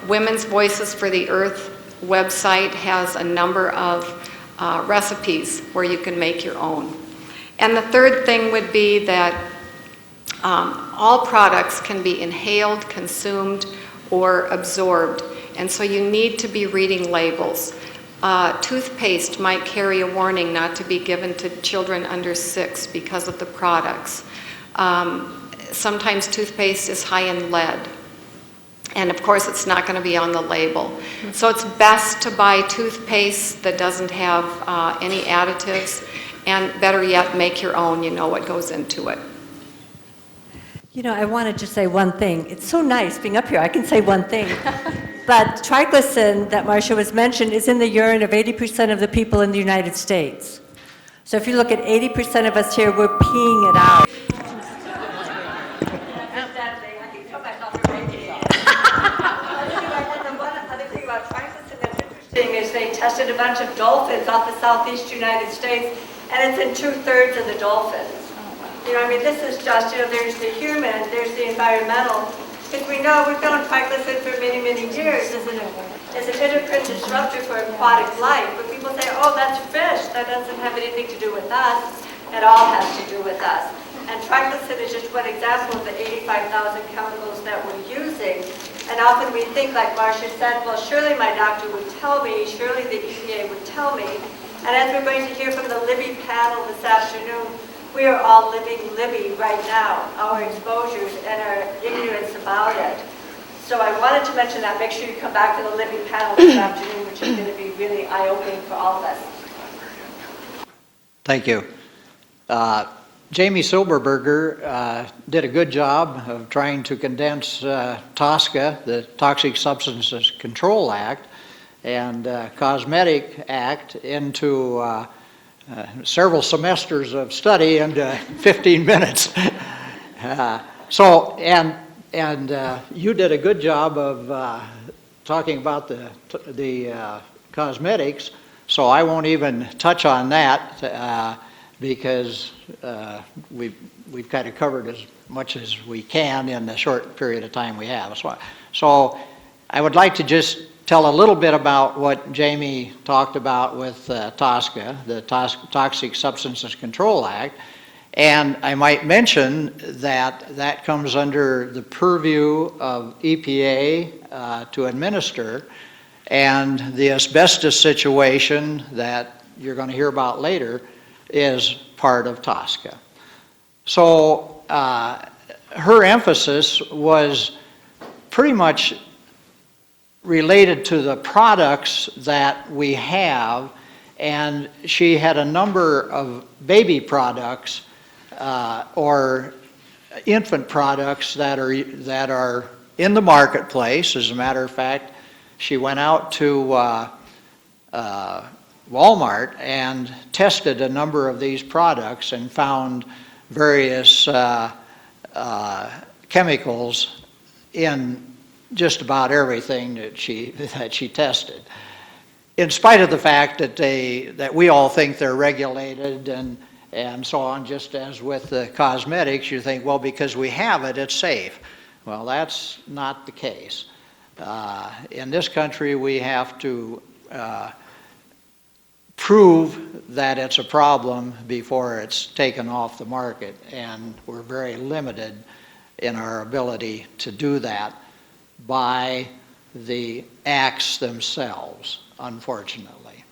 Speaker 14: Women's Voices for the Earth website has a number of recipes where you can make your own. And the third thing would be that All products can be inhaled, consumed, or absorbed, and so you need to be reading labels. Toothpaste might carry a warning not to be given to children under 6 because of the products. Sometimes toothpaste is high in lead, and of course it's not going to be on the label. So it's best to buy toothpaste that doesn't have any additives, and better yet, make your own. You know what goes into it.
Speaker 3: You know, I wanted to say one thing. It's so nice being up here. I can say one thing. But triglycerin that Marcia was mentioned is in the urine of 80% of the people in the United States. So if you look at 80% of us here, we're peeing it out. Is they tested a bunch of dolphins off the southeast United States, and it's in 2/3 of the dolphins. You know, I mean, this is just, you know, there's the human, there's the environmental. Because we know, we've known triglycerin for many, many years as an endocrine disruptor for aquatic life. But people say, oh, that's fish. That doesn't have anything to do with us. It all has to do with us. And triglycerin is just one example of the 85,000 chemicals that we're using. And often we think, like Marcia said, well, surely my doctor would tell me, surely the EPA would tell me. And as we're going to hear from the Libby panel this afternoon, we are all living Libby right now, our exposures and our ignorance about it. So I wanted to mention that. Make sure you come back to the Libby panel this afternoon, which is going to be really eye-opening for all of us.
Speaker 15: Thank you. Jamie Silberberger did a good job of trying to condense TSCA, the Toxic Substances Control Act, and Cosmetic Act into several semesters of study into 15 minutes. You did a good job of talking about the cosmetics, so I won't even touch on that because we've kind of covered as much as we can in the short period of time we have. So I would like to just tell a little bit about what Jamie talked about with TSCA, the Toxic Substances Control Act. And I might mention that that comes under the purview of EPA to administer, and the asbestos situation that you're going to hear about later is part of TSCA. So her emphasis was pretty much related to the products that we have, and she had a number of baby products or infant products that are in the marketplace. As a matter of fact, she went out to Walmart and tested a number of these products and found various chemicals in just about everything that she tested. In spite of the fact that we all think they're regulated and so on, just as with the cosmetics, you think, well, because we have it, it's safe. Well, that's not the case. In this country, we have to prove that it's a problem before it's taken off the market, and we're very limited in our ability to do that by the acts themselves, unfortunately.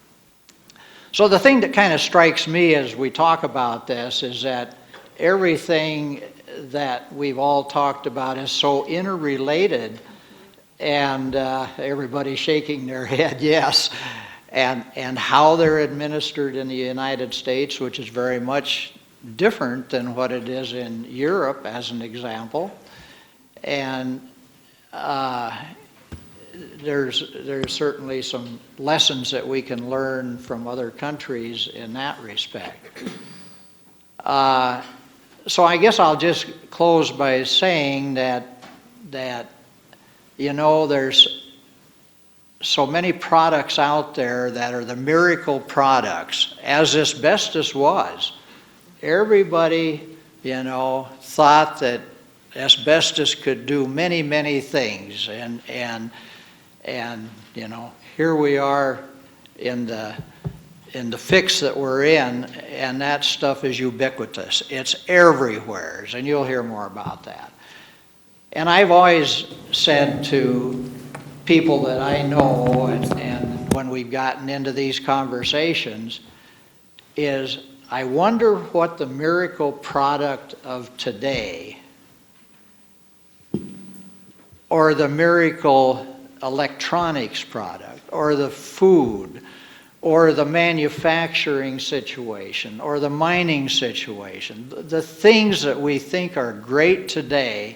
Speaker 15: So the thing that kind of strikes me as we talk about this is that everything that we've all talked about is so interrelated, and everybody's shaking their head yes, and how they're administered in the United States, which is very much different than what it is in Europe, as an example. And there's certainly some lessons that we can learn from other countries in that respect. So I guess I'll just close by saying that you know, there's so many products out there that are the miracle products, as asbestos was. Everybody, you know, thought that asbestos could do many, many things, and you know, here we are in the the fix that we're in, and that stuff is ubiquitous. It's everywhere, and you'll hear more about that. And I've always said to people that I know, and when we've gotten into these conversations, is I wonder what the miracle product of today or the miracle electronics product or the food or the manufacturing situation or the mining situation, the things that we think are great today,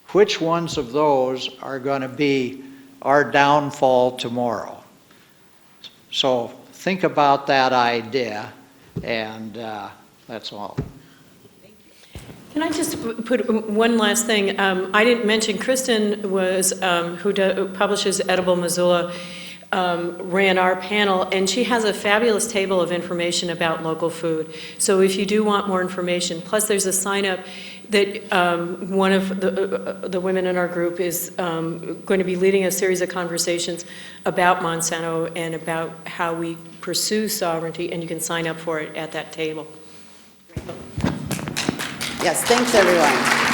Speaker 15: which ones of those are going to be our downfall tomorrow? So think about that idea, and that's all.
Speaker 11: Can I just put one last thing? I didn't mention Kristen was, who publishes Edible Missoula, ran our panel, and she has a fabulous table of information about local food. So if you do want more information, plus there's a sign up that one of the women in our group is going to be leading a series of conversations about Monsanto and about how we pursue sovereignty, and you can sign up for it at that table.
Speaker 1: Yes, thanks everyone.